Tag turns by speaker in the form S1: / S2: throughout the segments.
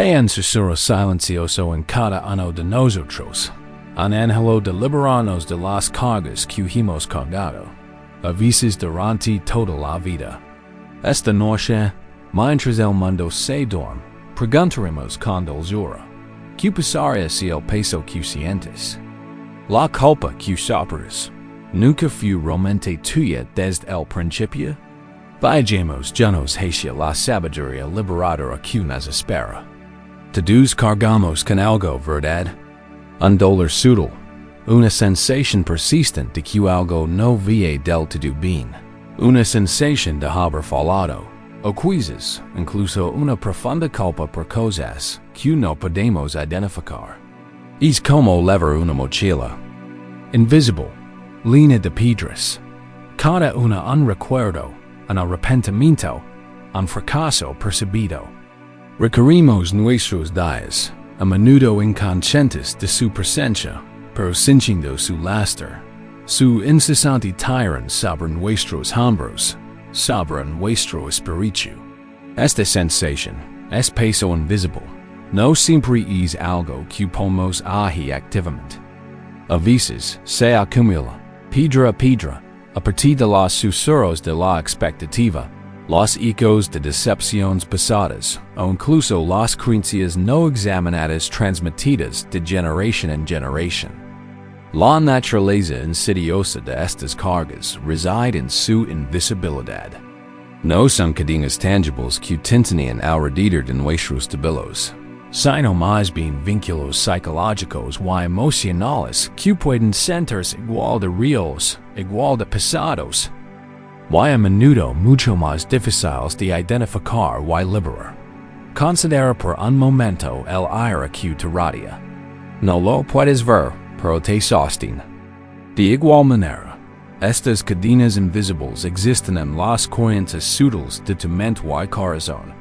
S1: en susurro silencioso en cada uno de nosotros. An ángelo de liberarnos de las cargas que hemos cargado, a veces durante toda la vida. Esta noche, mientras el mundo se duerme, preguntaremos con dulzura, ¿qué pasaría si el peso que sientes? La culpa que sufres, ¿nunca fue realmente tuya desde el principio? Vayamos llenos hacia la sabiduría liberadora que nos espera. Todos cargamos con algo, ¿verdad? Un dolor sutil, una sensación persistente de que algo no viene del todo bien, una sensación de haber fallado, o quizás incluso una profunda culpa por cosas que no podemos identificar. Es como levar una mochila invisible, llena de piedras, cada una un recuerdo, un arrepentimiento, un fracaso percibido. Recorrimos nuestros días, a menudo inconscientes de su presencia, pero sintiendo su lastre, su incesante tirón sobre nuestros hombros, sobre nuestro espíritu. Esta sensación, es peso invisible, no siempre es algo que podemos agir activamente. A veces se acumula, piedra a piedra, a partir de los susurros de la expectativa, los ecos de decepciones pasadas, o incluso las creencias no examinadas transmitidas de generación en generación. La naturaleza insidiosa de estas cargas reside en su invisibilidad. No son cadenas tangibles que tintinean alrededor de nuestros tabilos, sino más bien vínculos psicológicos y emocionales que pueden sentirse igual de reales, igual de pasados, y a menudo mucho más difíciles de identificar y liberar. Considera por un momento el aire que te rodea. No lo puedes ver, pero te sostiene. De igual manera, estas cadenas invisibles existen en las corrientes sutiles de tu mente y corazón,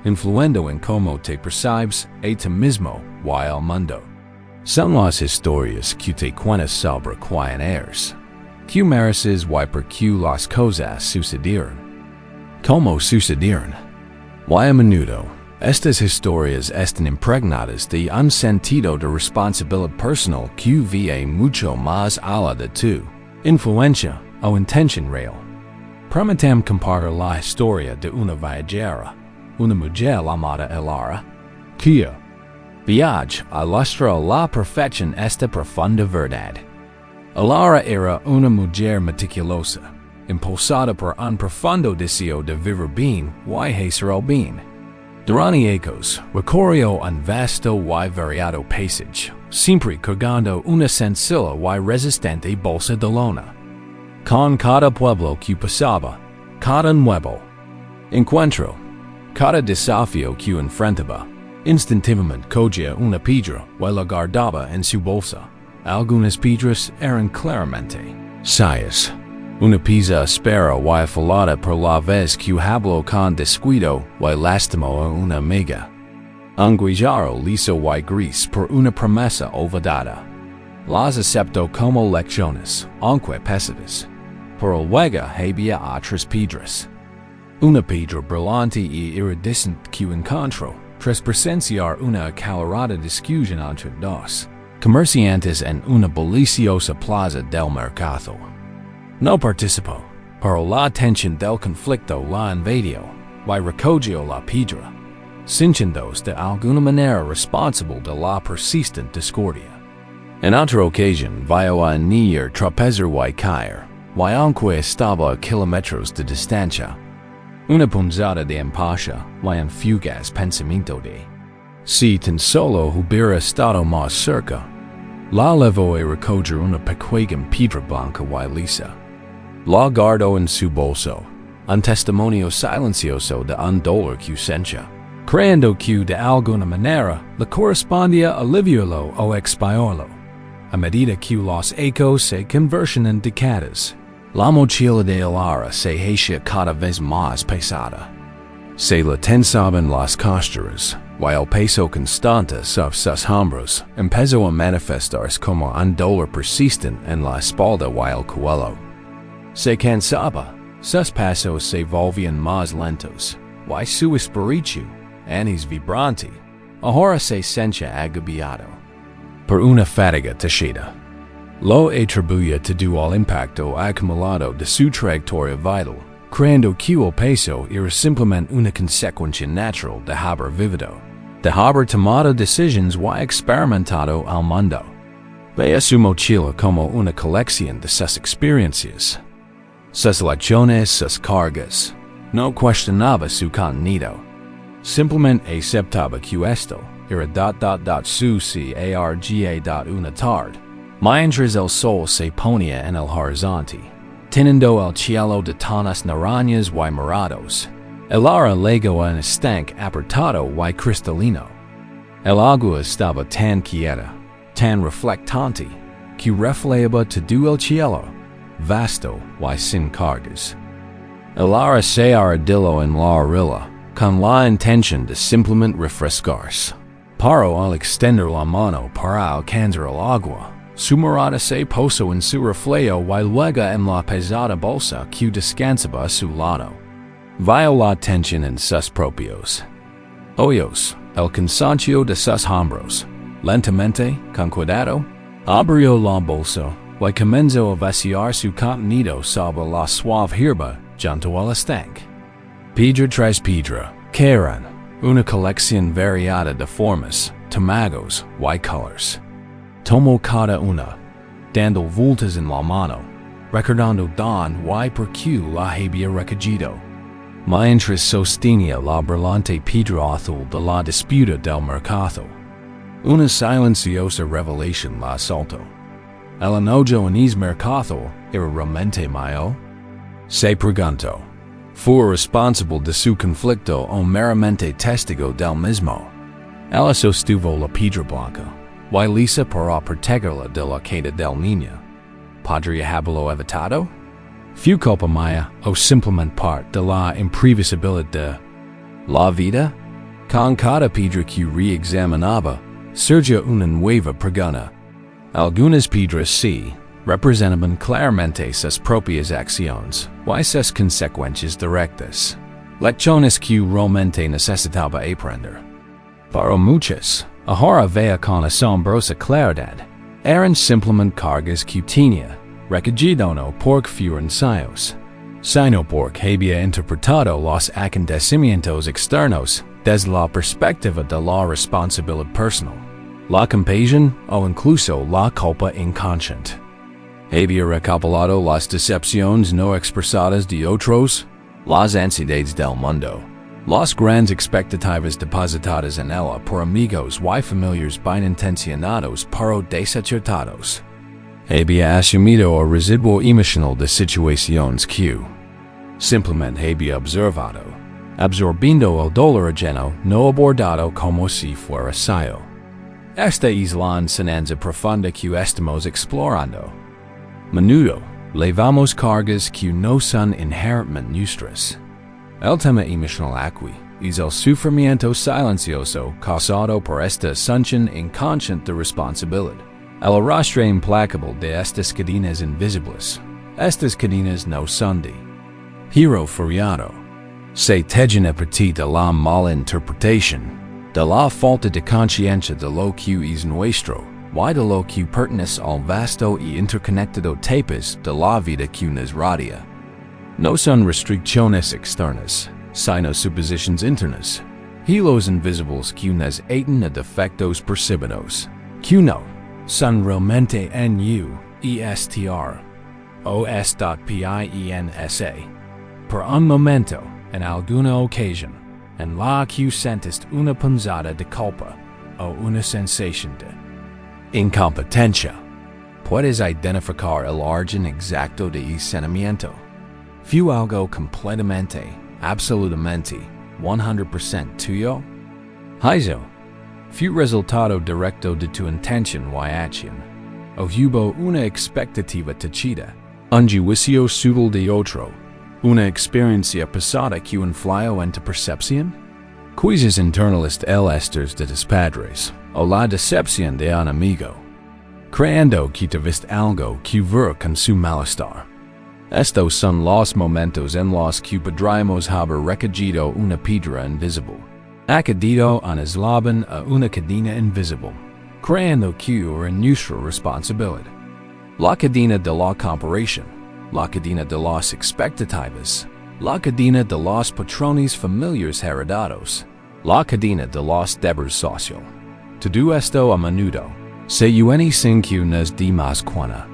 S1: influyendo en cómo te percibes a ti mismo y al mundo. Son las historias que te cuentas sobre quién eres, qué mereces y por qué las cosas sucedieron, cómo sucedieron. Y a menudo, estas historias están impregnadas de un sentido de responsabilidad personal que va mucho más allá de tu influencia o intención real. Permítame compartir la historia de una viajera, una mujer llamada Elara, que viaja a ilustrar la perfección esta profunda verdad. Elara era una mujer meticulosa, impulsada por un profundo deseo de vivir bien y hacer el bien. Durante años, recorrió un vasto y variado paisaje, siempre cargando una sencilla y resistente bolsa de lona. Con cada pueblo que pasaba, cada nuevo encuentro, cada desafío que enfrentaba, instintivamente cogía una piedra y la guardaba en su bolsa. Algunas piedras eran claramente sayas. Una pieza áspera y afilada por la vez que habló con descuido y lastimó a una amiga. Un guijarro liso y gris por una promesa olvidada. Las aceptó como lecciones, aunque pesadas. Pero luego había otras piedras. Una piedra brillante y iridescente que encontró tras presenciar una acalorada discusión entre dos comerciantes en una deliciosa plaza del mercado. No participó, pero la tensión del conflicto la invadió y recogió la piedra, sintiéndose de alguna manera responsable de la persistente discordia. En otra ocasión vio a un niño tropezar y caer, y aunque estaba a kilómetros de distancia, una punzada de empatía y un fugaz pensamiento de si tan solo hubiera estado más cerca, la llevó a recoger una pequeña piedra blanca y lisa. La guardó en su bolso, un testimonio silencioso de un dolor que sentía, creyendo que de alguna manera le correspondía aliviarlo o expiarlo. A medida que los ecos se convertían en décadas, la mochila de Elara se hacía cada vez más pesada. Se le tensaban las costuras, y el peso constante sobre sus hombros empezó a manifestarse como un dolor persistente en la espalda y el cuello. Se cansaba, sus pasos se volvían más lentos, y su espíritu, antes vibrante, ahora se sencha agobiado por una fatiga teshida. Lo atribuye to dual impacto acumulado de su trayectoria vital, creando que el peso era simplemente una consecuencia natural de haber vivido, de haber tomado decisiones y experimentado al mundo. Ve a su mochila como una colección de sus experiencias, sus lecciones, sus cargas. No cuestionaba su contenido. Simplemente aceptaba que esto era su carga una tarde, mientras el sol se ponía en el horizonte, teniendo el cielo de tonos naranjas y morados. El aire legó en estanque apartado y cristalino. El agua estaba tan quieta, tan reflectante, que reflejaba todo el cielo, vasto y sin cargas. El aire se arrodilló en la orilla, con la intención de simplemente refrescarse. Pero al extender la mano para alcanzar el agua, su mirada se posó en su reflejo y luego en la pesada bolsa que descansaba a su lado. Vio la tensión en sus propios hoyos, el cansancio de sus hombros. Lentamente, con cuidado, abrió la bolsa y comenzó a vaciar su contenido sobre la suave hierba junto al estanque. Piedra tras piedra, que eran una colección variada de formas, tamaños y colores. Tomó cada una, dando vueltas en la mano, recordando don y por qué la había recogido. Mientras sostenía la brillante piedra azul de la disputa del mercado. Una silenciosa revelación la asaltó. El enojo en ese mercado era realmente mío. Se preguntó. ¿Fue responsable de su conflicto o meramente testigo del mismo? Ella sostuvo la piedra blanca, y lisa para protegerla de la queda del niño. ¿Podría haberlo evitado? ¿Fue culpa mía o simplemente parte de la imprevisibilidad de la vida? Con cada piedra que reexaminaba, surgió una nueva pregunta. Algunas piedras sí representaban claramente sus propias acciones y sus consecuencias directas, lecciones que realmente necesitaba aprender. Pero muchas, ahora veía con asombrosa claridad, eran simplemente cargas que tenía, recogido no por fueron ensayos, sino porque había interpretado los acontecimientos externos desde la perspectiva de la responsabilidad personal, la compasión o incluso la culpa inconsciente. Había recopilado las decepciones no expresadas de otros, las ansiedades del mundo, las grandes expectativas depositadas en ella por amigos y familiares bien intencionados pero desacertados. Había asumido el residuo emocional de situaciones que simplemente había observado, absorbiendo el dolor ajeno no abordado como si fuera suyo. Esta es la enseñanza profunda que estamos explorando. Menudo, levamos cargas que no son inherentemente nuestras. El tema emocional aquí es el sufrimiento silencioso causado por esta asunción inconsciente de responsabilidad. El arrastre implacable de estas cadenas invisibles. Estas cadenas no son de giro furiado. Se tejen a partir de la mala interpretación, de la falta de conciencia de lo que es nuestro, y de lo que pertenece al vasto y interconectado tapes de la vida que nos rodea. No son restricciones externas, sino suposiciones internas, hilos invisibles que nos atan a defectos percibidos, que no son realmente nuestros, os.piensa. Por un momento, en alguna ocasión, en la que sentiste una punzada de culpa o una sensación de incompetencia, puedes identificar el origen exacto de ese sentimiento. ¿Fue algo completamente, absolutamente, 100% tuyo? Hizo. ¿Fue resultado directo de tu intención y acción? ¿O hubo una expectativa tachida, un juicio sutil de otro, una experiencia pasada que influyó en tu percepción? Quizzes internalist el esters de tus padres, o la decepción de un amigo, creyendo que te viste algo que ver con su malestar. Estos son los momentos en los que podríamos haber recogido una piedra invisible. Accedido a eslaban a una cadena invisible, creando cura nuestra responsabilidad. La cadena de la comparación, la cadena de las expectativas, la cadena de los patrones familiares heredados, la cadena de los deberes social. Todo esto a menudo se une sin que nos dimos cuenta.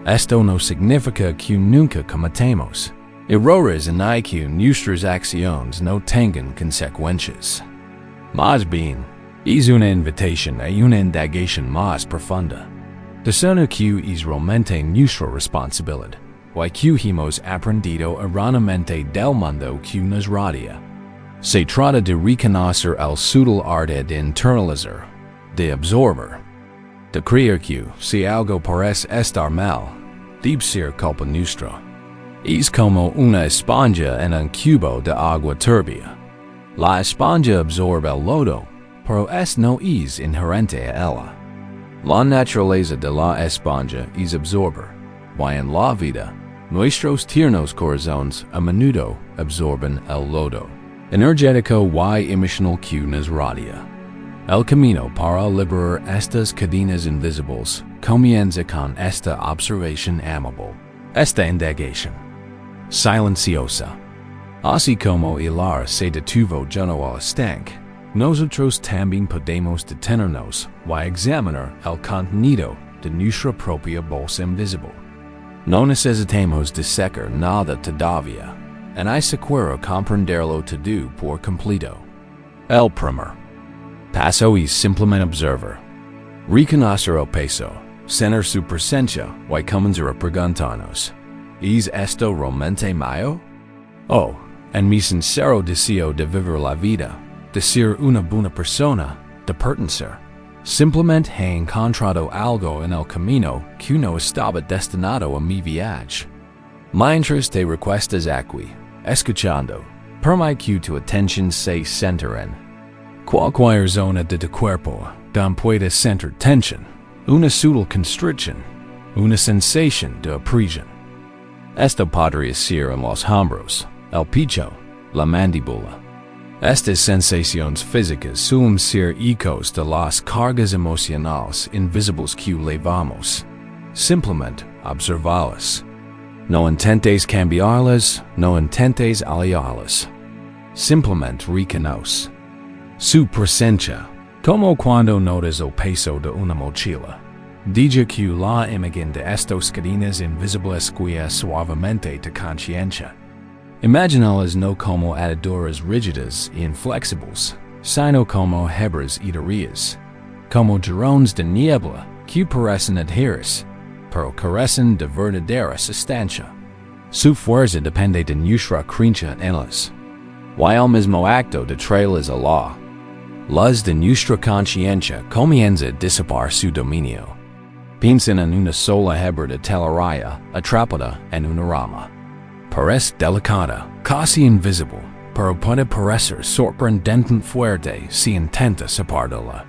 S1: Esto no significa que nunca cometemos errores en que nuestras acciones no tengan consecuencias. Más bien, es una invitación a una indagación más profunda. Discerno que es realmente nuestra responsabilidad, o que hemos aprendido erróneamente del mundo que nos rodea. Se trata de reconocer el sutil arte de internalizar, de absorber, de creer que, si algo parece estar mal, debe ser culpa nuestra. Es como una esponja en un cubo de agua turbia. La esponja absorbe el lodo, pero no es inherente a ella. La naturaleza de la esponja es absorber, y en la vida, nuestros tiernos corazones a menudo absorben el lodo energético y emocional que nos rodea. El camino para liberar estas cadenas invisibles comienza con esta observación amable, esta indagación silenciosa. Así como el aire se detuvo junto al estanque, nosotros también podemos detenernos y examinar el contenido de nuestra propia bolsa invisible. No necesitamos desecar nada todavía, en quiero comprenderlo todo por completo. El primer paso es simplemente observar. Reconocer el peso, sentir su presencia y comenzar a preguntarnos, ¿es esto realmente mío? Oh, en mi sincero deseo de vivir la vida, de ser una buena persona, de pertenecer, simplemente he encontrado algo en el camino que no estaba destinado a mi viaje. Mientras te recuestas aquí, escuchando, permite que tu atención se centre en cualquier zona de tu cuerpo donde puedas sentir tensión, una sutil constricción, una sensación de opresión. Esto podría ser en los hombros, el pecho, la mandíbula. Estas sensaciones físicas suelen ser ecos de las cargas emocionales invisibles que llevamos. Simplemente observarlas. No intentes cambiarlas, no intentes aliarlas. Simplemente reconoce su presencia, como cuando notas el peso de una mochila. Diga que la imagen de estos cadenas invisibles guía suavemente tu conciencia. Imagínalas no como ataduras rígidas e inflexibles, sino como hebras idóneas, como girones de niebla que parecen adherirse, pero carecen de verdadera sustancia. Su fuerza depende de nuestra creencia en ellas. Y el mismo acto de traerlas a la luz de nuestra conciencia comienza a disipar su dominio. Piensen en una sola hebra de telaraña atrapada en una rama. Parece delicada, casi invisible, pero puede parecer sorprendentemente fuerte si intenta separarla.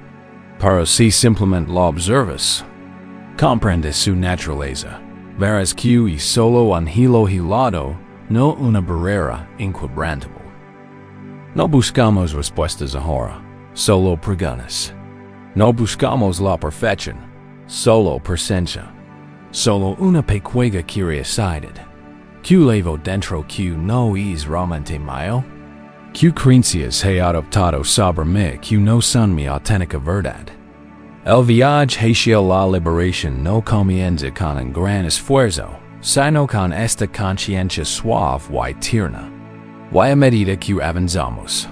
S1: Pero si simplemente la observas, comprendes su naturaleza. Verás que es solo un hilo hilado, no una barrera inquebrantable. No buscamos respuestas ahora, solo preguntas. No buscamos la perfección, solo presencia. Solo una pequeña curiosidad. Que llevo dentro que no es realmente mío? Que creencias he adoptado sobre mí que no son mi auténtica verdad? El viaje hacia la liberación no comienza con un gran esfuerzo, sino con esta conciencia suave y tierna. Y a medida que avanzamos,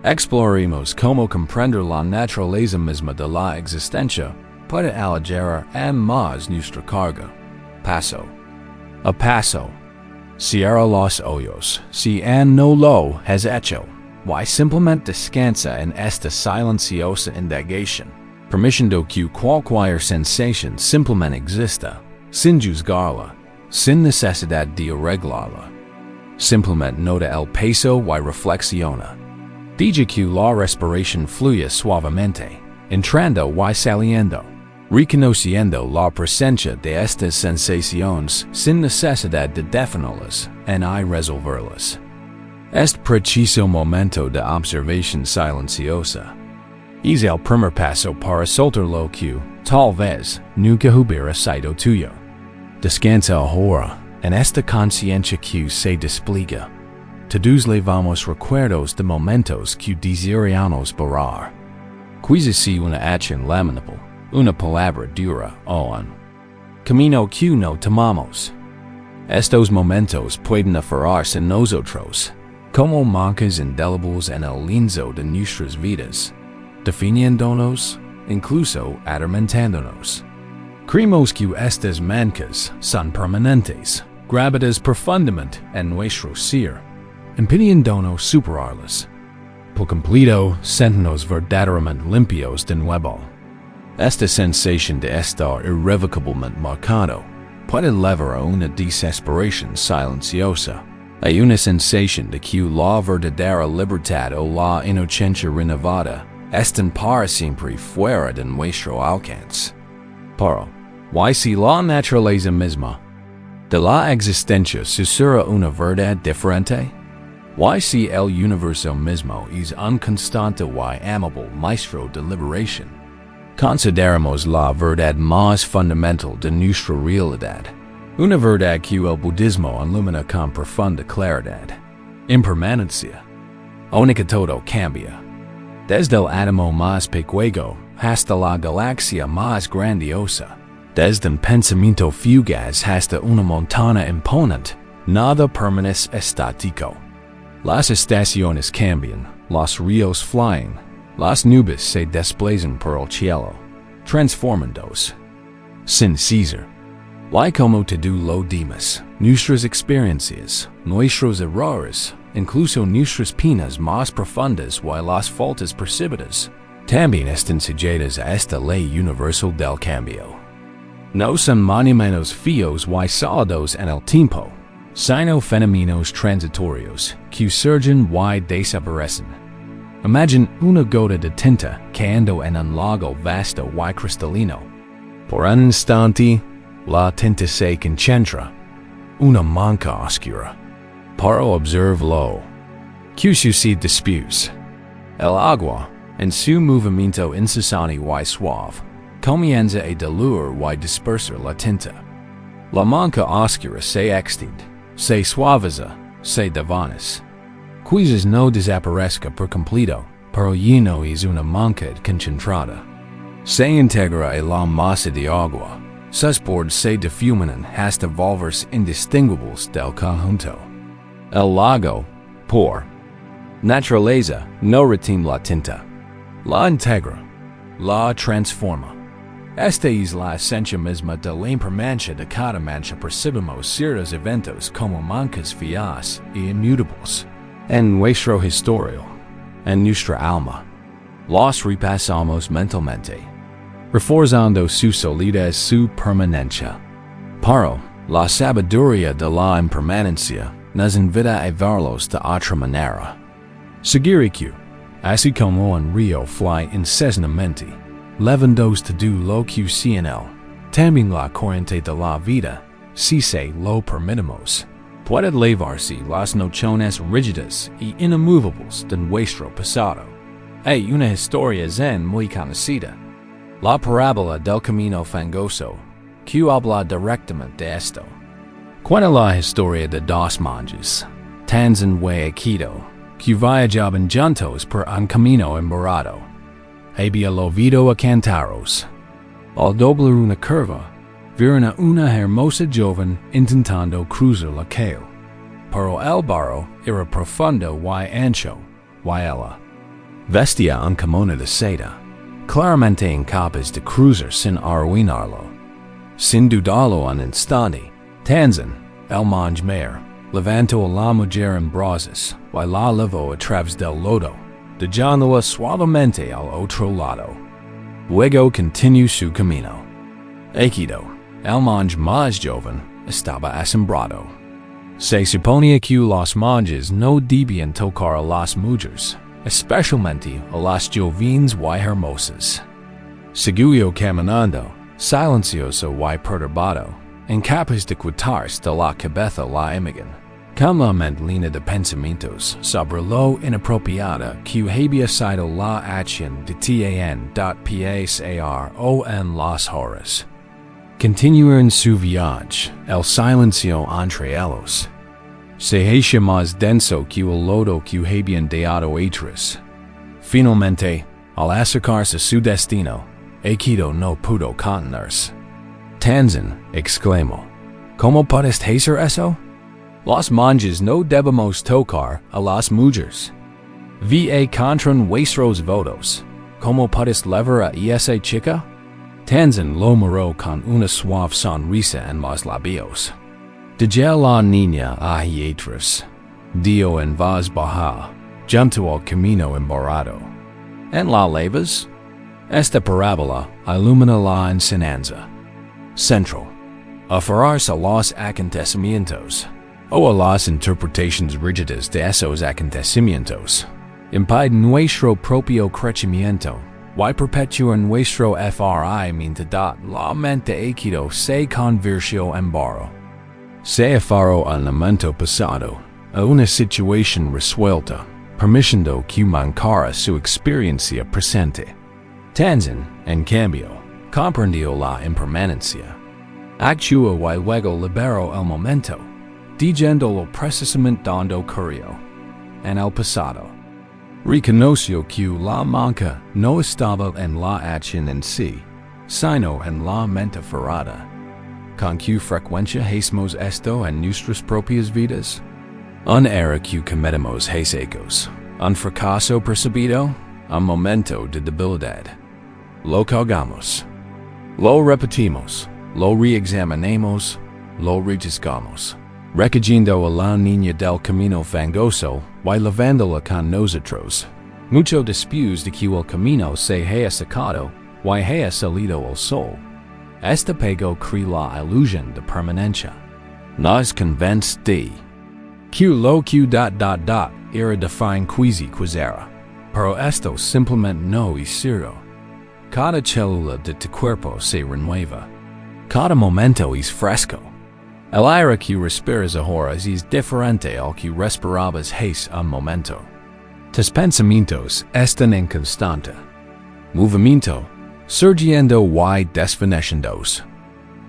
S1: exploraremos cómo comprender la naturaleza misma de la existencia para aligerar aún más nuestra carga. Paso a paso. Cierra los ojos, si aún no lo has hecho, y simplemente descansa en esta silenciosa indagación, permitiendo que cualquier sensación simplemente exista, sin juzgarla, sin necesidad de arreglarla. Simplemente nota el peso y reflexiona. Deja que la respiración fluya suavemente, entrando y saliendo, reconociendo la presencia de estas sensaciones sin necesidad de definirlas ni resolverlas. Est preciso momento de observación silenciosa. Es el primer paso para soltarlo que, tal vez, nunca hubiera sido tuyo. Descansa ahora en esta conciencia que se despliega. Todos levamos recuerdos de momentos que desearíamos borrar. Quizás si una acción lamentable, una palabra dura o un camino que no tomamos. Estos momentos pueden aferrarse en nosotros, como marcas indelebles en el lienzo de nuestras vidas, definiéndonos, incluso atormentándonos. Creemos que estas marcas son permanentes, grabadas profundamente en nuestro ser, impidiéndonos superarlas. Por completo, sentirnos verdaderamente limpios de nuevo. Esta sensación de estar irrevocablemente marcado puede llevar a una desesperación silenciosa, a una sensación de que la verdadera libertad o la inocencia renovada están para siempre fuera de nuestro alcance. Pero, ¿y si la naturaleza misma de la existencia susurra una verdad diferente? ¿Y si el universo mismo es un constante y amable maestro de liberación? Consideramos la verdad más fundamental de nuestra realidad, una verdad que el budismo ilumina con profunda claridad. Impermanencia. Única todo cambia. Desde el átomo más pequeño hasta la galaxia más grandiosa, desde un pensamiento fugaz hasta una montaña imponente, nada permanece estático. Las estaciones cambian, los ríos fluyen, las nubes se desplazan por el cielo, transformándose. Sin cesar. Y como todo lo demás, nuestras experiencias, nuestros errores, incluso nuestras penas más profundas y las faltas percibidas, también están sujetas a esta ley universal del cambio. No son monumentos fijos y sólidos en el tiempo, sino fenómenos transitorios que surgen y desaparecen. Imagine una gota de tinta cayendo en un lago vasto y cristalino. Por un instante, la tinta se concentra, una mancha oscura. Pero observe-lo. Que sucede después? El agua, en su movimiento incesante y suave, comienza a diluir y dispersar la tinta. La mancha oscura se extiende, se suaviza, se desvanece. Quizás no desaparezca por completo, pero ya no es una mancha concentrada. Se integra a la masa de agua. Sus bordes se difuminan hasta volverse indistinguibles del conjunto. El lago, por naturaleza, no retiene la tinta. La integra, la transforma. Esta es la esencia misma de la impermanencia de cada mancha. Percibimos ciertos eventos como manchas fijas y inmutables. En nuestro historial, en nuestra alma, los repasamos mentalmente, reforzando su solidez, su permanencia. Pero, la sabiduría de la impermanencia nos invita a verlos de otra manera. Seguir que, así como un río fluye incesantemente, levándonos todo lo que si en él, también la corriente de la vida, si se lo permitimos, puede elevarse las nociones rígidas y inamovables de nuestro pasado. Hay una historia zen muy conocida, la parábola del camino fangoso, que habla directamente de esto. Cuenta la historia de dos monjes, Tanzan y Aikido, que viajaban juntos por un camino embarrado. Había llovido a cantaros. Al doblar una curva, vieron a una hermosa joven intentando cruzar la calle. Pero el barro era profundo y ancho, y ella vestía un kimono de seda, claramente incapaz de cruzar sin arruinarlo. Sin dudarlo un instante, Tanzan, el monje mayor, levantó a la mujer en brazos y la llevó a través del lodo, dejándola suavemente al otro lado. Luego continuó su camino. Aikido, el monje más joven, estaba asombrado. Se suponía que los monjes no debían tocar a las mujeres, especialmente a las jóvenes y hermosas. Siguió caminando, silencioso y perturbado, incapaz de quitarse de la cabeza la imagen, calmamente línea de pensamientos sobre lo inapropiada que había sido la acción de pasar en las horas. Continuaron su viaje, el silencio entre ellos. Se hacía más denso que el lodo que habían dejado atrás. Finalmente, al acercarse a su destino, Aikido no pudo contenerse. Tanzan exclamó, ¿Cómo puedes hacer eso? Los monjes no debemos tocar a las mujeres. Va contra nuestros votos. ¿Cómo puedes levar a esa chica? Tanzan lo miró con una suave sonrisa en los labios. Dejó la niña ahí atrás. Dio en voz baja, junto al camino embarrado. ¿En la levas? Esta parábola ilumina la enseñanza. Central. Aferrarse a los acontecimientos o a las interpretaciones rígidas de esos acontecimientos impide nuestro propio crecimiento. Y perpetuar nuestro fragmentidad la mente Aikido se convirtió en barro. Se aferró al momento pasado, a una situación resuelta, permitiendo que mancara su experiencia presente. Tanzan, en cambio, comprendió la impermanencia. Actuó y luego liberó el momento, diciéndolo precisamente donde ocurrió, en el pasado. Reconoció que la manca no estaba en la acción en sí, sino en la mente ferrada. ¿Con qué frecuencia hacemos esto en nuestras propias vidas? Un error que cometemos hacemos, un fracaso percibido, un momento de debilidad. Lo cagamos. Lo repetimos, lo reexaminamos, lo rejuzgamos. Recogiendo a la niña del camino fangoso y lavándola con nosotros. Mucho después de que el camino se haya secado y haya salido el sol. Este pego crea la ilusión de permanencia. Nos convence de que lo que ... era define quisiera. Pero esto simplemente no es cierto. Cada célula de tu cuerpo se renueva. Cada momento es fresco. El aire que respiras ahora es diferente al que respirabas hace un momento. Tus pensamientos están en constante movimiento, surgiendo y desvaneciéndose.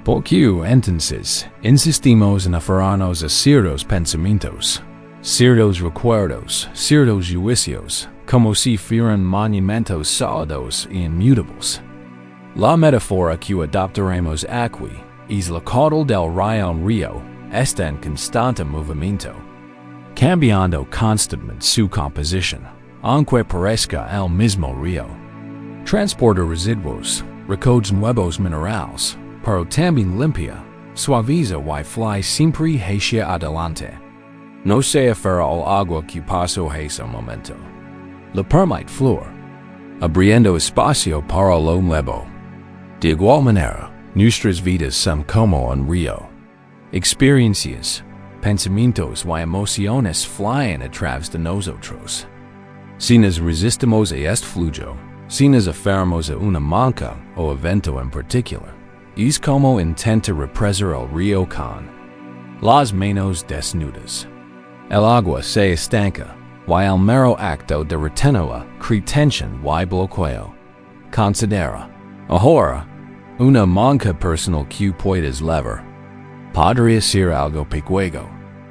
S1: Por qué entonces insistimos en aferrarnos a ciertos pensamientos, ciertos recuerdos, ciertos juicios, como si fueran monumentos sólidos e inmutables. La metáfora que adoptaremos aquí es la caudal del río está en constante movimiento, cambiando constantemente su composición, aunque parezca el mismo río. Transporta residuos, recoge nuevos minerales, pero también limpia, suaviza y fly siempre hacia adelante. No se aferra al agua que pasó hace un momento. La permite fluir, abriendo espacio para lo nuevo. De igual manera, nuestras vidas son como un río. Experiencias, pensamientos y emociones fluyen a través de nosotros. Si nos resistimos a este flujo, si nos aferramos a una manca o evento en particular, es como intenta represar el río con las manos desnudas. El agua se estanca, y el mero acto de retenerla crea tensión y bloqueo. Considera, ahora, una manca personal que puedes levar. Podría ser algo pequeño,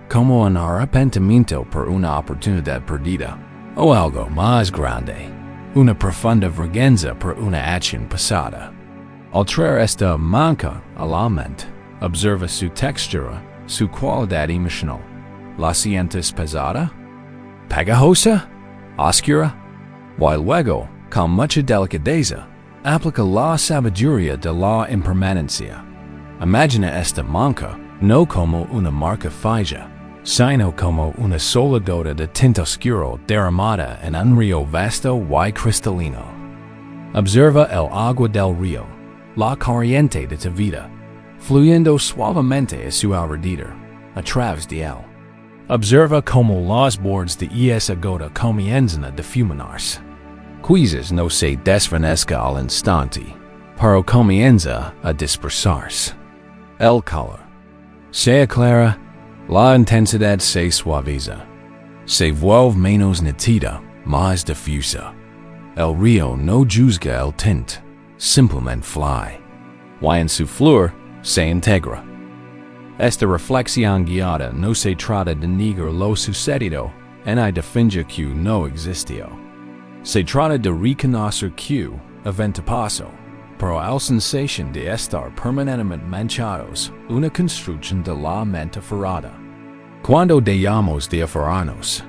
S1: como un arrepentimiento por una oportunidad perdida, o algo más grande, una profunda vergüenza por una acción pasada. Al traer esta manca a la mente, observa su textura, su cualidad emocional. ¿La sientes pesada? ¿Pegajosa? ¿Oscura? Y luego, con mucha delicadeza, aplica la sabiduría de la impermanencia. Imagina esta manca no como una marca fija, sino como una sola gota de tinta oscuro derramada en un río vasto y cristalino. Observa el agua del río, la corriente de tu vida, fluyendo suavemente a su alrededor, a través de él. Observa cómo los bordes de esa gota comienzan a difuminarse. Quizás no se desvanezca al instante, pero comienza a dispersarse. El color se aclara, La intensidad se suaviza. Se vuelve menos nítida, más difusa. El río no juzga el tint, simplemente fly. Y en su flor se integra. Esta reflexión guiada no se trata de negar lo sucedido, ni de fingir que no existió. Se trata de reconocer que, evento pasó, pero la sensación de estar permanentemente manchados, una construcción de la mente ferrada. Cuando dejamos de aferrarnos,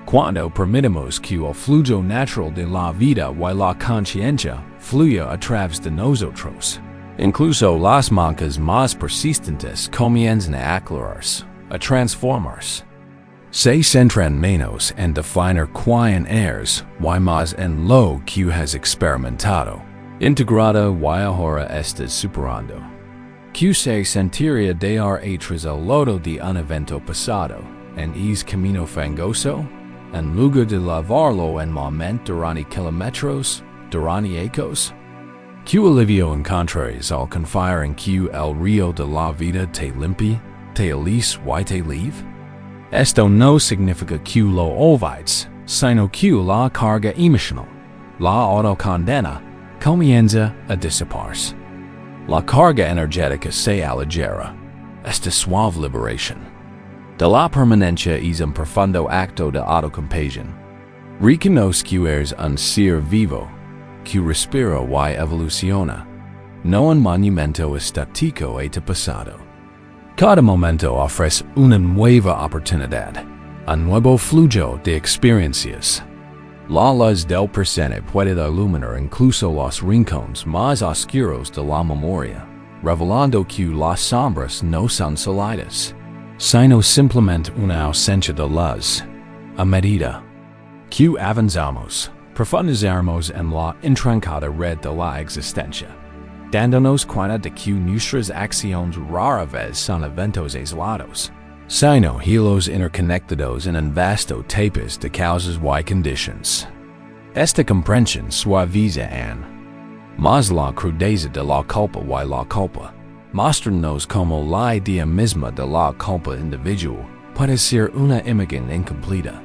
S1: cuando permitimos que el flujo natural de la vida y la conciencia fluya a través de nosotros, incluso las mancas más persistentes comienzan a aclararse, a transformarse. Se centran menos en definir quién eres y más en lo que has experimentado, integrada y ahora estás superando. Que se sentiría dejar atrás el lodo de un evento pasado, en ese camino fangoso, en lugar de lavarlo en momento durante kilómetros, durante ecos. Que alivio encontraréis al confiar en que el río de la vida te limpie, te alise y te live? Esto no significa que lo olvides, sino que la carga emocional, la autocondena, comienza a disiparse. La carga energética se aligera. Esta suave liberación de la permanencia es un profundo acto de autocompasión. Reconoce que eres un ser vivo, que respira y evoluciona, no un monumento estático e pasado. Cada momento ofrece una nueva oportunidad, un nuevo flujo de experiencias. La luz del presente puede iluminar incluso los rincones más oscuros de la memoria, revelando que las sombras no son sólidas, sino simplemente una ausencia de luz. A medida que avanzamos, profundizamos en la intrincada red de la existencia, dándonos cuenta de que nuestras acciones rara vez son eventos aislados, sino hilos interconectados en un vasto tapiz de causas y conditions. Esta comprensión suaviza más la crudeza de la culpa y la culpa, mostrándonos cómo la idea misma de la culpa individual puede ser una imagen incompleta.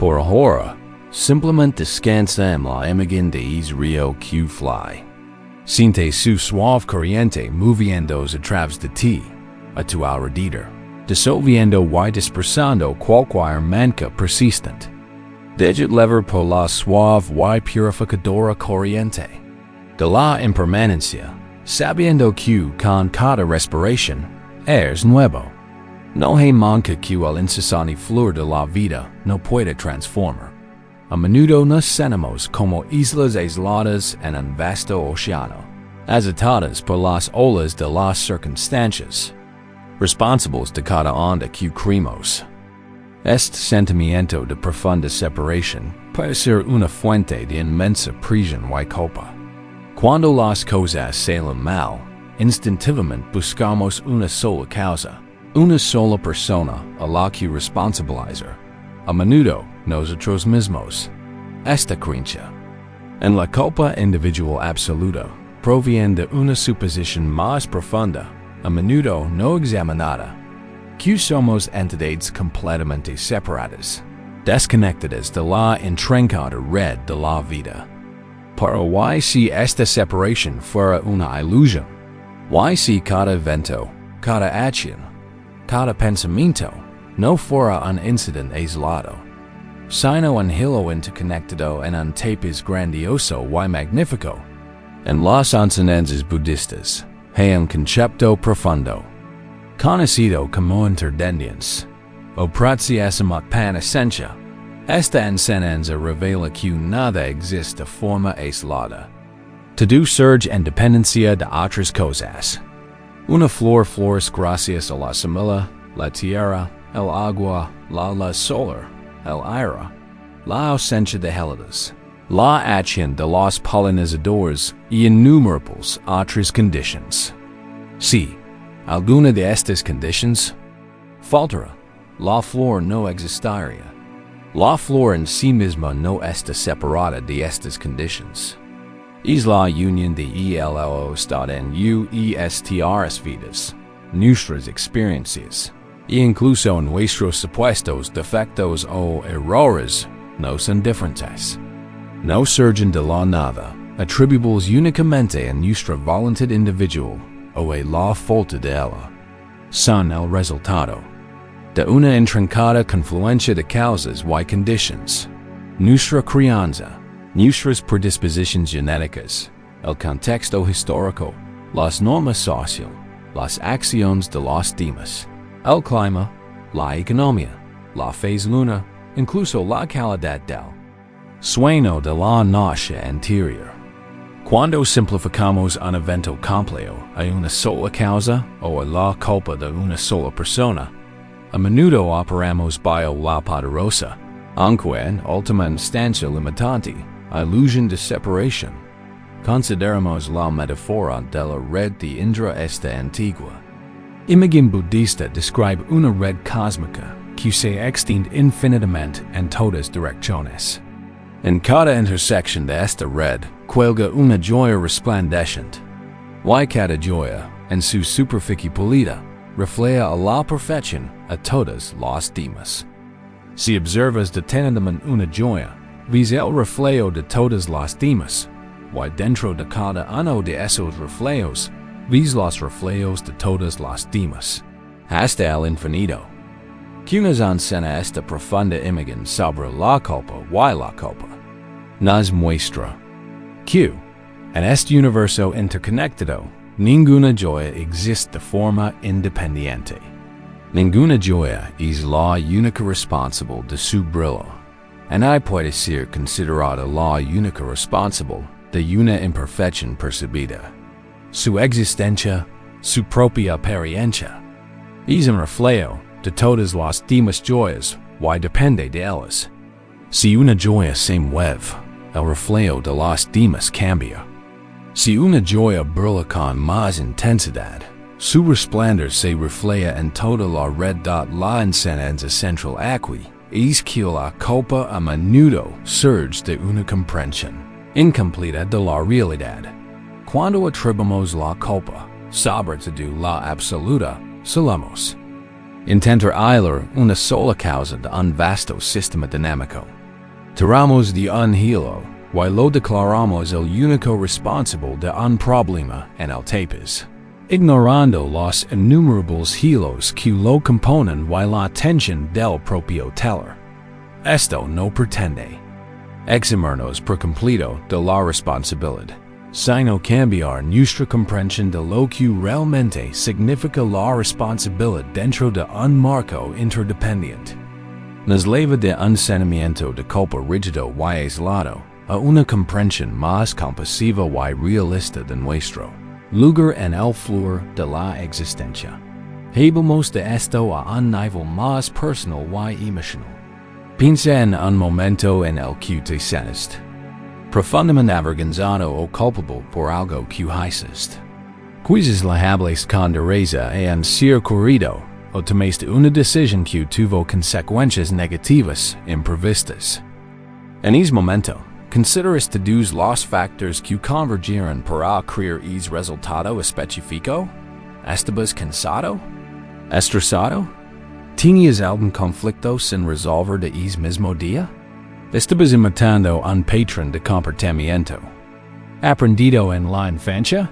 S1: Por ahora, simplemente descansa en la imagen de ese río que fly. Siente su suave corriente moviéndose a través de ti, a tu alrededor, disolviendo y dispersando cualquier mancha persistente. Deja levar por la suave y purificadora corriente de la impermanencia, sabiendo que con cada respiración eres nuevo. No hay manca que el incesante flor de la vida no puede transformar. A menudo nos sentimos como islas aisladas en un vasto océano, agitadas por las olas de las circunstancias, responsables de cada onda que creemos. Este sentimiento de profunda separación puede ser una fuente de inmensa prisión y culpa. Cuando las cosas salen mal, instintivamente buscamos una sola causa, una sola persona a la que responsabilizar. A menudo, nosotros mismos. Esta creencia en la culpa individual absoluta proviene de una suposición más profunda, a menudo no examinada, que somos entidades completamente separadas, desconectadas de la intrincada red de la vida. Pero ¿y si esta separación fuera una ilusión? ¿Y si cada evento, cada acción, cada pensamiento no fuera un incidente aislado, sino un hilo interconectado en un tapiz grandioso y magnífico? En las enseñanzas budistas hay un concepto profundo, conocido como interdependencia, o pratyasama esencia. Esta enseñanza revela que nada existe de forma aislada. Todo surge en dependencia de otras cosas. Una flor florece gracias a la semilla, la tierra, el agua, la luz solar, el aire, la ausencia de heladas, la acción de los polinizadores y innumerables otras conditions. Si alguna de estas conditions faltara, la flor no existiría. La flor en sí misma no está separada de estas conditions. Es la unión de ELLO está en UESTRS vidas, nuestras experiencias, incluso en nuestros supuestos defectos o errores no son diferentes. No surgen de la nada, atribuibles únicamente a nuestra voluntad individual o a la falta de ella. Son el resultado de una intrincada confluencia de causas y conditions. Nuestra crianza, nuestras predisposiciones genéticas, el contexto histórico, las normas sociales, las acciones de los demás, el clima, la economía, la fase luna, incluso la calidad del sueño de la noche anterior. Cuando simplificamos un evento complejo a una sola causa o a la culpa de una sola persona, a menudo operamos bajo la poderosa, aunque en última instancia limitante, ilusión de separación. Consideramos la metáfora de la red de Indra esta antigua. Imagen budista describe una red cósmica que se extiende infinitamente en todas direcciones. En cada intersección de esta red cuelga una joya resplandeciente. Y cada joya, en su superficie pulida, refleja a la perfección a todas las demás. Si observas detenidamente una joya, ves el reflejo de todas las demás, y dentro de cada uno de esos reflejos, ves los reflejos de todas las demás, hasta el infinito. Que nos enseña esta profunda imagen sobre la culpa y la culpa. Nos muestra que, en este universo interconectado, ninguna joya existe de forma independiente. Ninguna joya es la única responsable de su brillo, y no puede ser considerada la única responsable de una imperfección percibida. Su existencia, su propia apariencia, es un reflejo de todas las demás joyas y depende de ellas. Si una joya se mueve, el reflejo de las demás cambia. Si una joya brilla con más intensidad, su resplandor se refleja en toda la red. La enseñanza central aquí es que la culpa a menudo surge de una comprensión incompleta de la realidad. Cuando atribuimos la culpa, sobre todo la absoluta, solemos intentar hallar una sola causa de un vasto sistema dinámico. Tiramos de un hilo y lo declaramos el único responsable de un problema en el tapiz, ignorando los innumerables hilos que lo componen y la tensión del propio telar. Esto no pretende eximirnos por completo de la responsabilidad, sino cambiar nuestra comprensión de lo que realmente significa la responsabilidad dentro de un marco interdependiente. Nos lleva de un sentimiento de culpa rígido y aislado a una comprensión más compasiva y realista de nuestro lugar en el fluir de la existencia. Llevamos de esto a un nivel más personal y emocional. Piensa en un momento en el que te sientes profundamente avergonzado o culpable por algo que hiciste. Quizás la hables con dureza en ser corrido o tomaste una decisión que tuvo consecuencias negativas imprevistas. En ese momento, consideras todos los factores que convergieron para crear ese resultado específico. ¿Estabas cansado? ¿Estresado? ¿Tenías algún conflicto sin resolver de ese mismo día? ¿Estabas imitando un patrón de comportamiento aprendido en la infancia?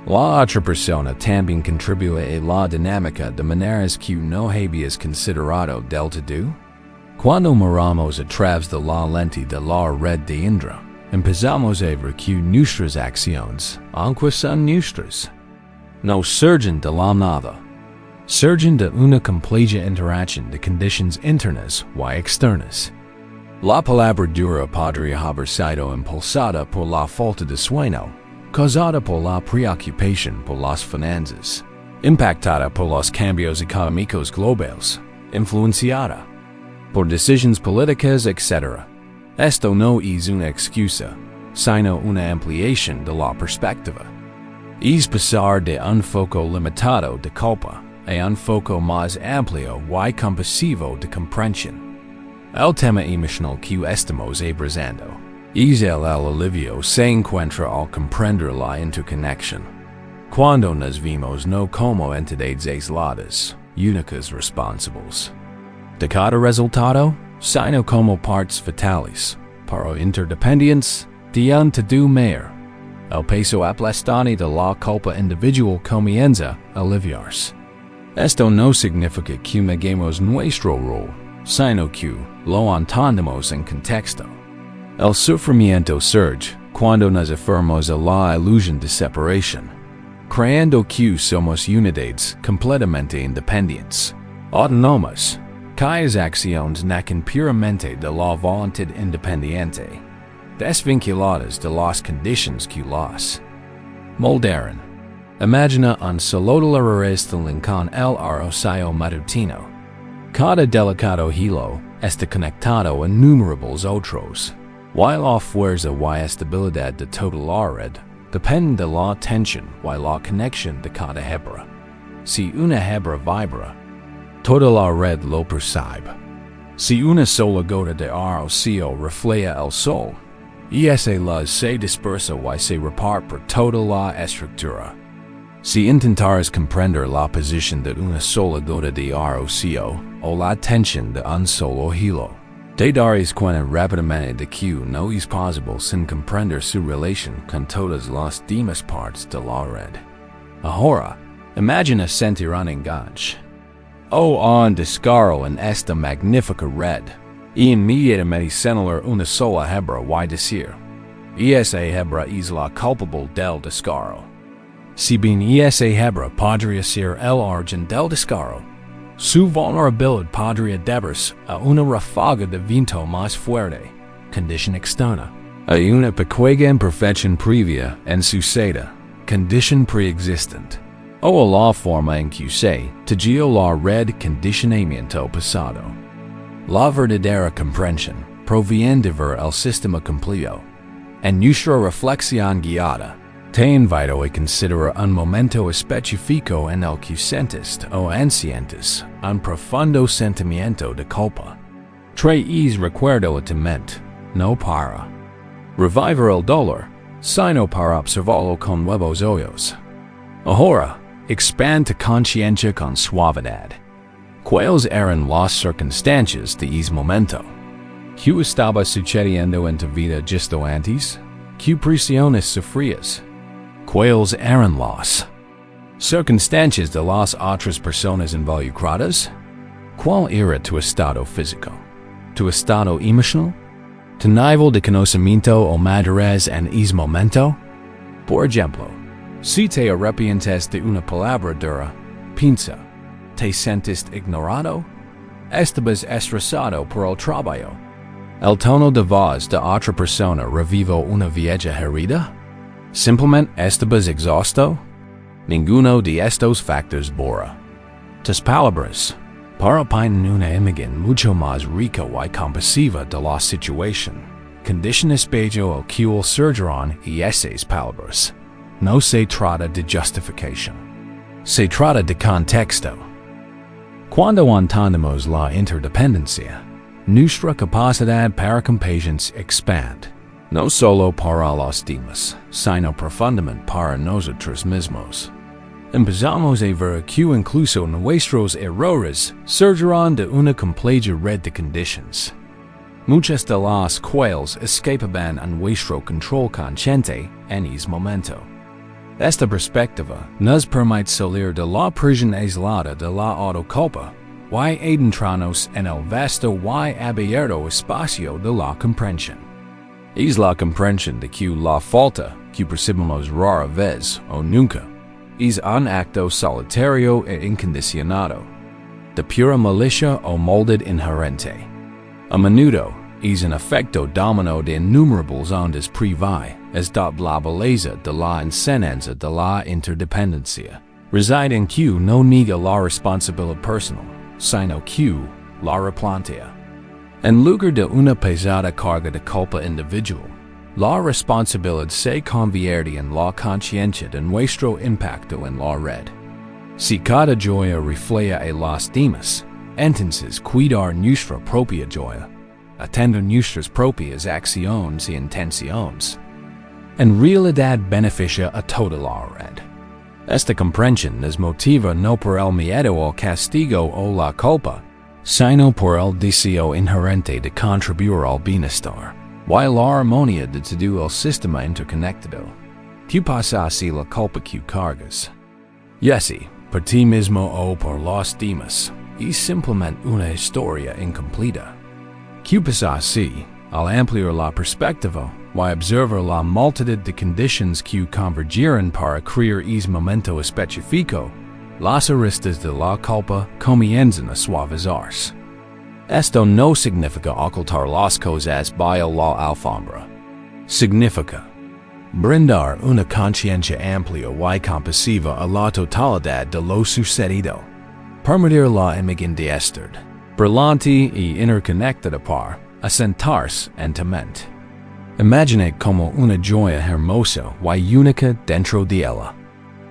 S1: La otra persona también contribuye a la dinámica de maneras que no habías considerado del todo. Cuando miramos a través de la lente de la red de Indra, empezamos a ver que nuestras acciones, aunque son nuestras, no surgen de la nada. Surgen de una compleja interacción de condiciones internas y externas. La palabra dura podría haber sido impulsada por la falta de sueño, causada por la preocupación por las finanzas, impactada por los cambios económicos globales, influenciada por decisiones políticas, etc. Esto no es una excusa, sino una ampliación de la perspectiva. Es pasar de un foco limitado de culpa a un foco más amplio y compasivo de comprensión. El tema emocional que estamos abrazando es el alivio se encuentra al comprender la interconexión. Cuando nos vimos no como entidades aisladas, únicas responsables. De cada resultado, sino como partes vitales, para interdependientes, de do mayor. El peso aplastante de la culpa individual comienza a aliviarse. Esto no significa que neguemos nuestro rol, sino que lo entendemos en contexto. El sufrimiento surge cuando nos aferramos a la ilusión de separación, creyendo que somos unidades completamente independientes, autónomas, cuyas acciones nacen puramente de la voluntad independiente, desvinculadas de las condiciones que las molderan. Imagina un solo de con el arrocio matutino. Cada delicado hilo está conectado a innumerables otros, while la fuerza y estabilidad de toda la red dependen de la tensión y la conexión de cada hebra. Si una hebra vibra, toda la red lo percibe. Si una sola gota de arrocio refleja el sol, esa luz se dispersa y se reparte por toda la estructura. Si intentares comprender la posición de una sola gota de arrocio o la tensión de un solo hilo, te darás cuenta rápidamente de que no es posible sin comprender su relación con todas las demás partes de la red. Ahora, imagina sentir un enganche o un descargo en esta magnífica red, y inmediatamente señalar una sola hebra y decir, esa hebra es la culpable del descargo. Si bien esa hebra podría ser el origen del descargo, su vulnerabilidad podría deberse a una ráfaga de viento más fuerte, condición externa, a una pequeña imperfección previa en su seda, condición preexistente, o a la forma en que se tejió la red condicionamiento pasado. La verdadera comprensión proviene de ver el sistema completo. En nuestra reflexión guiada, te invito a considerar un momento específico en el que sientes o sientes un profundo sentimiento de culpa. Traes recuerdo a tu mente, no para revivir el dolor, sino para observarlo con nuevos ojos. Ahora, expand tu conciencia con suavidad. ¿Cuáles eran las circunstancias de ese momento? ¿Qué estaba sucediendo en tu vida justo antes? ¿Qué presiones sufrías? ¿Cuáles eran las circunstancias de las otras personas involucradas? ¿Cuál era tu estado físico? ¿Tu estado emocional? ¿Tu nivel de conocimiento o madurez en ese momento? Por ejemplo, si te arrepientes de una palabra dura, piensa, ¿te sentiste ignorado? ¿Estabas estresado por el trabajo? ¿El tono de voz de otra persona revivió una vieja herida? ¿Simplemente estabas exhausto? Ninguno de estos factores borra tus palabras para pintar una imagen mucho más rica y compasiva de la situación. Condition espejo el que surgirán y esas palabras. No se trata de justificación. Se trata de contexto. Cuando entendemos la interdependencia, nuestra capacidad para compasión expande, no solo para los demás, sino profundamente para nosotros mismos. Empezamos a ver que incluso nuestros errores surgirán de una completa red de condiciones, muchas de las cuales escapaban a nuestro control consciente en ese momento. Esta perspectiva nos permite salir de la prisión aislada de la autoculpa y adentrarnos en el vasto y abierto espacio de la comprensión. Es la comprensión de que la falta que percibimos rara vez o nunca es un acto solitario e incondicionado, de pura malicia o maldad inherente. A menudo es un efecto dominó de innumerables ondas privadas dot la belleza de la enseñanza de la interdependencia reside en que no niega la responsabilidad personal, sino que la replantea. En lugar de una pesada carga de culpa individual, la responsabilidad se convierte en la conciencia de nuestro impacto en la red. Si cada joya refleja a los demás, entonces cuidar nuestra propia joya, atender nuestras propias acciones y intenciones, en realidad beneficia a toda la red. Esta comprensión es motiva no por el miedo al castigo o la culpa, sino por el deseo inherente de contribuir al bienestar, y la armonía de todo el sistema interconectado. ¿Qué pasa si la culpa que cargas? Yesi, por ti mismo o por los demás, es simplemente una historia incompleta. ¿Qué pasa si, al ampliar la perspectiva, y observar la multitud de condiciones que convergieron para crear ese momento específico, las aristas de la culpa comienzan a suavizarse? Esto no significa ocultar las cosas bajo la alfombra. Significa brindar una conciencia amplia y compasiva a la totalidad de lo sucedido. Permitir la imagen de estar brillante y interconectada para asentarse en tu mente. Imagine como una joya hermosa y única dentro de ella.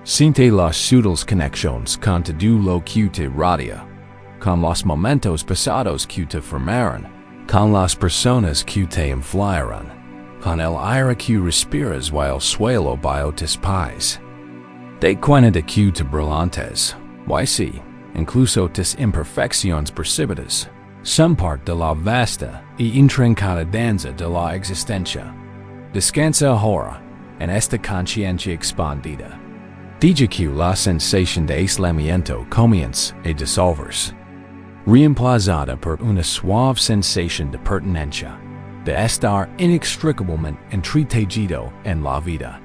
S1: Siente las sutiles conexiones con todo lo que te rodea, con los momentos pasados que te formaron, con las personas que te influyeron, con el aire que respiras y el suelo bajo tus pies. Te cuenta de que te brillantes, y sí, incluso tus imperfecciones percibidas, son parte de la vasta y intrincada danza de la existencia. Descansa ahora en esta conciencia expandida. Deja que la sensación de aislamiento comience a disolverse, reemplazada por una suave sensación de pertenencia, de estar inextricablemente entretejido en la vida.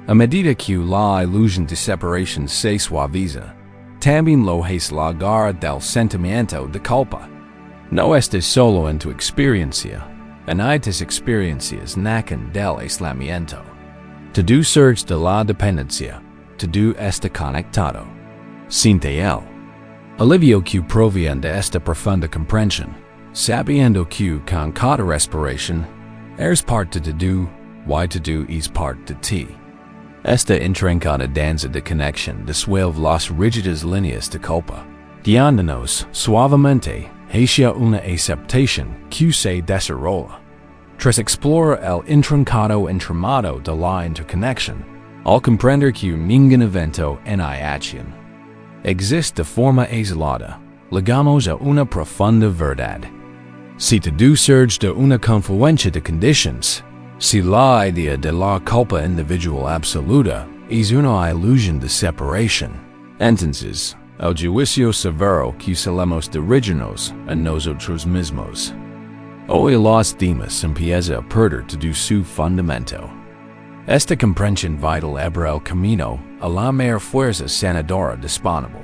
S1: A medida que la ilusión de separación se suaviza, también lo es la garra del sentimiento de culpa. No estés solo en tu experiencia, en tus experiencias nacen del aislamiento. Todo surge de la dependencia, todo está conectado. Siente el alivio que proviene de esta profunda comprensión, sabiendo que con cada respiración, eres parte de todo, y todo es parte de ti. Esta intrincada danza de conexión disuelve las rígidas líneas de culpa, guiándonos suavemente hacia una aceptación que se desarrolla. Tras explorar el intrincado entramado de la interconexión, al comprender que ningún evento en acción existe de forma aislada, llegamos a una profunda verdad. Si todo surge de una confluencia de condiciones, si la idea de la culpa individual absoluta es una ilusión de separación, entonces, el juicio severo que solemos dirigirnos a nosotros mismos. Hoy los demás empieza a perder todo su fundamento. Esta comprensión vital abre el camino a la mayor fuerza sanadora disponible.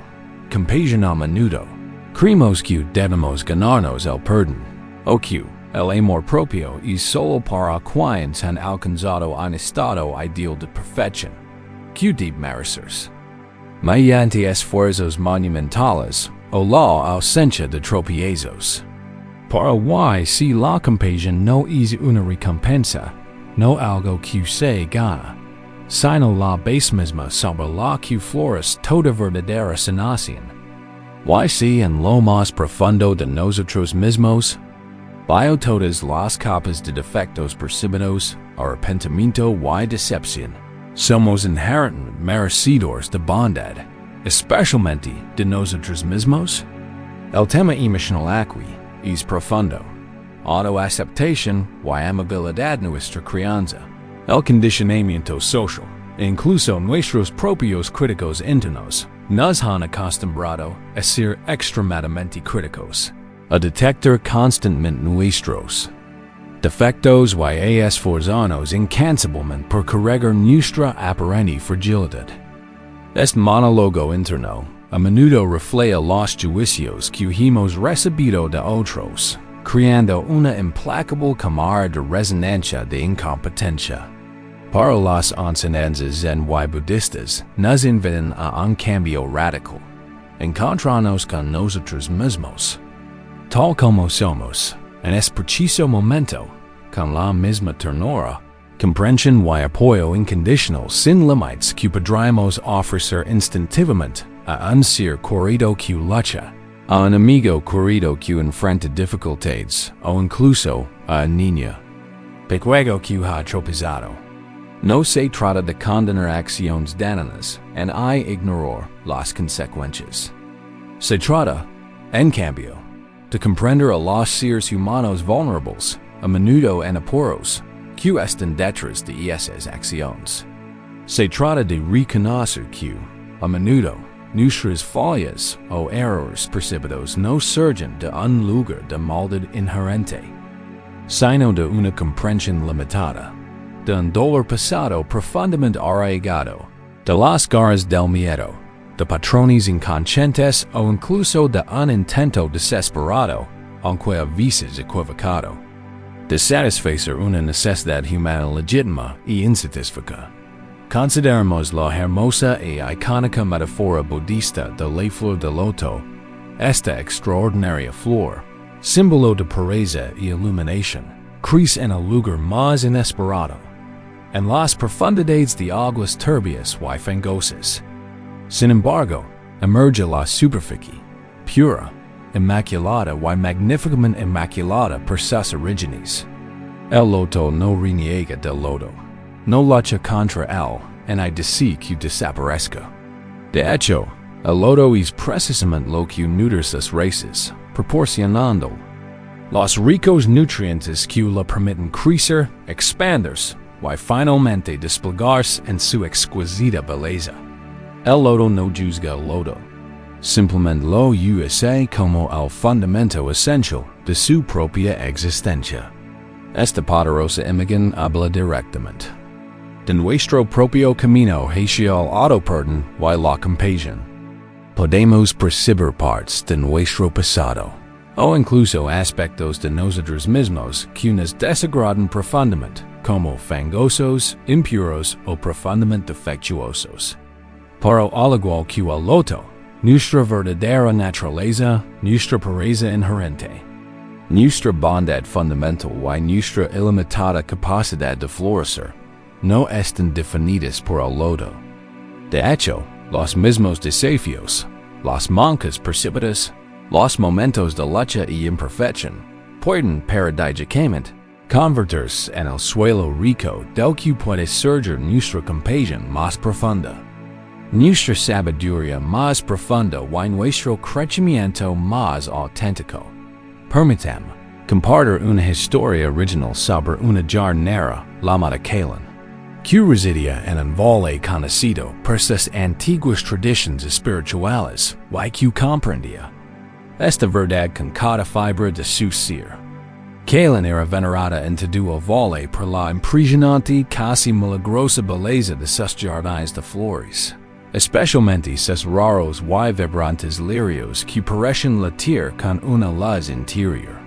S1: Compasión a menudo. Creemos que debemos ganarnos el perdón, o que el amor propio es solo para quienes han alcanzado un estado ideal de perfección. Que debe merecerse mediante esfuerzos monumentales o la ausencia de tropiezos. Para why si la compasión no es una recompensa, no algo que se gana, sino la base misma sobre la que florece toda verdadera sanación. Why si en lo más profundo de nosotros mismos, bajo todas las capas de defectos percibidos, arrepentimiento y decepción, somos inherentemente merecedores de bondad, especialmente de nosotros mismos? El tema emocional aquí es profundo. Autoaceptación y amabilidad nuestra crianza, el condicionamiento social, e incluso nuestros propios críticos internos, nos han acostumbrado a ser extremadamente críticos, a detectar constantemente nuestros defectos y a esforzarnos incansablemente por corregir nuestra aparente fragilidad. Este monólogo interno a menudo refleja los juicios que hemos recibido de otros, creando una implacable cámara de resonancia de incompetencia. Para las enseñanzas zen y budistas nos invitan a un cambio radical, encontrarnos con nosotros mismos, tal como somos, en este preciso momento, con la misma ternura, comprensión y apoyo incondicional sin límites que podríamos ofrecer instintivamente a un ser querido que lucha, a un amigo querido que enfrenta dificultades o incluso a un niño pequeño que ha tropezado. No se trata de condenar acciones dañanas, en hay ignorar las consecuencias. Se trata, en cambio, de comprender a los seres humanos vulnerables, a menudo en apuros, que están detrás de esas acciones. Se trata de reconocer que, a menudo, nuestras fallas o errores percibidos no surgen de un lugar de maldad inherente, sino de una comprensión limitada, de un dolor pasado profundamente arraigado, de las garras del miedo, de patrones inconscientes o incluso de un intento desesperado, aunque a veces equivocado, de satisfacer una necesidad humana legítima y insatisfecha. Consideramos la hermosa e icónica metáfora budista de la flor de loto, esta extraordinaria flor, símbolo de pureza y iluminación, crece en el lugar más inesperado, en las profundidades de aguas turbias y fangosas. Sin embargo, emerge la superficie, pura, inmaculada y magníficamente inmaculada por sus orígenes. El loto no reniega del lodo, no lucha contra él, en hay decir que desaparezca. De hecho, el lodo es precisamente lo que nutre sus raíces, proporcionando los ricos nutrientes que le permiten crecer, expandirse y finalmente desplegarse en su exquisita belleza. El lodo no juzga el lodo, simplemente lo usa como el fundamento esencial de su propia existencia. Esta poderosa imagen habla directamente de nuestro propio camino hacia el autoperdón y la compasión. Podemos percibir partes de nuestro pasado, o incluso aspectos de nosotros mismos que nos desagradan profundamente, como fangosos, impuros o profundamente defectuosos. Pero al igual que el loto, nuestra verdadera naturaleza, nuestra pureza inherente, nuestra bondad fundamental y nuestra ilimitada capacidad de florecer, no están definidas por el lodo. De hecho, los mismos desafíos, las mancas percibidas, los momentos de lucha y imperfección, pueden paradójicamente convertirse en el suelo rico del que puede surgir nuestra compasión más profunda, nuestra sabiduría más profunda y nuestro crecimiento más auténtico. Permítame compartir una historia original sobre una jardinera llamada Kaylin, que residía en un valle conocido por sus antiguas tradiciones espirituales y que comprendía esta verdad con cada fibra de su ser. Kaylin era venerada en todo el valle por la impresionante, casi milagrosa belleza de sus jardines de flores, especialmente sus raros y vibrantes lirios que parecen latir con una luz interior.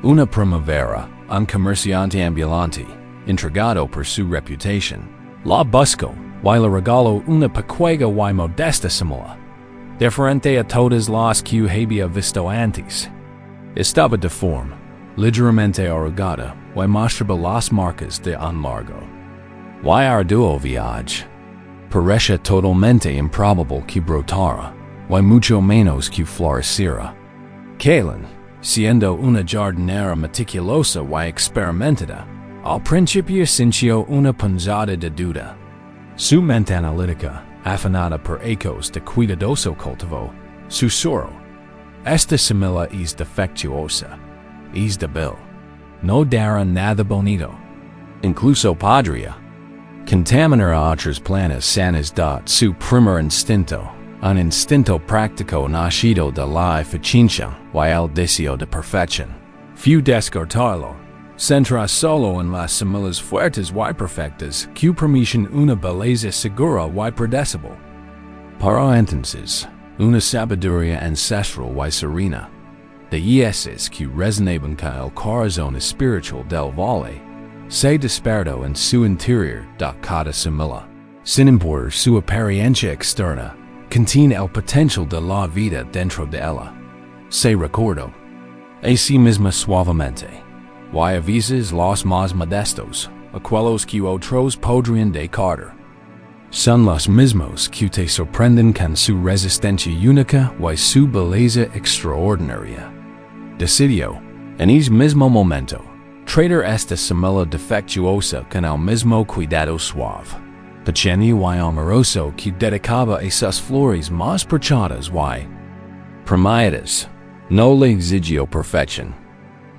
S1: Una primavera, un comerciante ambulante, intrigado por su reputación, la buscó y le regaló una pequeña y modesta simula, diferente a todas las que había visto antes. Estaba deforme, ligeramente arrugada y mostraba las marcas de un largo y arduo viaje. Parecía totalmente improbable que brotara, y mucho menos que floreciera. Kaylin, siendo una jardinera meticulosa y experimentada, al principio sintió una punzada de duda. Su mente analítica, afanada por ecos de cuidadoso cultivo, susurró: esta semilla es defectuosa, es débil, no dará nada bonito. Incluso podría contaminar a otras plantas sanas de su primer instinto, un instinto práctico nacido de la eficiencia y el deseo de perfección. Fue descartarlo, centra solo en las semillas fuertes y perfectas que permiten una belleza segura y predecible. Para entonces, una sabiduría ancestral y serena, de esas que resonaban con el corazón espiritual del valle, se despertó en su interior de cada semilla. Sin importar su apariencia externa, contiene el potencial de la vida dentro de ella. Se recordó a sí misma suavemente, y a veces los más modestos, aquellos que otros podrían descartar, son los mismos que te sorprenden con su resistencia única y su belleza extraordinaria. Decidió, en ese mismo momento, Trader esta semilla defectuosa con el mismo cuidado suave. Pequeño y amoroso que dedicaba esas flores más perchadas y premiadas. No le exigió perfección.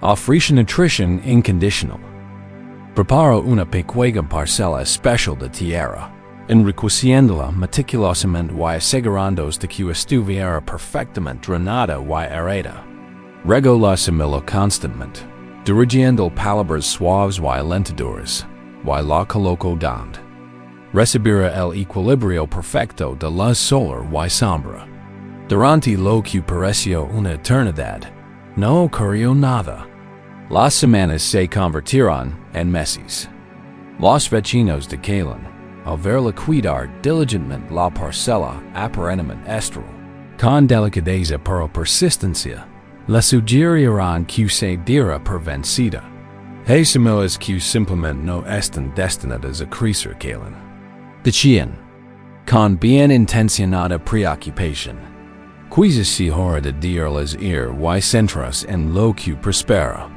S1: Ofrece nutrición incondicional. Preparo una pequeña parcela especial de tierra, enriqueciéndola meticulosamente y asegurándose de que estuviera perfectamente drenada y aerada. Rego la semilla constantemente, dirigiendo palabras suaves y alentadoras, y la coloco donde recibirá el equilibrio perfecto de luz solar y sombra. Durante lo que pareció una eternidad, no ocurrió nada. Las semanas se convertirán en meses. Los vecinos de Kalen, al verla cuidar diligentemente la parcela aparentemente estéril, con delicadeza pero persistencia, le sugerirán que se diera por vencida. Hay semillas que simplemente no están destinadas a crecer Kalen. Decían, con bien intencionada preocupación, quizás se hora de dirles ir y centras en lo que prospera.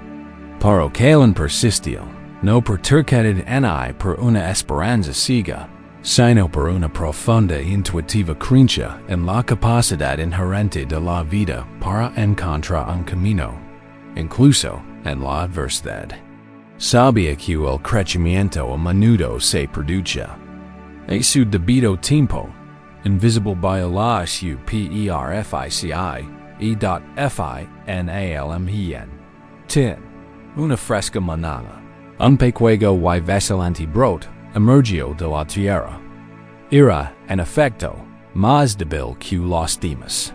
S1: Pero Kalen persistió, no por terquedad ni por una esperanza ciega, sino por una profunda intuitiva creencia en la capacidad inherente de la vida para encontrar un camino, incluso en la adversidad. Sabía que el crecimiento a menudo se produce a su debido tiempo, invisible by la su perfecci e.finalmen. Tin. Una fresca manana, un pequeño y vacilante brote emergió de la tierra. Era, en efecto, más débil que los demás.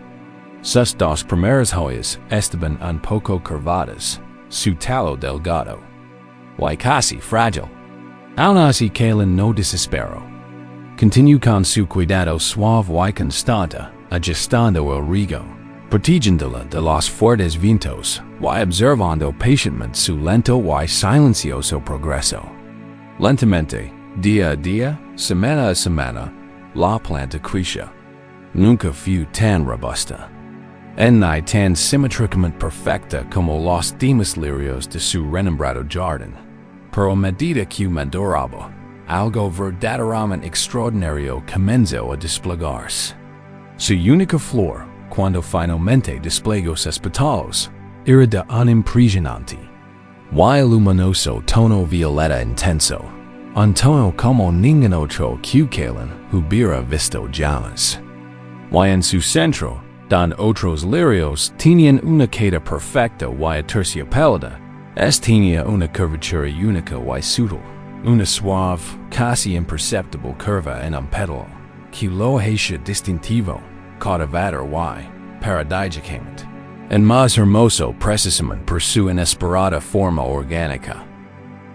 S1: Sus dos primeras hojas estaban un poco curvadas, su talo delgado, y casi frágil. Aún así Kalen no desesperó. Continuó con su cuidado suave y constante, ajustando el rigo, protegiéndola de los fuertes vientos, y observando pacientemente su lento y silencioso progreso. Lentamente, día a día, semana a semana, la planta creció. Nunca fue tan robusta, ni tan simétricamente perfecta como los demás lirios de su renombrado jardín, pero a medida que maduraba, algo verdaderamente extraordinario comenzó a desplegarse. Su única flor, cuando finalmente desplegó sus pétalos, era de un impresionante y luminoso tono violeta intenso, un tono como ningún otro que Kalen hubiera visto jamás. Y en su centro, donde otros lirios tenían una queda perfecta y aterciopelada, tenía una curvatura única y sutil, una suave, casi imperceptible curva en un pétalo, que lo hacía distintivo, cautivador y, paradisíacamente, en más hermoso precisamente por su inesperada forma orgánica.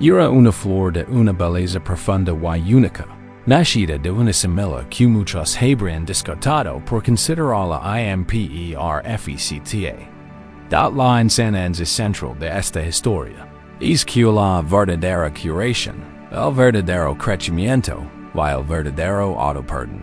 S1: Era una flor de una belleza profunda y única, nacida de una semilla que muchos habrían descartado por considerarla imperfecta. La enseñanza central de esta historia es que la verdadera curación, el verdadero crecimiento y el verdadero autoperdón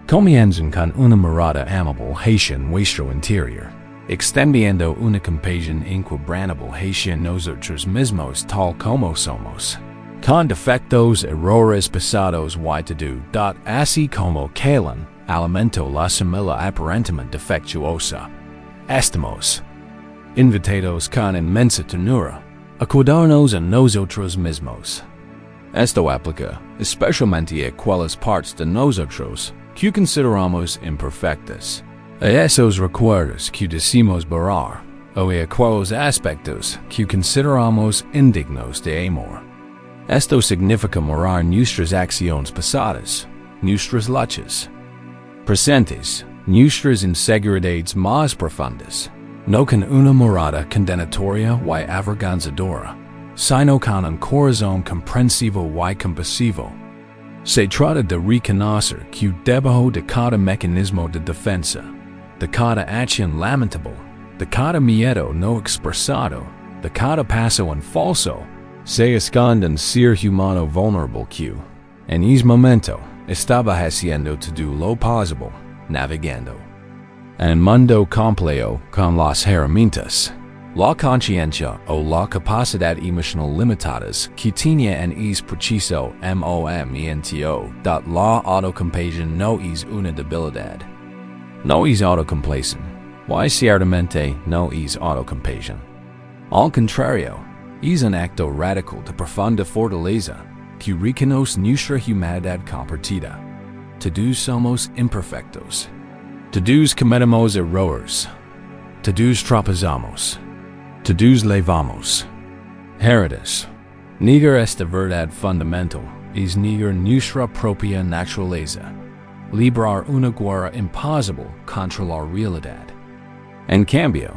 S1: comienzan con una mirada amable hacia nuestro interior, extendiendo una compasión inquebrantable hacia nosotros mismos tal como somos, con defectos, errores pasados y todo, así como Kalen alimentó la semilla aparentemente defectuosa. Estamos invitados con inmensa ternura a cuidarnos a nosotros mismos. Esto aplica especialmente a aquellas partes de nosotros que consideramos imperfectas, a esos recuerdos que decimos borrar, o a aquellos aspectos que consideramos indignos de amor. Esto significa mirar nuestras acciones pasadas, nuestras luchas presentes, nuestras inseguridades más profundas, no con una mirada condenatoria y avergonzadora, sino con un corazón comprensivo y compasivo. Se trata de reconocer que debajo de cada mecanismo de defensa, de cada acción lamentable, de cada miedo no expresado, de cada paso en falso, se esconde un ser humano vulnerable que, en ese momento, estaba haciendo todo lo posible, navegando en un mundo complejo con las herramientas La conciencia o la capacidad emocional limitadas que tiene en es preciso momento dat la autocompasión no es una debilidad. No es autocomplaciente, y ciertamente no es autocompasión. Al contrario, es un acto radical de profunda fortaleza que reconoce nuestra humanidad compartida. Todos somos imperfectos. Todos cometemos errores. Todos tropezamos. Todos levamos. Heridas. Negar esta verdad fundamental es negar nuestra propia naturaleza. Librar una guerra imposible contra la realidad. En cambio,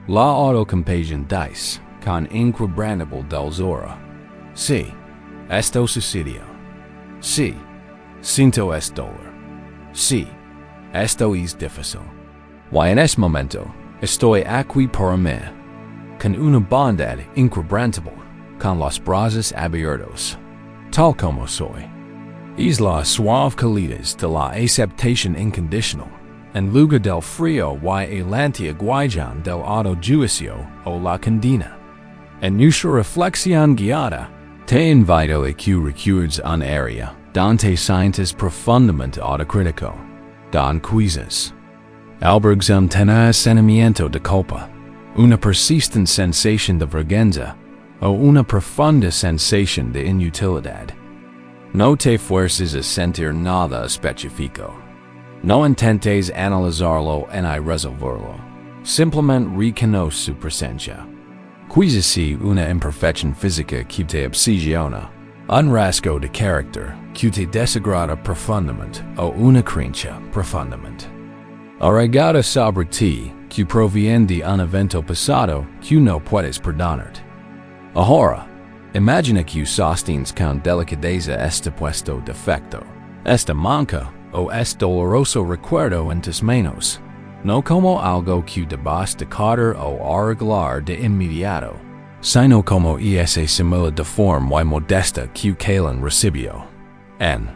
S1: la autocompasión dice con inquebrantable dulzura: sí, esto sucedió. Sí, siento este dolor. Sí, esto es difícil. Y en este momento, estoy aquí para mí, con una bondad inquebrantable, con los brazos abiertos, tal como soy. Es la suave calidez de la aceptación incondicional, en lugar del frío y el anti-aguillón del autojuicio o la condena. En nuestra reflexión guiada, te invito a que recuerdes un área donde te sientes profundamente autocrítico, don quizzes. Albergues un tenaz sentimiento de culpa, una persistente sensación de vergüenza, o una profunda sensación de inutilidad. No te fuerces a sentir nada específico. No intentes analizarlo ni resolverlo. Simplemente reconoce su presencia. Quizás si una imperfección física que te obsesiona, un rasgo de carácter que te desagrada profundamente o una creencia profundamente arraigada sobre ti que proviene de un evento pasado que no puedes perdonar. Ahora, imagina que sostienes con delicadeza este puesto defecto, esta manca o este doloroso recuerdo en tus manos, no como algo que debas decader o arreglar de inmediato, sino como esa simila de forma y modesta que Kalen recibió. En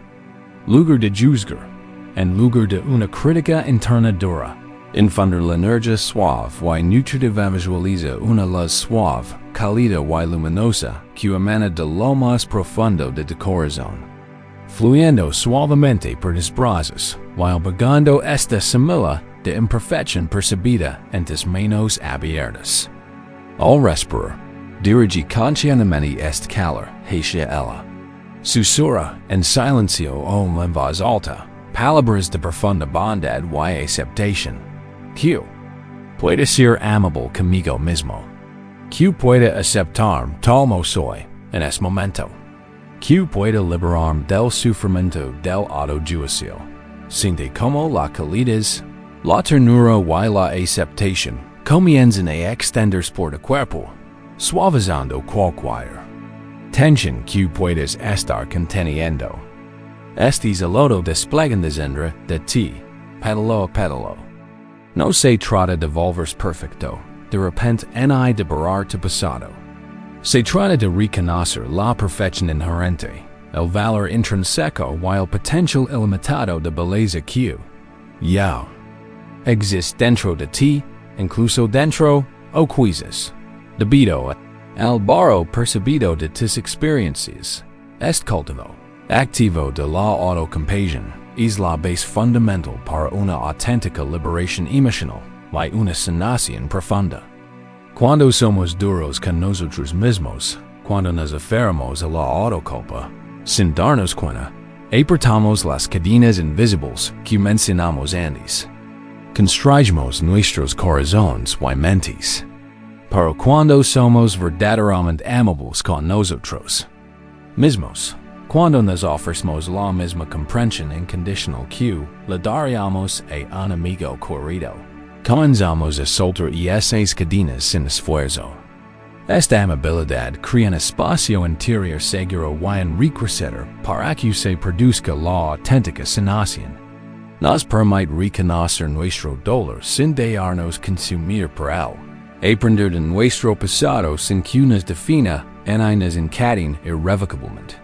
S1: lugar de juzgar, en lugar de una crítica interna dura, infundir la energía suave y nutritiva visualiza una luz suave, cálida y luminosa que emana de lo más profundo de tu corazón, fluyendo suavemente por tus brazos, while pagando esta semilla de imperfección percibida en tus manos abiertas. Al respirar, dirige conscientemente este calor hacia ella. Susurra en silencio o en voz alta palabras de profunda bondad y aceptación. Q. Puede ser amable conmigo mismo. Q puede aceptar tal como soy en este momento. Q puede liberarme del sufrimiento del autojuicio. Siente como la calidez, la ternura y la aceptación comienzan a extenderse por el cuerpo, suavizando cualquier tensión que puedes estar conteniendo. Este es el lodo desplegando dentro de ti, pétalo a pétalo. No se trata de volverse perfecto, de repente ni de borrar tu pasado. Se trata de reconocer la perfección inherente, el valor intrínseco y el potencial ilimitado de belleza que ya existe dentro de ti, incluso dentro o quizás debido al barro percibido de tus experiencias. Este cultivo activo de la autocompasión es la base fundamental para una auténtica liberación emocional y una sanación profunda. Cuando somos duros con nosotros mismos, cuando nos aferramos a la autoculpa, sin darnos cuenta, apretamos las cadenas invisibles que mencionamos antes. Constrigimos nuestros corazones y mentes. Pero cuando somos verdaderamente amables con nosotros mismos, cuando nos ofrecemos la misma comprensión incondicional que le daríamos a un amigo querido, comenzamos a soltar esas cadenas sin esfuerzo. Esta amabilidad crea un espacio interior seguro y enriquecedor para que se produzca la auténtica sanación. Nos permite reconocer nuestro dolor sin dejarnos consumir por él, aprender de nuestro pasado sin que nos defina y nos encadene irrevocablemente.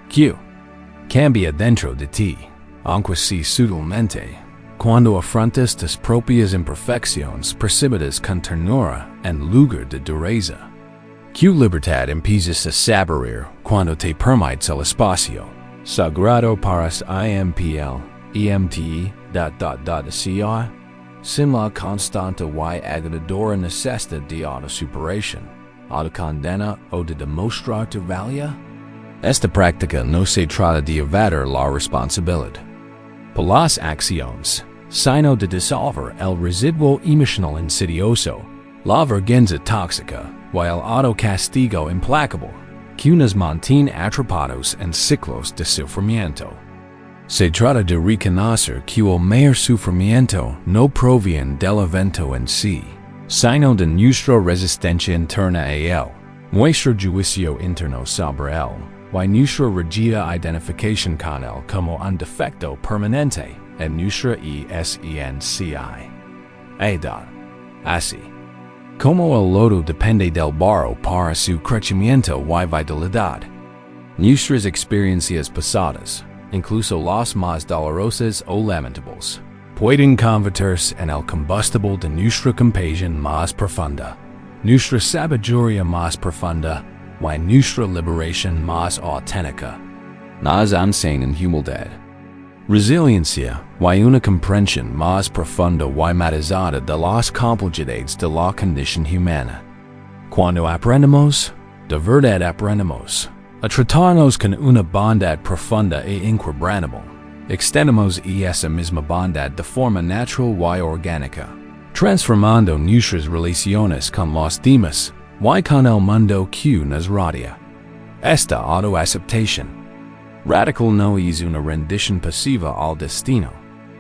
S1: Q. Cambia dentro de ti, aunque sea sutilmente, cuando afrontas tus propias imperfecciones percibidas con ternura en lugar de dureza. Que libertad empiezas a saborear cuando te permites el espacio sagrado para impl, emte, hacia, sin la constante y agotadora necesidad de autosuperación, autocondena o de demostrar tu valía. Esta práctica no se trata de evadir la responsabilidad por las acciones, sino de disolver el residuo emocional insidioso, la vergüenza tóxica y el autocastigo implacable que nos mantiene atrapados en ciclos de sufrimiento. Se trata de reconocer que el mayor sufrimiento no proviene del evento en sí, sino de nuestra resistencia interna a él, nuestro juicio interno sobre él, y nuestra rígida identificación con él como un defecto permanente en nuestra esencia. Así, como el lodo depende del barro para su crecimiento y vitalidad, nuestras experiencias pasadas, incluso las más dolorosas o lamentables, pueden convertirse en el combustible de nuestra compasión más profunda, nuestra sabiduría más profunda y nuestra liberación más auténtica. Nos enseñan humildad, resiliencia y una comprensión más profunda y matizada de las complejidades de la condición humana. Cuando aprendemos, de verdad aprendemos, a tratarnos con una bondad profunda e inquebrantable, extendemos esa misma bondad de forma natural y orgánica, transformando nuestras relaciones con los demás y con el mundo que nos rodea. Esta autoaceptación radical no es una rendición pasiva al destino,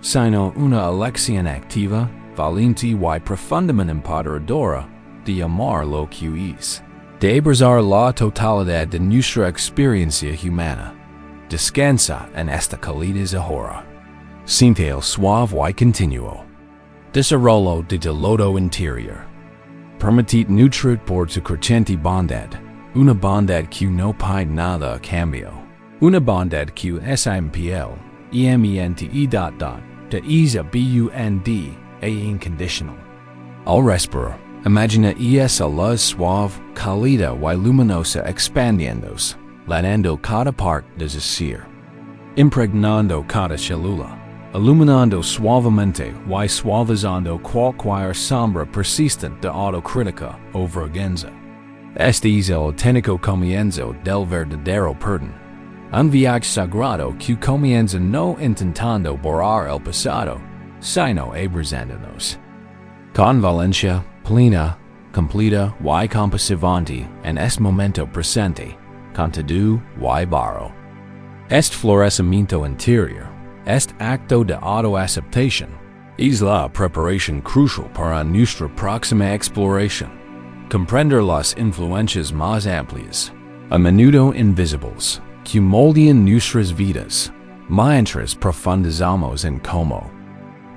S1: sino una elección activa, valiente y profundamente empoderadora de amar lo que es, de abrazar la totalidad de nuestra experiencia humana. Descansa en esta calidez ahora. Siente el suave y continuo desarrollo de tu lodo interior. Permitid nutrir por tu creciente bondad, una bondad que no pide nada a cambio. Una bondad que es impl, mente, de is bund, e incondicional. Al respirar, imagina esa luz suave, cálida y luminosa expandiéndose, llenando cada parte de su ser, impregnando cada célula, iluminando suavemente y suavizando cualquier sombra persistente de autocrítica o vergüenza. Este es el auténtico comienzo del verdadero perdón. Un viaje sagrado que comienza no intentando borrar el pasado, sino abrazándonos con valencia plena, completa y compasivante en este momento presente, con todo y barro. Este florecimiento interior, este acto de autoaceptación, es la preparación crucial para nuestra próxima exploración. Comprender las influencias más amplias, a menudo invisibles, que moldean nuestras vidas, mientras profundizamos en cómo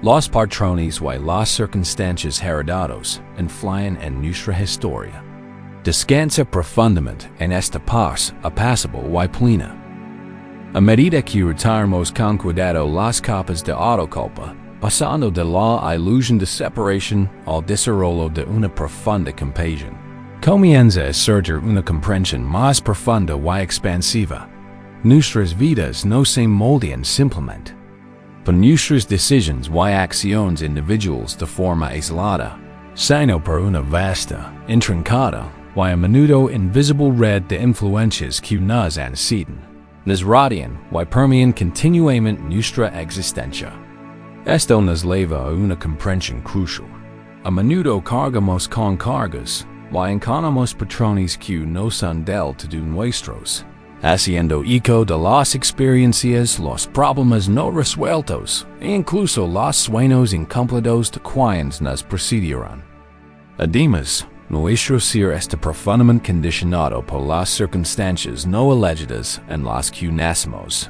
S1: los patrones y las circunstancias heredados influyen en nuestra historia. Descansa profundamente en esta paz apacible y plena. A medida que retiramos con cuidado las capas de autoculpa, pasando de la ilusión de separación al desarrollo de una profunda compasión, comienza a surgir una comprensión más profunda y expansiva. Nuestras vidas no se moldean simplemente por nuestras decisiones y acciones individuales de forma aislada, sino por una vasta, intrincada y a menudo invisible red de influencias que nos anteceden, nos rodean y permean continuamente nuestra existencia. Esto nos lleva a una comprensión crucial. A menudo cargamos con cargas y encontramos patrones que no son del todo nuestros, haciendo eco de las experiencias, los problemas no resueltos e incluso los sueños incumplidos de quienes nos precedieron. Además, nuestro ser está profundamente condicionado por las circunstancias no elegidas en las que nacemos.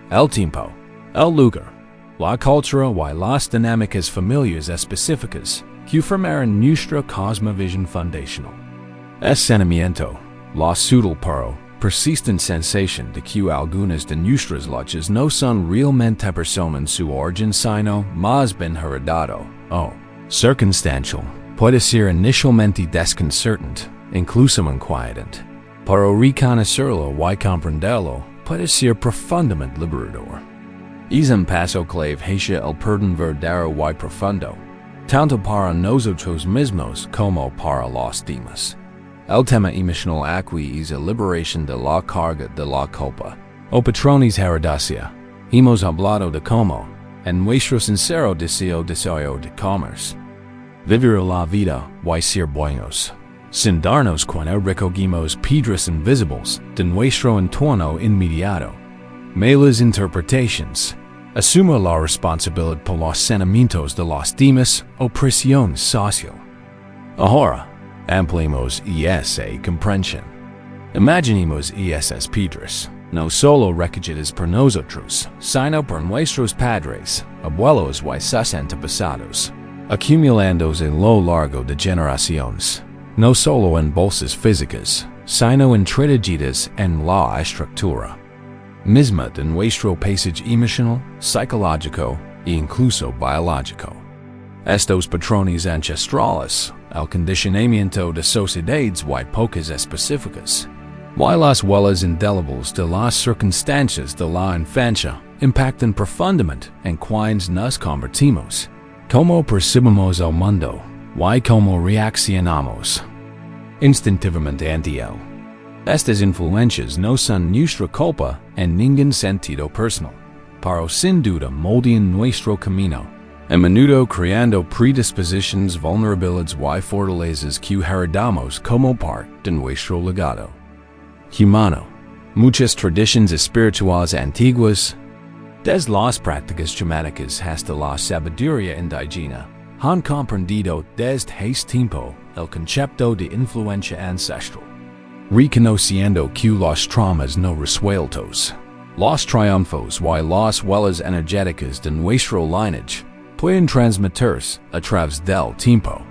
S1: El tiempo, el lugar, la cultura y las dinámicas familiares específicas que formaron nuestra cosmovisión fundacional. El sentimiento, la sutil pero persistent sensation de que algunas de nuestras luchas no son realmente personas su origen sino más bien heredado o circunstancial. Puede ser inicialmente desconcertante, incluso inquietante, pero reconocerlo y comprenderlo puede ser profundamente liberador. Es un paso clave hacia el perdón verdadero y profundo, tanto para nosotros mismos como para los demás. El tema emocional aquí es la liberación de la carga de la culpa. O patrones heredacia, hemos hablado de cómo, en nuestro sincero deseo de comer, vivir la vida y ser buenos, sin darnos cuenta recogimos piedras invisibles de nuestro entorno inmediato. Malas interpretaciones. Asumo la responsabilidad por los sentimientos de los demás o presión social. Ahora, ampliemos esa comprensión. Imaginemos esas piedras, no solo recogidas por nosotros, sino por nuestros padres, abuelos y sus antepasados, acumulándose a lo largo de generaciones, no solo en bolsas físicas, sino entretejidas en la estructura misma de nuestro paisaje emocional, psicológico e incluso biológico. Estos patrones ancestrales, el condicionamiento de sociedades y pocas específicas, y las huellas indelebles de las circunstancias de la infancia, impactan profundamente en quienes nos convertimos, cómo percibimos el mundo, y cómo reaccionamos instintivamente ante él. Estas influencias no son nuestra culpa en ningún sentido personal, pero sin duda moldean nuestro camino, a menudo creando predisposiciones, vulnerabilidades y fortalezas que heredamos como parte de nuestro legado humano. Muchas tradiciones espirituales antiguas, desde las prácticas chamánicas hasta la sabiduría indígena, han comprendido desde hace tiempo el concepto de influencia ancestral, reconociendo que los traumas no resueltos, los triunfos y las huellas energéticas de nuestro lineage pueden transmitirse a través del tiempo.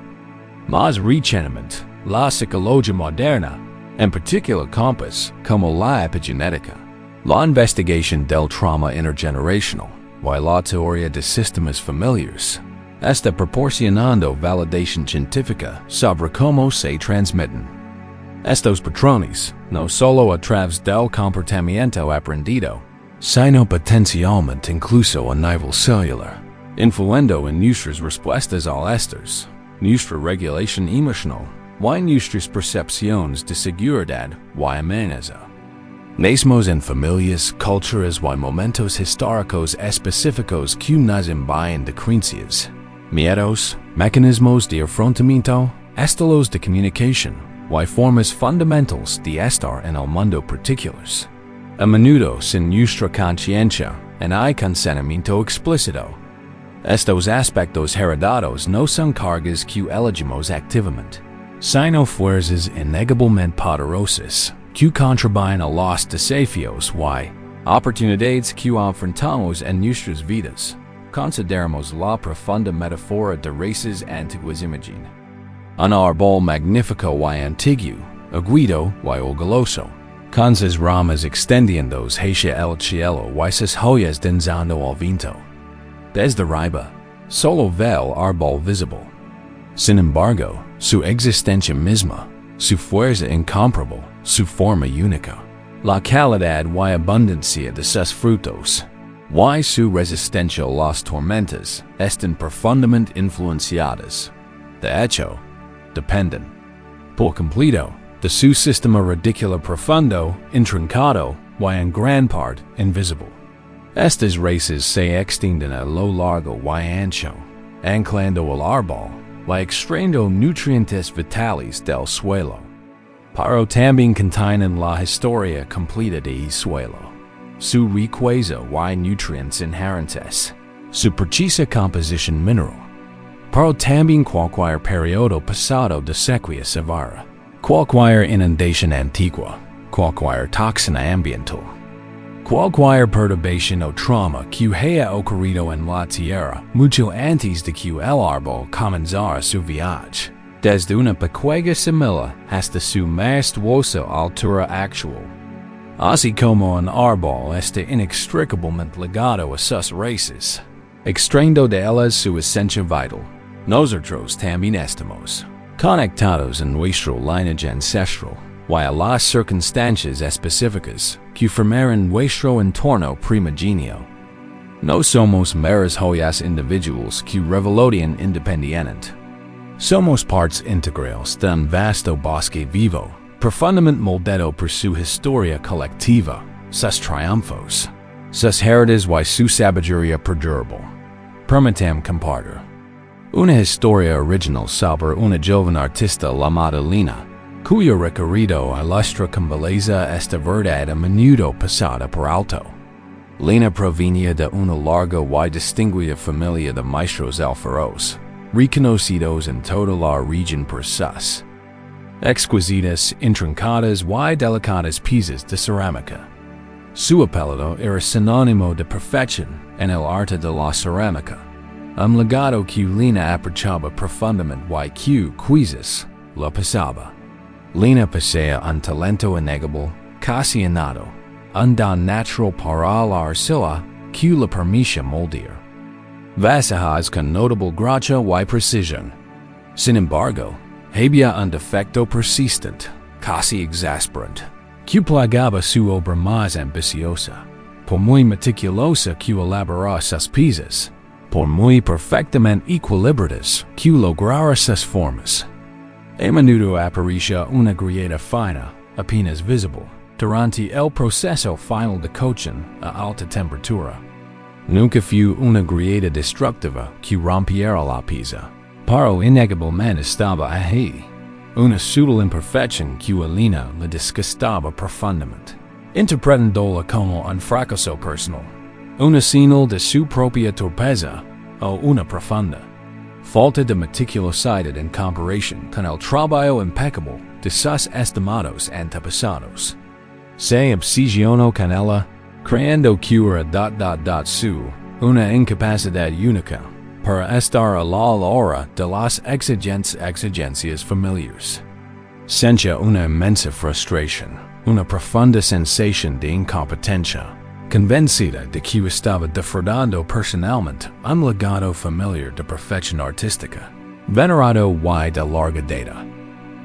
S1: Más recientemente, la psicología moderna, en particular campos como la epigenética, la investigación del trauma intergeneracional y la teoría de sistemas familiares, está proporcionando validación científica sobre cómo se transmiten estos patrones, no solo a través del comportamiento aprendido, sino potencialmente incluso a nivel celular, influyendo en nuestras respuestas a estos, nuestra regulación emocional y nuestras percepciones de seguridad y amenaza. Nacemos en familias, culturas y momentos históricos específicos que nos imbuyen de creencias, miedos, mecanismos de afrontamiento, estilos de comunicación y formas fundamentales de estar en el mundo particulares, a menudo sin nuestra conciencia en hay consentimiento explícito. Estos aspectos heredados no son cargas que elegimos activamente, sino fuerzas innegablemente poderosas que contribuyen a los desafíos y oportunidades que enfrentamos en nuestras vidas. Consideramos la profunda metáfora de raíces antiguas imagine. Un árbol magnífico y antiguo, erguido y orgulloso, con sus ramas extendiéndose hacia el cielo y sus hojas danzando al viento. Desde arriba, solo ve el árbol visible. Sin embargo, su existencia misma, su fuerza incomparable, su forma única, la calidad y abundancia de sus frutos, y su resistencia a las tormentas, están profundamente influenciadas. De hecho, dependen, por completo, de su sistema radicular profundo, intrincado y en gran parte invisible. Estas raíces se extienden a lo largo y ancho, anclando el árbol y extrayendo nutrientes vitales del suelo, pero también contienen la historia completa del suelo, su riqueza y nutrientes inherentes, su precisa composición mineral, pero también cualquier periodo pasado de sequía severa, cualquier inundación antigua, cualquier toxina ambiental, cualquier perturbación o trauma que haya ocurrido en la tierra mucho antes de que el árbol comenzara su viaje, desde una pequeña semilla hasta su majestuosa altura actual. así como un árbol está inextricablemente ligado a sus raíces, extrayendo de ellas su esencia vital. Nosotros también estamos conectados en nuestro lineage ancestral, y a las circunstancias específicas que formaron nuestro entorno primigenio. No somos meras joyas individuals que revolotean independientemente. Somos partes integrales de un vasto bosque vivo, profundamente moldado por su historia colectiva, sus triunfos, sus heridas y su sabiduría perdurable. Permitam compartir una historia original sobre una joven artista llamada Lina, cuyo recorrido ilustra con belleza esta verdad a menudo pasada por alto. Lina provenía de una larga y distinguida familia de maestros alfareros, reconocidos en toda la región por sus exquisitas, intrincadas y delicadas piezas de cerámica. Su apellido era sinónimo de perfección en el arte de la cerámica, un legado que Lina apreciaba profundamente y que quizás lo pasaba. Lina posee un talento innegable, casi innato, un don natural para la arcilla que le permite moldear vasijas con notable gracia y precisión. Sin embargo, había un defecto persistente, casi exasperante, que plagaba su obra más ambiciosa. Por muy meticulosa que elaborara sus piezas, por muy perfectamente equilibradas que lograra sus formas, a menudo aparecía una grieta fina, apenas visible, durante el proceso final de cocción a alta temperatura. Nunca fue una grieta destructiva que rompiera la pieza, pero innegablemente estaba ahí, una sutil imperfección que a Lina le disgustaba profundamente, interpretándola como un fracaso personal, una señal de su propia torpeza o una profunda falta de meticulosidad en comparación con el trabajo impecable de sus estimados antepasados. Se obsesionó con ella, creyendo que era su una incapacidad única para estar a la altura de las exigencias familiares. Sentía una inmensa frustración, una profunda sensación de incompetencia, convencida de que estaba defraudando personalmente un legado familiar de perfección artística, venerado y de larga data.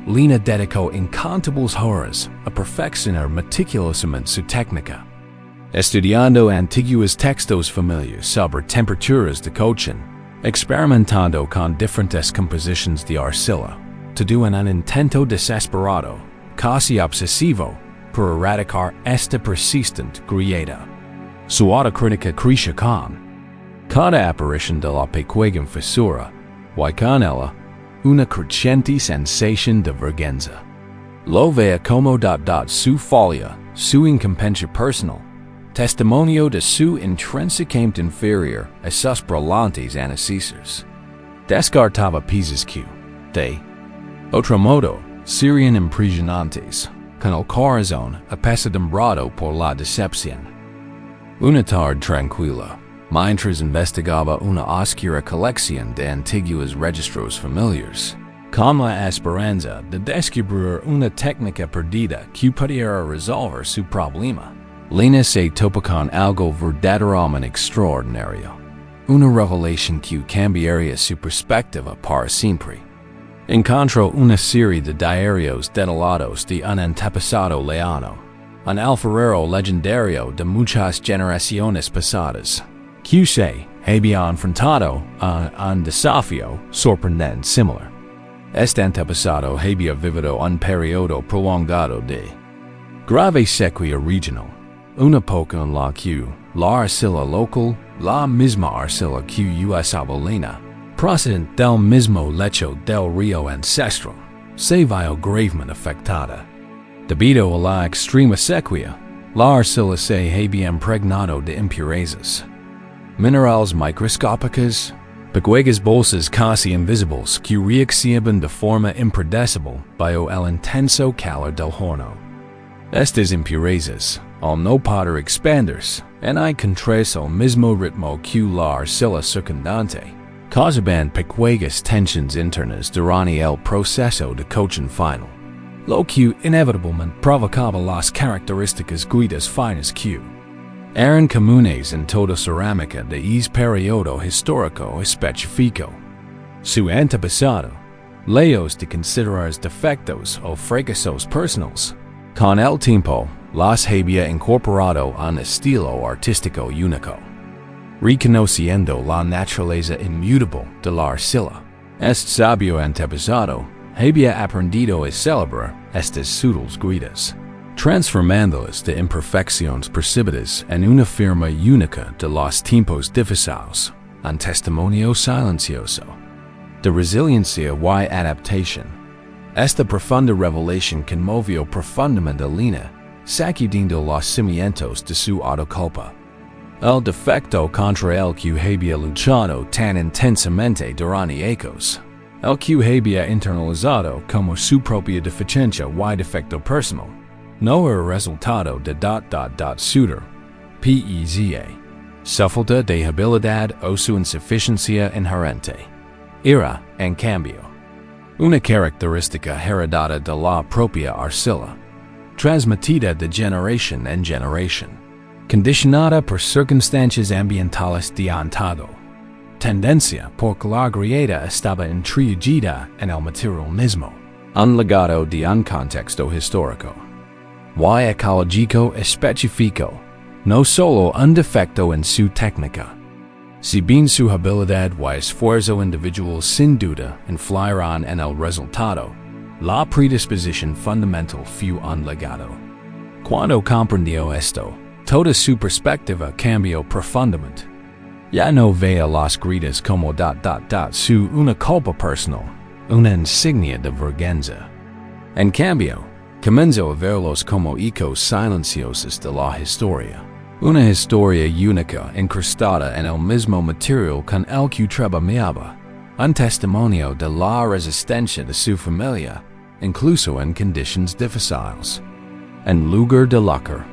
S1: Lina dedicó incontables horas a perfeccionar meticulosamente su técnica, estudiando antiguos textos familiares sobre temperaturas de cocción, experimentando con diferentes composiciones de arcilla, todo en un intento desesperado, casi obsesivo, por erradicar esta persistente grieta. Su autocrítica crecía con cada aparición de la pequeña fisura, y con ella una creciente sensación de vergüenza. Lo veía como su falha, su incompetencia personal, testimonio de su intrínsecamente inferior a sus brillantes antecesores. Descartaba piezas que, de otro modo, serían impresionantes, con el corazón apesadumbrado por la decepción. Una tarde tranquila, mientras investigaba una oscura colección de antiguos registros familiares, con la esperanza de descubrir una técnica perdida que pudiera resolver su problema, Lina se topó con algo verdaderamente extraordinario, una revelación que cambiaría su perspectiva para siempre. Encontró una serie de diarios detallados de un antepasado lejano, un alfarero legendario de muchas generaciones pasadas, que se había enfrentado a un desafío sorprendente similar. Este antepasado había vivido un periodo prolongado de grave sequía regional, una época en la que la arcilla local, la misma arcilla que usaba Lina, procedente del mismo lecho del río ancestral, se vio gravemente afectada. Debido a la extrema sequía, la arcilla se había impregnado de impurezas, minerales microscópicos, pequeñas bolsas casi invisibles que reaccionaban de forma impredecible bajo el intenso calor del horno. Estas impurezas, al no poder expandirse en encontrarse al mismo ritmo que la arcilla circundante, causaban pequeñas tensiones internas durante el proceso de cocción final. lo que inevitablemente provocaba las características guidas finas que eran comunes en toda cerámica de ese periodo histórico específico. Su antepasado, lejos de considerar defectos o fracasos personales, con el tiempo las había incorporado a un estilo artístico único. Reconociendo la naturaleza inmutable de la arcilla, este sabio antepasado había aprendido a celebrar estas sutiles guidas, transformándolas de imperfecciones percibidas en una firma única de los tiempos difíciles, un testimonio silencioso de resiliencia y adaptación. Esta profunda revelación conmovió profundamente a Lina, sacudiendo los cimientos de su autoculpa. El defecto contra el que había luchado tan intensamente durante años, el que había internalizado como su propia deficiencia y defecto personal, no era resultado de suder, peza, su falta de habilidad o su insuficiencia inherente. Era, en cambio, una característica heredada de la propia arcilla, transmitida de generación en generación, condicionada por circunstancias ambientales de antaño, tendencia porque la guiada estaba introducida en el material mismo, un legado de un contexto histórico y ecológico específico, no solo un defecto en su técnica. Si bien su habilidad y esfuerzo individual sin duda influirán en el resultado, la predisposición fundamental fue un legado. Cuando comprendió esto, toda su perspectiva cambió profundamente. Ya no veía las gritas como su una culpa personal, una insignia de vergüenza. En cambio, comenzó a verlos como ecos silenciosos de la historia. Una historia única incrustada en el mismo material con el que trabajaba, un testimonio de la resistencia de su familia, incluso en condiciones difíciles. En lugar de luchar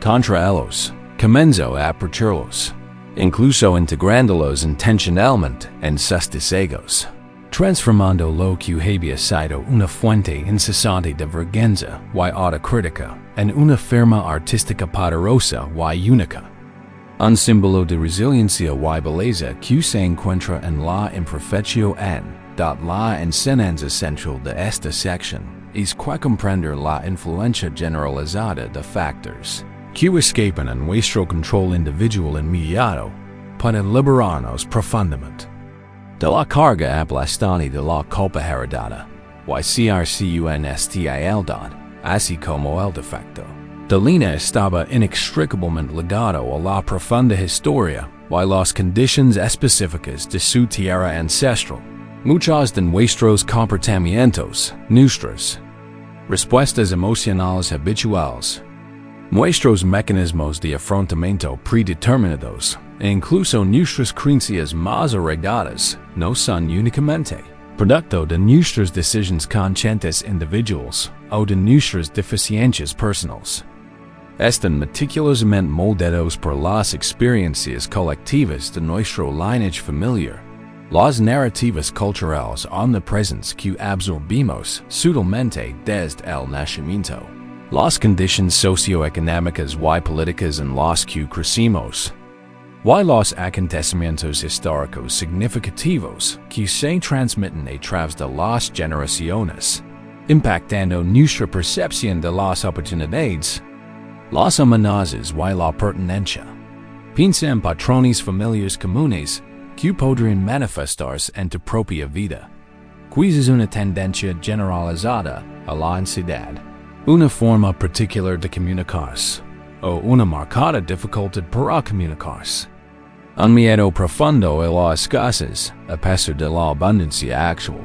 S1: contra ellos, comenzó a aprovecharlos, incluso integrándolos intencionalmente en sus deseos, transformando lo que había sido una fuente incesante de vergüenza y autocrítica en una firma artística poderosa y única. Un símbolo de resiliencia y belleza que se encuentra en la imperfección la enseñanza central de esta sección es que comprender la influencia generalizada de factores que escapan a nuestro control individual inmediato puede liberarnos profundamente de la carga aplastante de la culpa heredada y crcunstildad, así como el defecto. Lina estaba inextricablemente ligado a la profunda historia y las condiciones específicas de su tierra ancestral. Muchos de nuestros comportamientos, nuestras respuestas emocionales habituales, nuestros mecanismos de afrontamiento predeterminados, e incluso nuestras creencias más arraigadas, no son únicamente producto de nuestras decisiones conscientes individuales o de nuestras deficiencias personales. Están meticulosamente moldeados por las experiencias colectivas de nuestro lineage familiar, las narrativas culturales omnipresentes que absorbimos sutilmente desde el nacimiento, las condiciones socioeconómicas y políticas en las que crecimos, y los acontecimientos históricos significativos que se transmiten a través de las generaciones, impactando nuestra percepción de las oportunidades, las amenazas y la pertenencia. Piensa en patrones familiares comunes que podrían manifestarse en tu propia vida. Quizás una tendencia generalizada a la ansiedad, una forma particular de comunicarse, o una marcada dificultad para comunicarse. Un miedo profundo a la escasez, a pesar de la abundancia actual.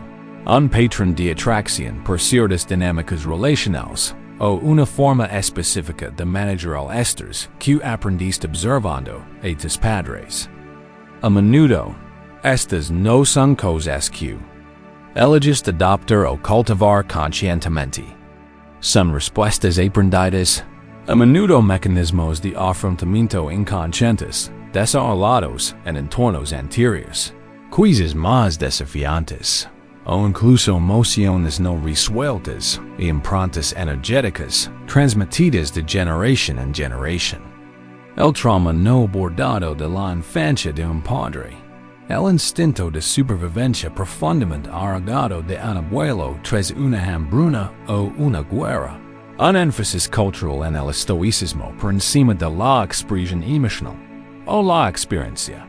S1: Un patrón de atracción por ciertas dinámicas relacionales, o una forma específica de manejar el estrés que aprendiste observando a tus padres. A menudo, estas no son cosas que eliges adoptar o cultivar conscientemente. Son respuestas aprendidas, a menudo mecanismos de afrontamiento inconscientes, desarrollados en entornos anteriores, quizás más desafiantes, o incluso emociones no resueltas y improntas energéticas transmitidas de generación en generación. El trauma no abordado de la infancia de un padre. El instinto de supervivencia profundamente arraigado de un abuelo tras una hambruna o una guerra. Un énfasis cultural en el estoicismo por encima de la expresión emocional o la experiencia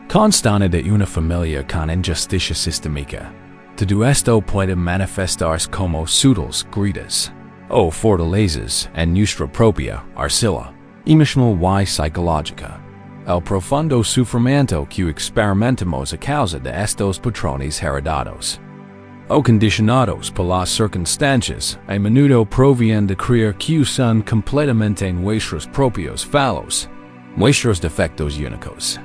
S1: constante de una familia con injusticia sistémica. Todo esto puede manifestarse como sutiles gritas o fortalezas en nuestra propia arcilla emocional y psicológica. El profundo sufrimiento que experimentamos a causa de estos patrones heredados o condicionados por las circunstancias a menudo provienen de creer que son completamente nuestros propios fallos, nuestros defectos únicos.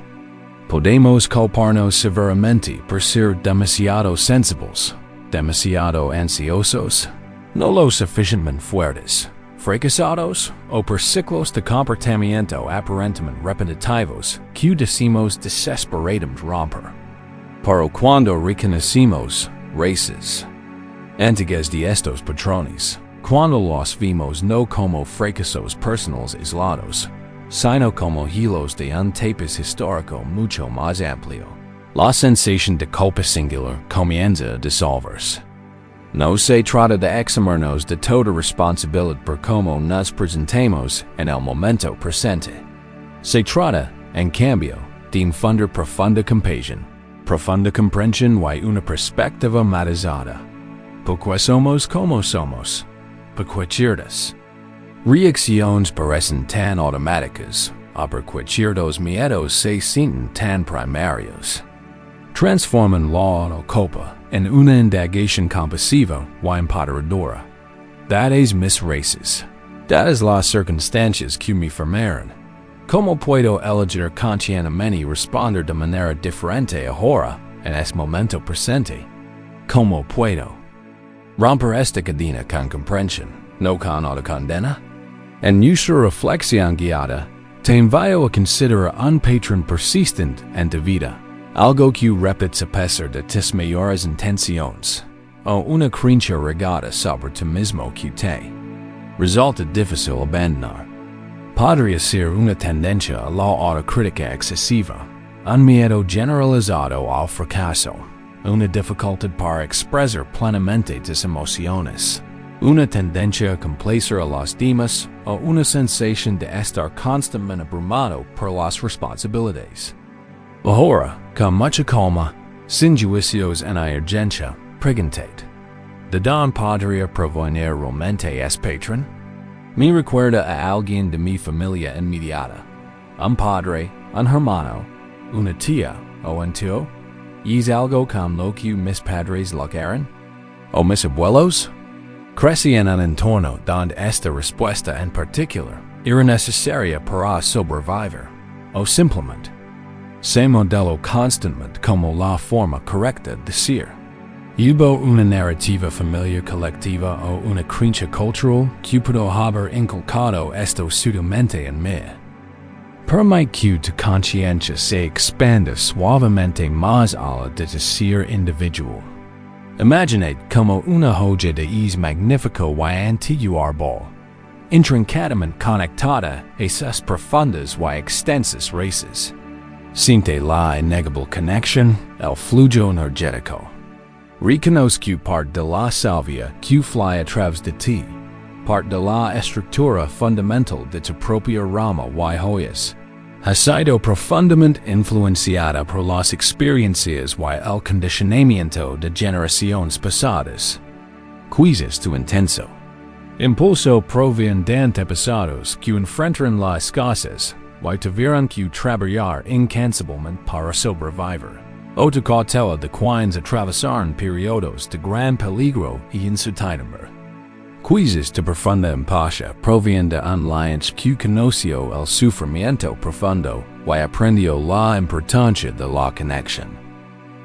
S1: Podemos culparnos severamente por ser demasiado sensibles, demasiado ansiosos, no lo suficientemente fuertes, fracasados o por ciclos de comportamiento aparentemente repetitivos que decimos desesperadamente romper. Pero cuando reconocemos raíces antiguas de estos patrones, cuando los vimos no como fracasos personales aislados, sino como hilos de un tapiz histórico mucho más amplio, la sensación de culpa singular comienza a disolverse. No se trata de eximirnos de toda responsabilidad por cómo nos presentemos en el momento presente. Se trata, en cambio, de infundir profunda compasión, profunda comprensión y una perspectiva matizada. Porque somos como somos, porque ciertas reacciones parecen tan automáticas, o porque ciertos miedos se sienten tan primarios. Transforman la culpa en una indagación compasiva y empoderadora. Dadas mis raíces, dadas las circunstancias que me formaron, ¿cómo puedo elegir conscientemente responder de manera diferente ahora en este momento presente? ¿Cómo puedo romper esta cadena con comprensión, no con autocondena? En nuestra reflexión guiada, te invito a considerar un patrón persistente en tu vida. Algo que repites a pesar de tus mayores intenciones, o una creencia regada sobre ti mismo que te resulta difícil abandonar. Podría ser una tendencia a la autocrítica excesiva, un miedo generalizado al fracaso, una dificultad para expresar plenamente tus emociones, una tendencia a complacer a los demás o una sensación de estar constantemente abrumado por las responsabilidades. Ahora, con mucha calma, sin juicios en urgencia, preguntate, ¿de dónde podría provenir realmente ese patrón? Me recuerda a alguien de mi familia inmediata, un padre, un hermano, una tía o un tío. ¿Y es algo con lo que mis padres lograron? ¿O mis abuelos? Crecí en un entorno donde esta respuesta en particular era necesaria para sobrevivir, o simplemente se modeló constantemente como la forma correcta de ser. Hubo una narrativa familiar colectiva o una creencia cultural que pudo haber inculcado esto sutilmente en mí. Permite que tu conciencia se expanda suavemente más allá de tu ser individual. Imaginate como una joya de is magnífico y antiguo árbol, intrincadamente conectada a sus profundas y extensas raíces. Siente la innegable conexión, el flujo energético. Reconozco parte de la salvia que fluye a través de ti, parte de la estructura fundamental de tu propia rama y joyas. Ha sido profundamente influenciada por las experiencias y el condicionamiento de generaciones pasadas. Quizás tu intenso impulso proviene de antepasados que enfrentaron las cosas y tuvieron que trabajar incansablemente para sobrevivir. O tu cautela de quienes atravesaron periodos de gran peligro y incertidumbre. Quizás tu profunda empatia proviene de un lienzo que conoció el sufrimiento profundo y aprendió la importancia de la conexión.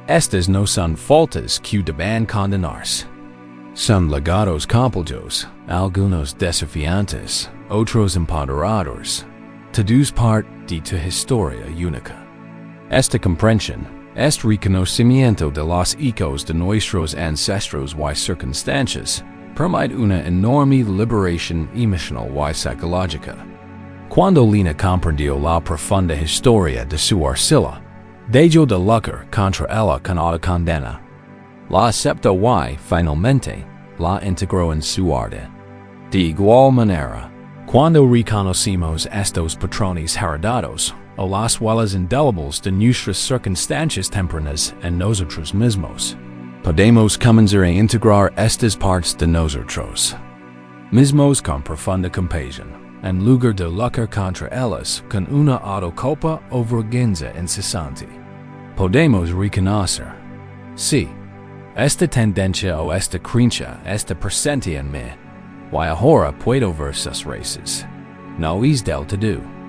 S1: Estas no son faltas que deben condenarse. Son legados complejos, algunos desafiantes, otros empoderadores. Todos parte de tu historia única. Esta comprensión, es reconocimiento de los hechos de nuestros ancestros y circunstancias, permite una enorme liberación emocional y psicológica. Cuando Lina comprendió la profunda historia de su arcilla, dejó de luchar contra ella con autocondena. La aceptó y, finalmente, la integró en su arte. De igual manera, cuando reconocimos estos patrones heredados, o las huellas indelebles de nuestras circunstancias tempranas en nosotros mismos, podemos comenzar a integrar estas partes de nosotros mismos con profunda compasión, en lugar de luchar contra ellas con una autoculpa o vergüenza incesante. Podemos reconocer, sí, esta tendencia o esta creencia está presente en mí, y ahora puedo ver sus raíces. No es del todo.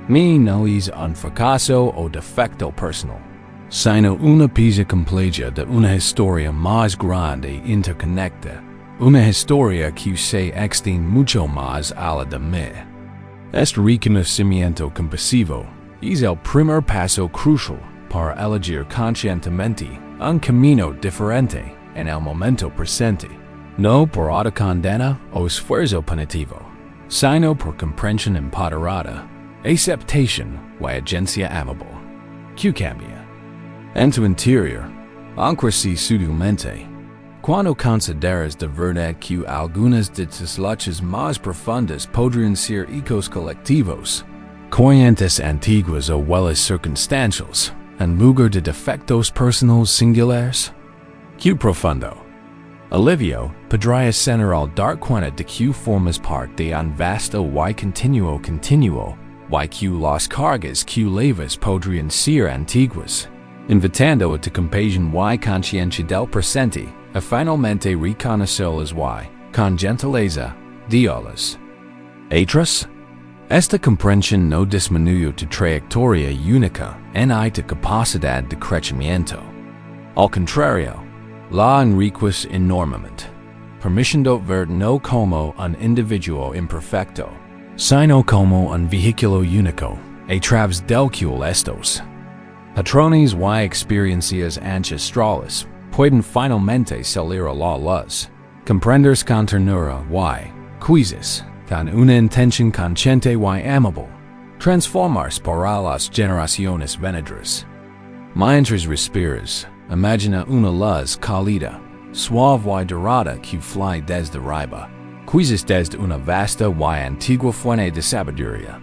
S1: Mi no es un fracaso o defecto personal, sino una pieza completa de una historia más grande e interconecta, una historia que se extiende mucho más allá de mí. Este reconocimiento compasivo es el primer paso crucial para elegir conscientemente un camino diferente en el momento presente, no por autocondena o esfuerzo punitivo, sino por comprensión empoderada, aceptación y agencia amable. ¿Qué cambia? En tu interior, aunque si sutilmente, cuando consideras de verdad que algunas de tus luchas más profundas podrían ser ecos colectivos, corrientes antiguas o huellas circunstanciales, en lugar de defectos personales singulares? Qué profundo. Alivio podría ser al dar cuenta de que formas parte de un vasto y continuo, y que las cargas que llevas podrían ser antiguas, invitando a tu compasión y conciencia del presente a finalmente reconocerlas y, con gentileza, diolas. Otras, esta comprensión no disminuye tu trayectoria única en tu capacidad de crecimiento. Al contrario, la enriquece enormemente, permitiendo ver no como un individuo imperfecto, sino como un vehículo único a través del cual estos patrones y experiencias ancestrales pueden finalmente salir a la luz, comprenderse con ternura y, quizás, con una intención consciente y amable, transformarse para las generaciones venideras. Mientras respiras, imagina una luz cálida, suave y dorada que fly desde arriba, quizás desde una vasta y antigua fuente de sabiduría.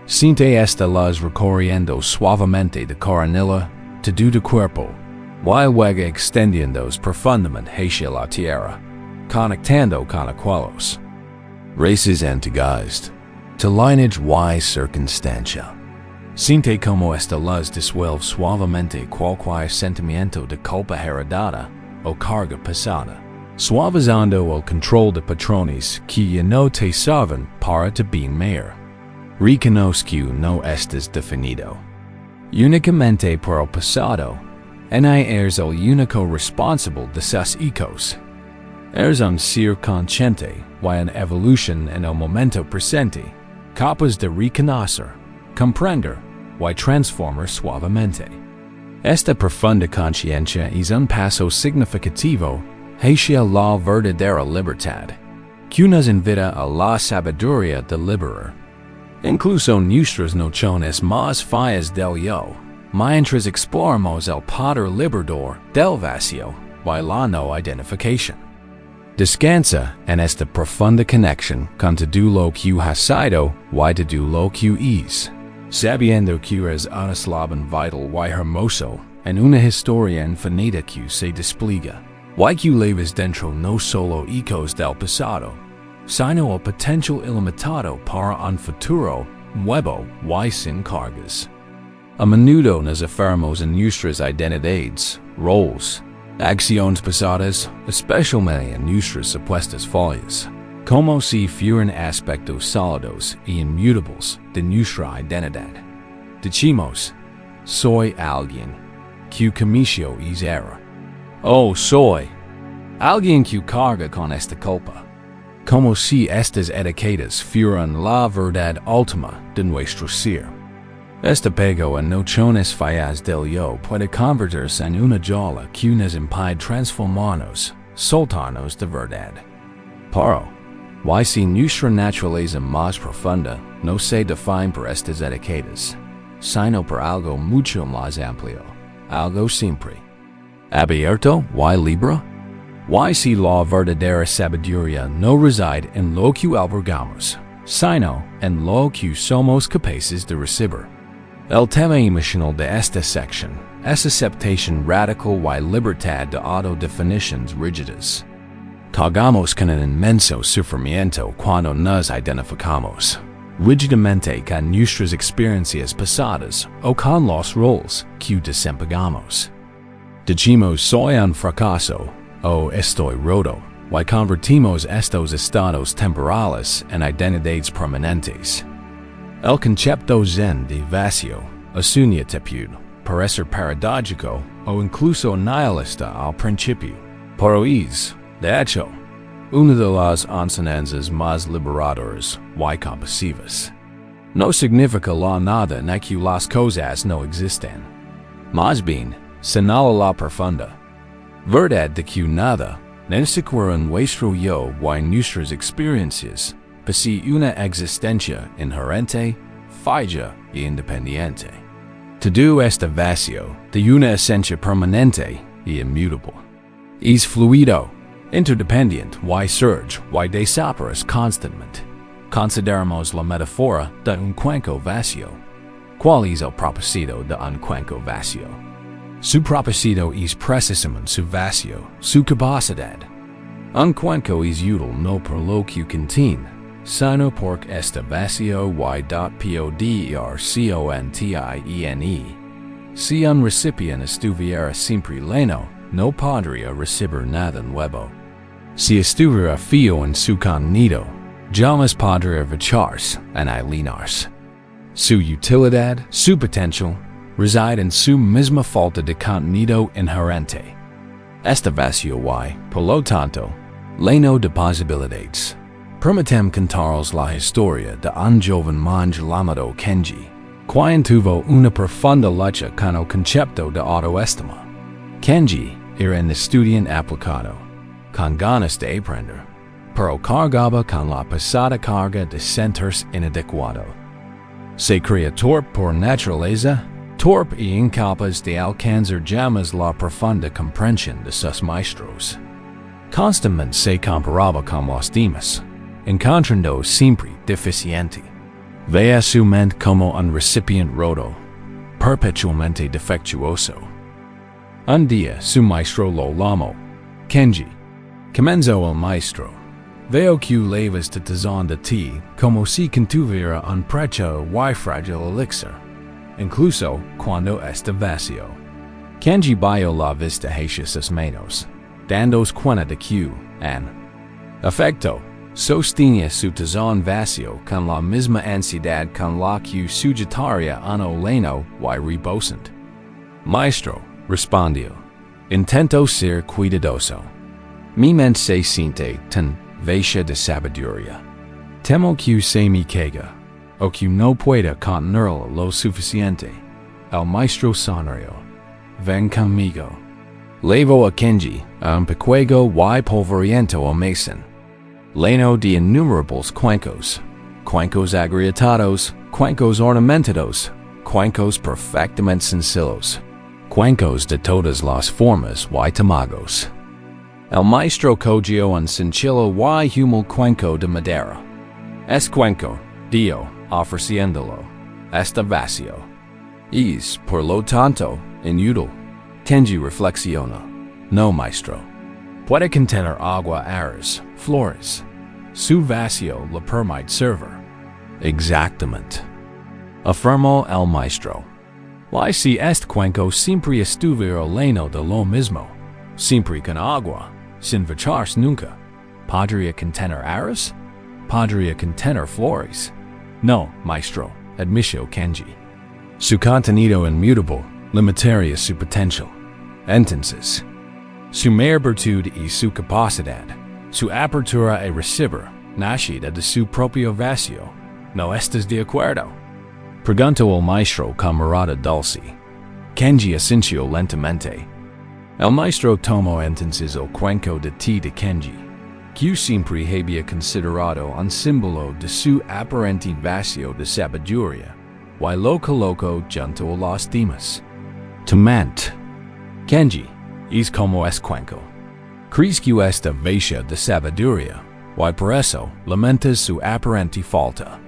S1: Siente esta luz recorriendo suavemente de coronilla to tu cuerpo, y luego extendiéndose profundamente hacia la tierra, conectando con aquellos raíces antiguas, to lineage y circunstancia. Siente como esta luz disuelve suavemente cualquier sentimiento de culpa heredada o carga pesada, suavizando el control de patrones que ya no te sirven para tu bien mayor. Reconoce que no estás definido únicamente por el pasado, eres el único responsable de sus hechos. Eres un ser consciente y en evolución en el momento presente, capaz de reconocer, comprender y transformar suavemente. Esta profunda conciencia es un paso significativo hacia la verdadera libertad, que nos invita a la sabiduría de liberar. Incluso nuestras nociones más fallas del yo, mientras exploramos el poder liberador del vacío y la no identificación. Descansa en esta profunda conexión con todo lo que has sido y todo lo que es, sabiendo que eres un eslabón vital y hermoso en una historia infinita que se despliega, y que llevas dentro no solo ecos del pasado, sino el potencial ilimitado para un futuro nuevo y sin cargas. A menudo nos aferramos en nuestras identidades, roles, acciones pasadas, especialmente en nuestras supuestas fallas, como si fueran aspectos sólidos y inmutables de nuestra identidad. Decimos, soy alguien que cometió ese error. O soy alguien que carga con esta culpa, como si estas etiquetas fueran la verdad última de nuestro ser. Este pego en nociones fallas del yo puede convertirse en una jola que nos impide transformarnos, soltarnos de verdad. Pero, why si nuestra naturaleza más profunda no se define por estas etiquetas, sino por algo mucho más amplio, algo siempre abierto, why libre? Why si la verdadera sabiduría no reside en lo que albergamos, sino en lo que somos capaces de recibir. El tema emocional de esta sección es aceptación radical y libertad de autodefiniciones rígidas. Cargamos con un inmenso sufrimiento cuando nos identificamos rígidamente con nuestras experiencias pasadas o con los roles que desempeñamos. Decimos soy un fracaso o estoy roto, y convertimos estos estados temporales en identidades permanentes. El concepto zen de vacío asume tepido, para ser paradójico o incluso nihilista al principio, pero es, de hecho, una de las enseñanzas más liberadoras y compasivas. No significa la nada ni que las cosas no existen. Más bien, señala la profunda verdad de que nada, ni siquiera en nuestro yo y nuestras experiencias, posee una existencia inherente, fija e independiente. Todo este vacío de una esencia permanente e inmutable. Es fluido, interdependiente y surge y desaparece constantemente. Consideramos la metáfora de un cuenco vacío. ¿Cuál es el propósito de un cuenco vacío? Su propósito es precisamente su vacío, su capacidad. Un cuenco es útil no por lo que contiene, sino porque este vacío y .podercontine. Si un recipiente estuviera siempre lleno, no podría recibir nada nuevo. Si estuviera frío en su contenido, jamás podría vaciarse en llenarse. Su utilidad, su potencial, reside en su misma falta de contenido inherente. Este vacío y, por lo tanto, lleno de posibilidades. Permitem contaros la historia de un joven monje llamado Kenji, quien tuvo una profunda lucha con el concepto de autoestima. Kenji era un estudiante aplicado, con ganas de aprender, pero cargaba con la pesada carga de sentirse inadecuado. Se creía torpe por naturaleza, torpe y incapaz de alcanzar jamás la profunda comprensión de sus maestros. Constantemente se comparaba con los demás, encontrando siempre deficiente. Veía su mente como un recipiente roto, perpetuamente defectuoso. Un día su maestro lo llamó. Kenji, comenzó el maestro. Veo que levas tu tazón de té como si contuviera un precio y frágil elixir, incluso cuando está vacío. Kenji vio la vista hacia sus manos, dándose cuenta de que, en efecto, sostenía su tazón vacío con la misma ansiedad con la que sujetaría uno lleno y rebosante. Maestro, respondió, intento ser cuidadoso. Mi mente se siente tan vacía de sabiduría. Temo que se me caiga, o que no pueda contenerlo lo suficiente. El maestro sonrió. Ven conmigo. Llevo a Kenji a un pequeño y polvoriento almacén, lleno de innumerables cuencos, cuencos agrietados, cuencos ornamentados, cuencos perfectamente sencillos, cuencos de todas las formas y tamaños. El maestro cogió un sencillo y humilde cuenco de madera. Es cuenco, dio, ofreciéndolo. Está vacío. Es, por lo tanto, inútil. Kenji reflexiona. No, maestro. Puede contener agua, aires, flores. Su vacío le permite servir. Exactamente. Afirmó el maestro. Y si este cuenco siempre estuviera lleno de lo mismo, siempre con agua, sin vaciarse nunca, ¿podría contener aires? ¿Podría contener flores? No, maestro, admitió Kenji. Su contenido inmutable limitaría su potencial. Entonces, su mayor virtud y su capacidad, su apertura a recibir, nacida de su propio vacío. ¿No estás de acuerdo? Pregunto al maestro camarada dulce. Kenji asincio lentamente. El maestro tomó entonces el cuenco de ti de Kenji, que siempre había considerado un símbolo de su aparente vacío de sabiduría, y lo colocó junto a los demás. Tomant. Kenji, es como es cuenco. Crees que esta vacía de sabiduría, y por eso lamentas su aparente falta.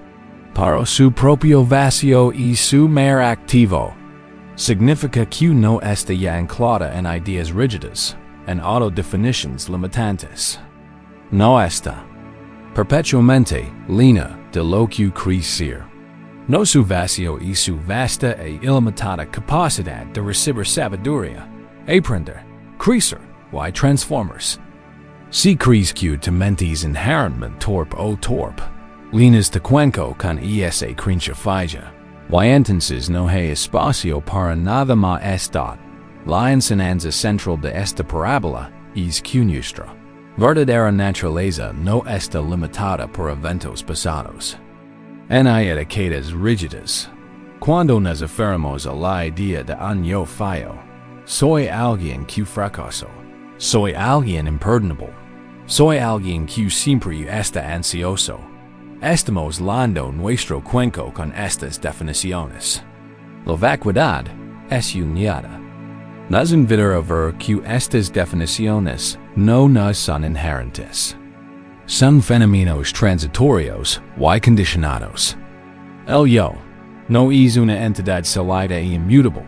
S1: Pero su propio vacío y su mer activo significa que no está ya anclada en ideas rígidas, en autodefiniciones limitantes. No está perpetuamente lina de lo que crees ser. No su vacío y su vasta e ilimitada capacidad de recibir sabiduría, aprender, crecer y transformarse. Si crees que tu mente es inherentmente torpe o torpe, linas de cuenco con esa creencia falla, y entonces no hay espacio para nada más estado. La enseñanza central de esta parábola es que nuestra verdadera naturaleza no está limitada por eventos pasados. En etiquetas rígidas, cuando nos aferramos a la idea de un yo fallo, soy alguien que fracasó, soy alguien imperdonable, soy alguien que siempre está ansioso. Estamos lando nuestro cuenco con estas definiciones. La vacuidad es guiada. Nos invita a ver que estas definiciones no nos son inherentes. Son fenómenos transitorios y condicionados. El yo no es una entidad sólida e inmutable,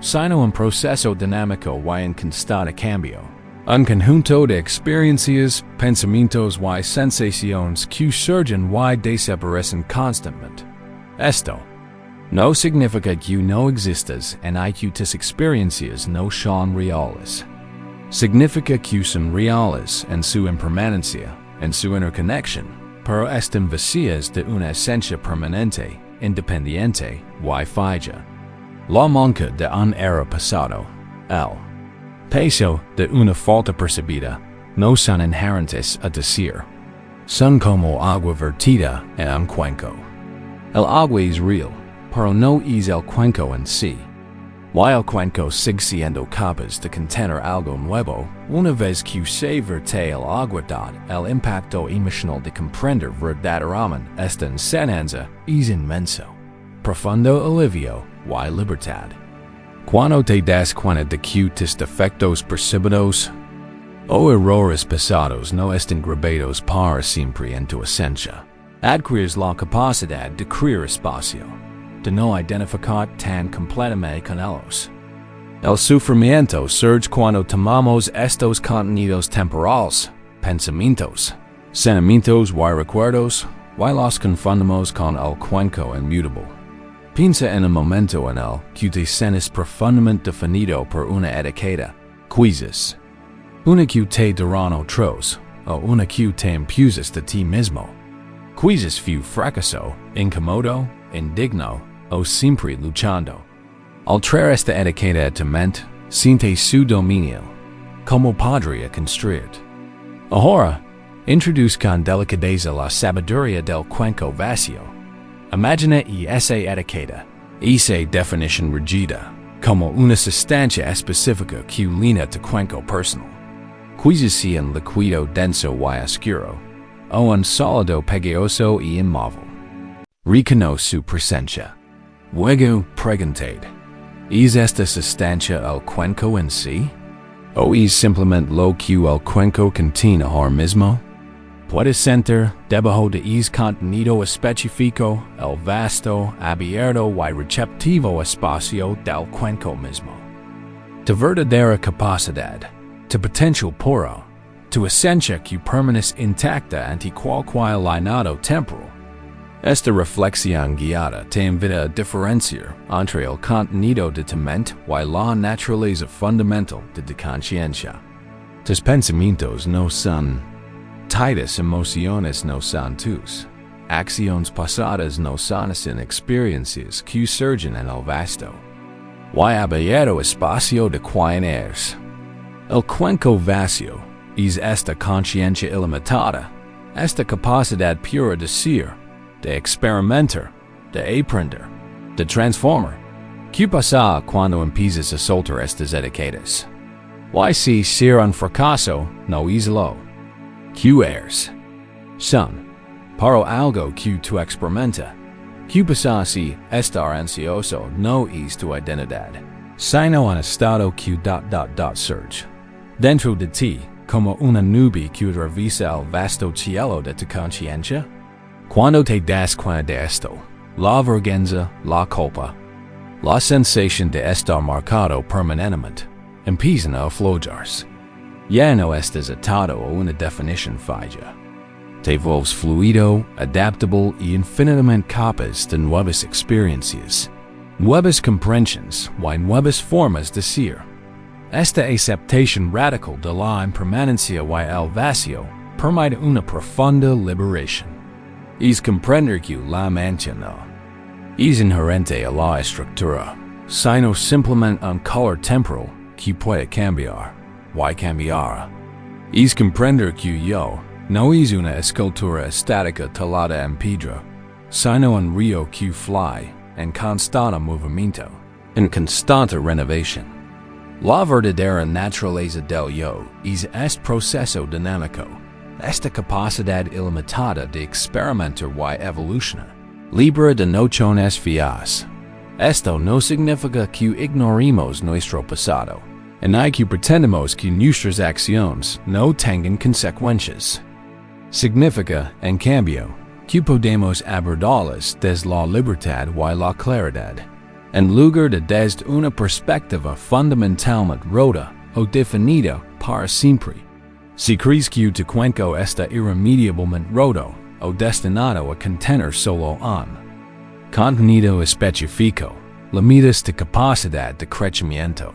S1: sino un proceso dinámico y en constante cambio. Un conjunto de experiencias, pensamientos y sensaciones que surgen y desaparecen constantemente. Esto no significa que no existas en que tus experiencias no son reales. Significa que son reales en su impermanencia, en su interconexión, pero están vacías de una esencia permanente, independiente y fija. La manca de un era pasado, el peso de una falta percibida, no son inherentes a decir. Son como agua vertida en un cuenco. El agua es real, pero no es el cuenco en sí. Y el cuenco sigue siendo capaz de contener algo nuevo una vez que se vierte el agua dado el impacto emocional de comprender verdaderamente esta enseñanza es inmenso, profundo alivio y libertad. Cuando te das cuenta de que tus defectos percibidos o errores pasados no están grabados para siempre en tu esencia, adquieres la capacidad de crear espacio, de no identificar tan completamente con ellos. El sufrimiento surge cuando tomamos estos contenidos temporales, pensamientos, sentimientos y recuerdos, y los confundimos con el cuenco inmutable. Piensa en un momento en el que te sientes profundamente definido por una etiqueta, quizzes. Una que te dirán otros, o una que te impusas de ti mismo. Quizzes fue fracaso, incómodo, indigno, o siempre luchando. Al traer esta etiqueta a tu mente, siente su dominio, como podría construir. Ahora, introduce con delicadeza la sabiduría del cuenco vacío. Imagina esa etiqueta, esa definición rígida, como una sustancia específica que lina tu cuenco personal. Quizás sea un líquido denso y oscuro, o un sólido pegajoso y inmóvil. Reconoce su presencia. Luego pregunted, ¿es esta sustancia el cuenco en sí? ¿O es simplemente lo que el cuenco contiene ahora mismo? Puedes sentir, debajo de ese contenido específico, el vasto, abierto y receptivo espacio del cuenco mismo. Tu verdadera capacidad, tu potencial puro, tu esencia que permanece intacta ante cualquier llenado temporal. Esta reflexión guiada te invita a diferenciar entre el contenido de tu mente y la naturaleza fundamental de tu conciencia. Tus pensamientos no son tus emociones no son tus. Acciones pasadas no son experiencias que surgen en el vasto y abierto espacio de quien eres. El cuenco vacío es esta conciencia ilimitada, esta capacidad pura de ser, de experimentar, de aprender, The transformer. Que pasa cuando empiezas a soltar estas etiquetas? Y si ser un fracaso no es lo que eres. Son, para algo que tú experimenta. Que pasa si estar ansioso no es tu identidad, sino un estado que surge dentro de ti como una nube que atraviesa el vasto cielo de tu conciencia? Cuando te das cuenta de esto, la vergüenza, la culpa, la sensación de estar marcado permanentemente empiezan a aflojarse. Ya no estás atado a una definición fija. Te vuelves fluido, adaptable y infinitamente capaz de nuevas experiencias, nuevas comprensiones y nuevas formas de ser. Esta aceptación radical de la impermanencia y el vacío permite una profunda liberación. Es comprender que la mancha no es inherente a la estructura, sino simplemente un color temporal que puede cambiar, y cambiará. Es comprender que yo no es una escultura estática talada en piedra, sino un río que fly en constante movimiento, en constante renovación. La verdadera naturaleza del yo es este proceso dinámico, esta capacidad ilimitada de experimentar y evolucionar, libre de nociones fijas. Esto no significa que ignoremos nuestro pasado, y que pretendemos que nuestras acciones no tengan consecuencias. Significa, en cambio, que podemos abordarlas desde la libertad y la claridad, en lugar de desde una perspectiva fundamentalmente rota o definida para siempre. Si crees que tu cuenco está irremediablemente roto o destinado a contener solo un contenido específico, limitas tu capacidad de crecimiento.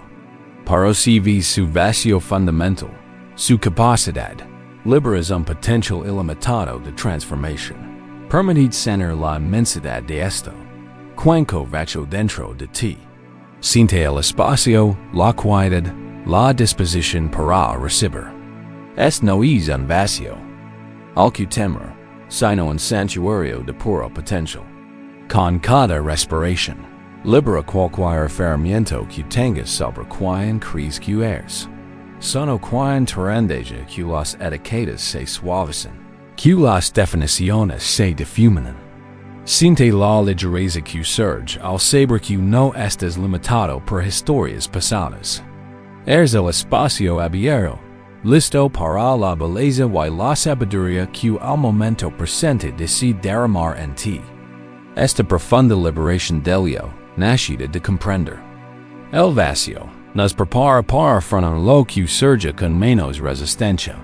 S1: Pero si ves su vacío fundamental, su capacidad, liberas un potencial ilimitado de transformación. Permitid sentir la inmensidad de esto. Cuenco vacho dentro de ti. Siente el espacio, la quietud, la disposición para recibir. No es un vacío, al que temer, sino un santuario de puro potencial. Con cada respiración, libera cualquier fermiento que tengas sobre quien crees que eres. Sono quien terrendeja que las etiquetas se suavizan, que las definiciones se difuminan. Siente la ligereza que surge al saber que no estás limitado por historias pasadas. Eres el espacio abierto, listo para la belleza y la sabiduría que al momento presente decide derramar en ti. Esta profunda liberación del yo, nacida de comprender. El vacío nos prepara para afrontar lo que surge con menos resistencia.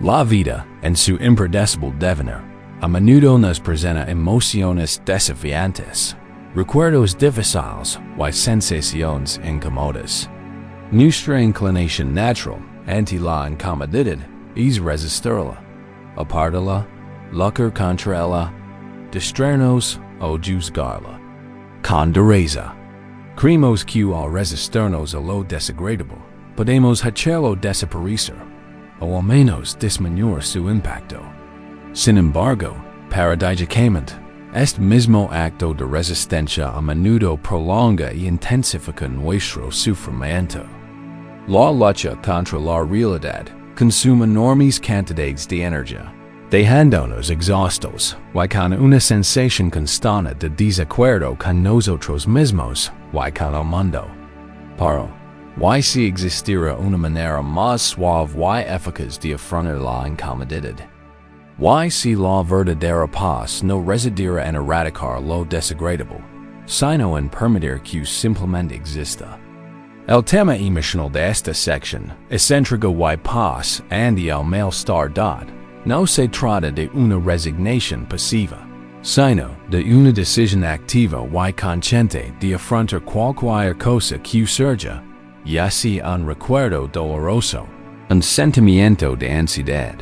S1: La vida, en su impredecible devenir, a menudo nos presenta emociones desafiantes, recuerdos difíciles y sensaciones incómodas. Nuestra inclinación natural ante la incomodidad es resistirla, apartarla, luchar contra ella, distraernos o juzgarla. Con dureza. Creemos que al resistirnos a lo desagradable, podemos hacerlo desaparecer, o al menos disminuir su impacto. Sin embargo, paradójicamente, este mismo acto de resistencia a menudo prolonga y intensifica nuestro sufrimiento. La lucha contra la realidad consume enormes cantidades de energía, dejándonos exhaustos y con una sensación constante de desacuerdo con nosotros mismos y con el mundo. Pero, ¿y si existiera una manera más suave y eficaz de afrontar la incomodidad? ¿Y si la verdadera paz no residiera en erradicar lo desagradable, sino en permitir que simplemente exista? El tema emocional de esta sección, excéntrico y paz y el malestar dad, no se trata de una resignación pasiva, sino de una decisión activa y consciente de afrontar cualquier cosa que surja, ya sea un recuerdo doloroso, un sentimiento de ansiedad,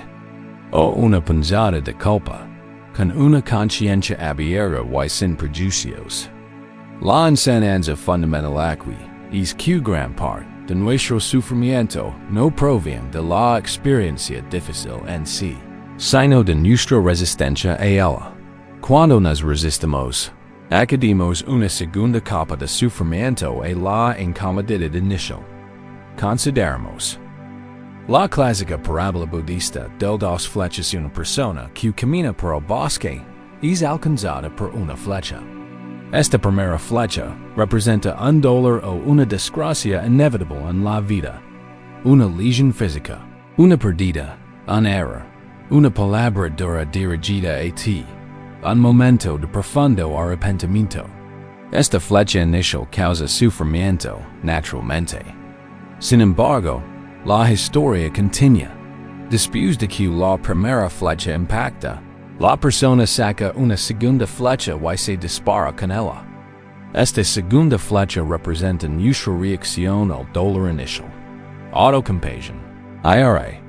S1: o una pensada de culpa, con una conciencia abierta y sin prejuicios. La enseñanza fundamental aquí es que gran parte de nuestro sufrimiento no proviene de la experiencia difícil en sí, sino de nuestra resistencia a ella. Cuando nos resistimos, Academos una segunda capa de sufrimiento a la incomodidad inicial. Consideramos la clásica parábola budista del dos flechas una persona que camina por el bosque es alcanzada por una flecha. Esta primera flecha representa un dolor o una desgracia inevitable en la vida, una lesión física, una pérdida, un error, una palabra dura dirigida a ti, un momento de profundo arrepentimiento. Esta flecha inicial causa sufrimiento, naturalmente. Sin embargo, la historia continúa. Después de que la primera flecha impacta, la persona saca una segunda flecha y se dispara con ella. Esta segunda flecha representa nuestra reacción al dolor inicial. Autocompasión, ira,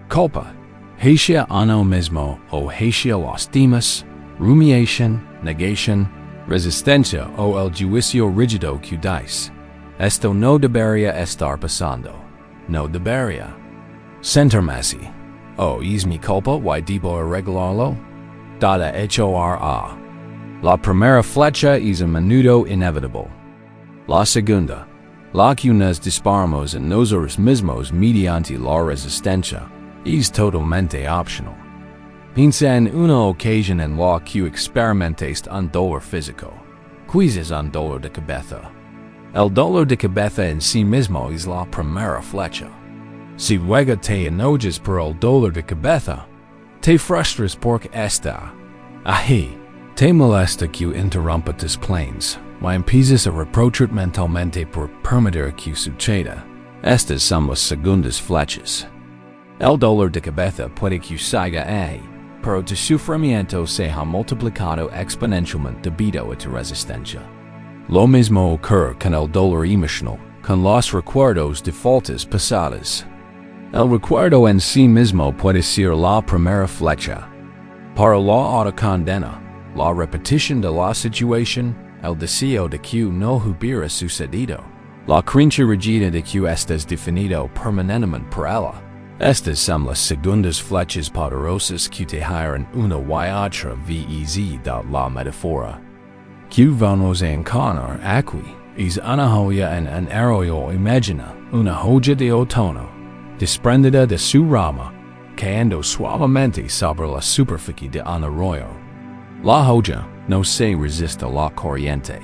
S1: culpa, hacia uno mismo o hacia los demás, rumiación, negación, resistencia o el juicio rígido que dice, esto no debería estar pasando, no debería sentirme así, es mi culpa y debo arreglarlo. Dada hora. La primera flecha es a menudo inevitable. La segunda, la que nos disparamos en nosotros mismos mediante la resistencia, es totalmente optional. Piensa en una ocasión en la que experimentaste un dolor físico. ¿Qué es un dolor de cabeza? El dolor de cabeza en sí mismo es la primera flecha. Si luego te enojas por el dolor de cabeza, te frustras porque esta. Ahí, te molesta que interrumpa tus planes, y empiezas a reprochar mentalmente por permitir que suceda. Estas son las segundas flechas. El dolor de cabeza puede que siga ahí, pero tu sufrimiento se ha multiplicado exponencialmente debido a tu resistencia. Lo mismo ocurre con el dolor emocional, con los recuerdos de faltas pasadas. El recuerdo en sí mismo puede ser la primera flecha. Para la autocondena, la repetición de la situación, el deseo de que no hubiera sucedido, la creencia rígida de que estás definido permanentemente por ella. Estas son las segundas flechas poderosas que te hieren una y otra vez de la metáfora. Que vamos a encarnar aquí es una joya en un arroyo. Imagina una joya de otoño, desprendida de su rama, cayendo suavemente sobre la superficie de un arroyo. La joya no se resiste a la corriente,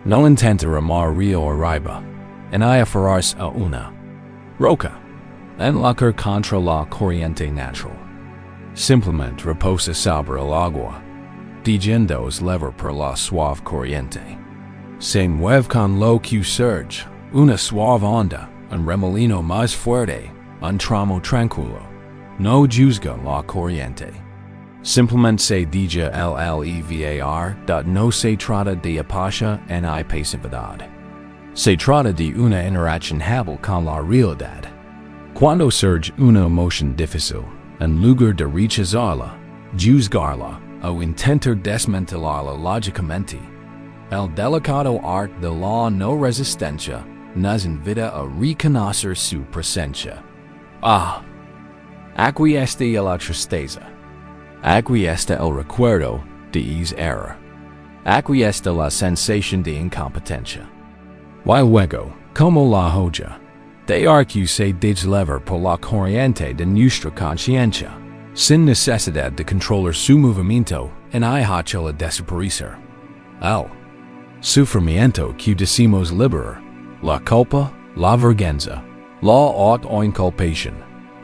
S1: no intenta remar río arriba, en aferrarse a una roca, en luchar contra la corriente natural. Simplemente reposa sobre el agua, dejándoos levar por la suave corriente. Se mueve con lo que surge, una suave onda, un remolino más fuerte, un tramo tranquilo. No juzga la corriente. Simplemente se deja el levar. No se trata de apatia ni pasividad. Se trata de una interacción hábil con la realidad. Cuando surge una emoción difícil, en lugar de rechazarla, juzgarla o intentar desmantelarla lógicamente, el delicado arte de la no resistencia nos invita a reconocer su presencia. Aquí está la tristeza. Aquí está el recuerdo de ese error. Aquí está la sensación de incompetencia. Y luego, como la joya, de que se deja levar por la corriente de nuestra conciencia, sin necesidad de controlar su movimiento en la desaparecer. El sufrimiento que decimos liberar, la culpa, la vergüenza, la autoinculpación,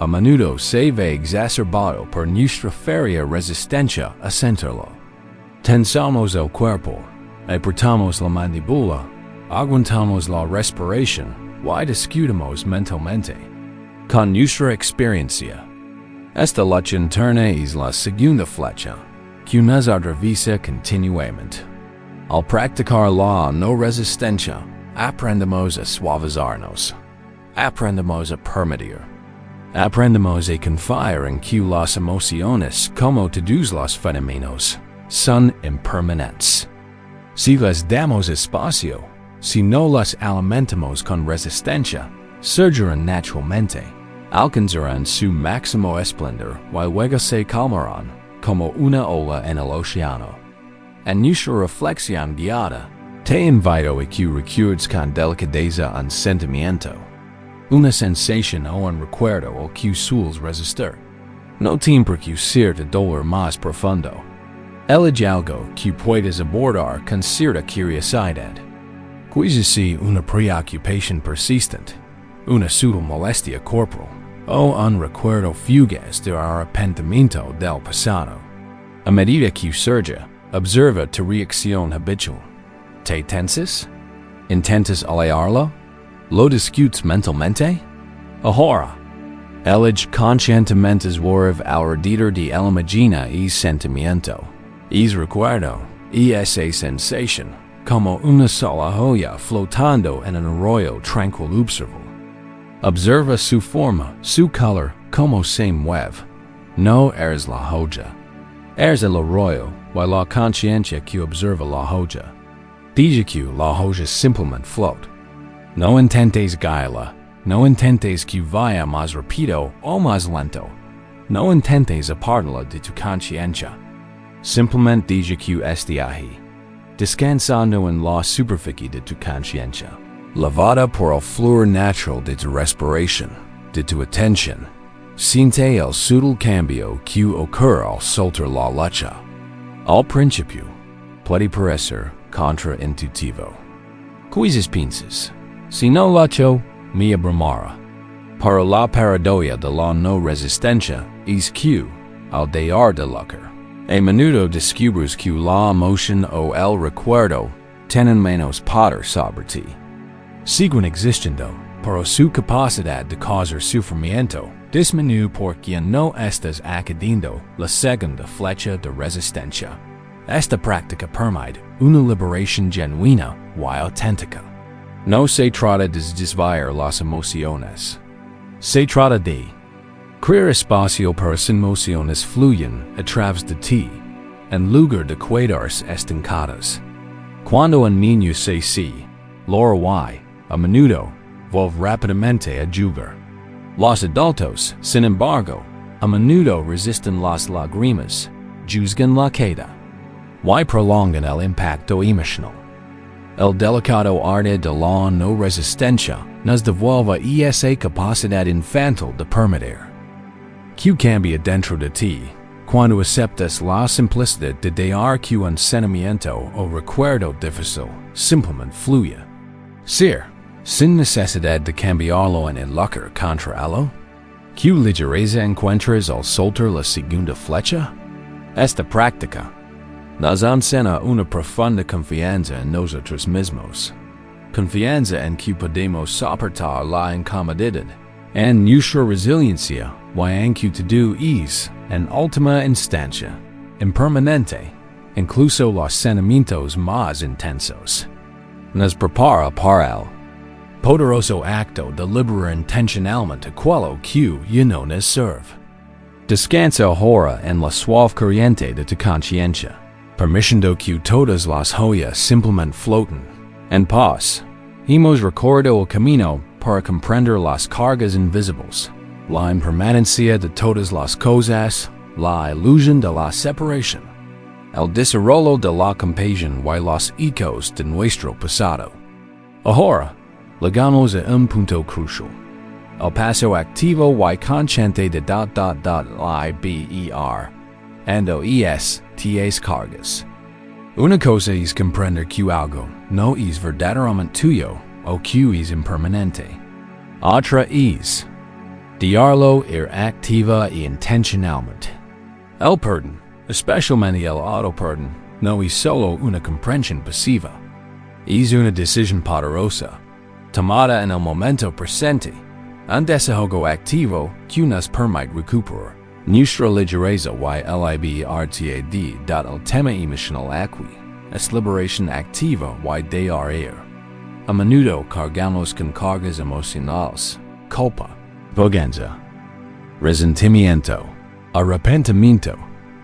S1: a menudo se ve exacerbado por nuestra férrea resistencia a sentirlo. Tensamos el cuerpo, apretamos la mandíbula, aguantamos la respiración y discutimos mentalmente con nuestra experiencia. Esta lucha interna es la segunda flecha que nos atraviesa continuamente. Al practicar la no resistencia, aprendemos a suavizarnos, aprendemos a permitir, aprendemos a confiar en que las emociones como todos los fenómenos son impermanentes. Si les damos espacio, si no las alimentamos con resistencia, surgirán naturalmente, alcanzarán su máximo esplendor y luego se calmarán como una ola en el océano. en nuestra reflexión guiada, te invito a que recuerdes con delicadeza un sentimiento, una sensación o un recuerdo al que sueles resistir. No tiempo que cierto dolor más profundo. Elige algo que puedas abordar con cierta curiosidad. Quizás sea una preocupación persistente, una sutil molestia corporal, o un recuerdo fugaz de arrepentimiento del pasado. A medida que surge, observa tu reacción habitual. ¿Te tensas? ¿Intentas alejarlo? ¿Lo discutes mentalmente? Ahora, elige conscientemente volver alrededor de la imagina y sentimiento, y recuerdo, y esa sensación, como una sola joya flotando en un arroyo tranquilo. Observa su forma, su color, como se mueve. No eres la joya. Eres el arroyo, o la conciencia que observa la joya. Dice que la joya simplemente flota. No intentes guiarla. No intentes que vaya más rápido o más lento. No intentes apartarla de tu conciencia. Simplemente dice que esté ahí, descansando en la superficie de tu conciencia, lavada por el flujo natural de tu respiración, de tu atención. Siente el sutil cambio que ocurre al soltar la lucha. Al principio, puede parecer contraintuitivo. Quizás piensas, si no lucho, me abrumara. Pero la paradoja de la no resistencia es que, al dejar de luchar, a menudo descubres que la emoción o el recuerdo tienen menos poder sobre ti. Siguen existiendo, pero su capacidad de causar sufrimiento disminuye porque no estás accediendo la segunda flecha de resistencia. Esta práctica permite una liberación genuina y auténtica. No se trata de desviar las emociones. Se trata de crear espacio para que emociones fluyan a través de ti, en lugar de quedarse estancadas. Cuando un niño se lo a menudo, vuelve rápidamente a jugar. Los adultos, sin embargo, a menudo resisten las lágrimas, juzgan la queda, y prolongan el impacto emocional. El delicado arte de la no resistencia nos devuelve esa capacidad infantil de permitir. Que cambia dentro de ti cuando aceptas la simplicidad de dejar que un sentimiento o recuerdo difícil simplemente fluya. Sin necesidad de cambiarlo en el luchar contra ello. ¿Qué ligereza encuentras al soltar la segunda flecha? Esta práctica nos enseña una profunda confianza en nosotros mismos. Confianza en que podemos soportar la incomodidad, en nuestra resiliencia, y en que todo es, en última instancia, impermanente, incluso los sentimientos más intensos. Nos prepara para el poderoso acto de liberar intencionalmente aquello que ya no nos sirve. Descansa ahora en la suave corriente de tu conciencia, permitiendo que todas las joyas simplemente floten. En paz, hemos recorrido el camino para comprender las cargas invisibles, la impermanencia de todas las cosas, la ilusión de la separación, el desarrollo de la compasión y los ecos de nuestro pasado. Ahora, llegamos a un punto crucial, el paso activo y consciente de liberar, ando estas cargas. Una cosa es comprender que algo no es verdaderamente tuyo o que es impermanente. Otra es dejarlo ir activa e intencionalmente. El perdón, especialmente el auto-perdón, no es solo una comprensión pasiva. Es una decisión poderosa, tomada en el momento presente, un desahogo activo que nos permite recuperar nuestra ligereza y libertad del tema emocional aquí, es liberación activa y dejar ir. A menudo cargamos con cargas emocionales, culpa, vergüenza, resentimiento, arrepentimiento,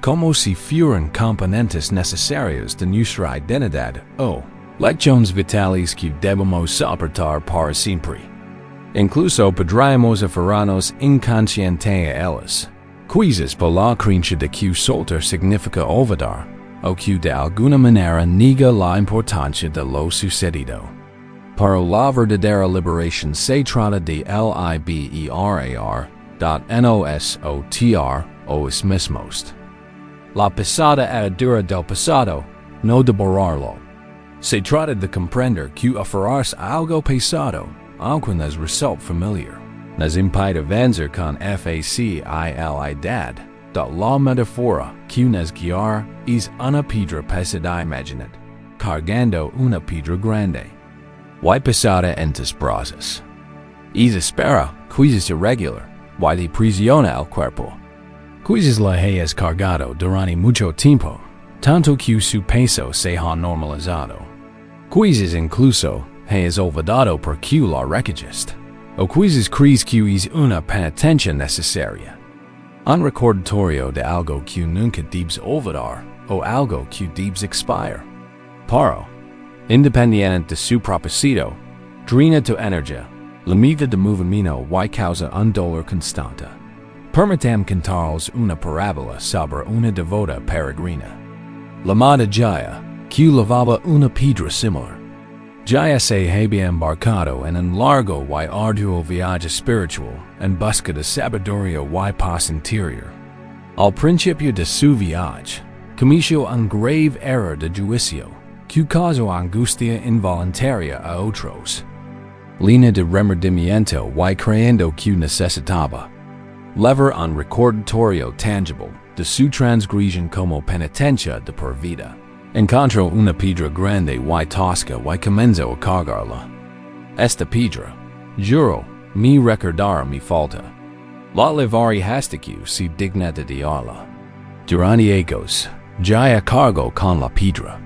S1: como si fueran componentes necesarios de nuestra identidad o lecciones vitales que debemos soportar para siempre. Incluso podríamos aferrarnos inconsciente a ellas. Quizás por la creencia de que soltar significa olvidar, o que de alguna manera niega la importancia de lo sucedido. Para la verdadera liberación se trata de nosotros mismos. La pesada atadura del pasado, no de borrarlo. Se trata de comprender que aferrarse a algo pesado, aunque nos resulte familiar, nos impide avanzar con facilidad. La metáfora que nos guiar es una piedra pesada imaginad, cargando una piedra grande. Y pesada en tus brazos. Es espera, quiz irregular, y te prisiona el cuerpo. Quiz la hayas cargado durante mucho tiempo, tanto que su peso se ha normalizado. Quiz incluso hayas olvidado por que la recajaste. O quiz crees que es una penitencia necesaria. Un recordatorio de algo que nunca debes olvidar, o algo que debes expire. Paro. Independiente de su propósito, drena tu energía, limita de movimiento y causa un dolor constante. Permitam cantaros una parábola sobre una devota peregrina. Llamada Jaya, que lavaba una piedra similar. Jaya se había embarcado en un largo y arduo viaje espiritual en busca de sabiduría y paz interior. Al principio de su viaje, cometió un grave error de juicio, que causó angustia involuntaria a otros. Línea de remordimiento y creyendo que necesitaba levar un recordatorio tangible de su transgresión como penitencia de por vida. Encontró una piedra grande y tosca y comenzó a cargarla. Esta piedra, juro, me recordará mi falta. La levaré hasta que se digna de diarla. Durante ecos, Jaya cargó con la piedra.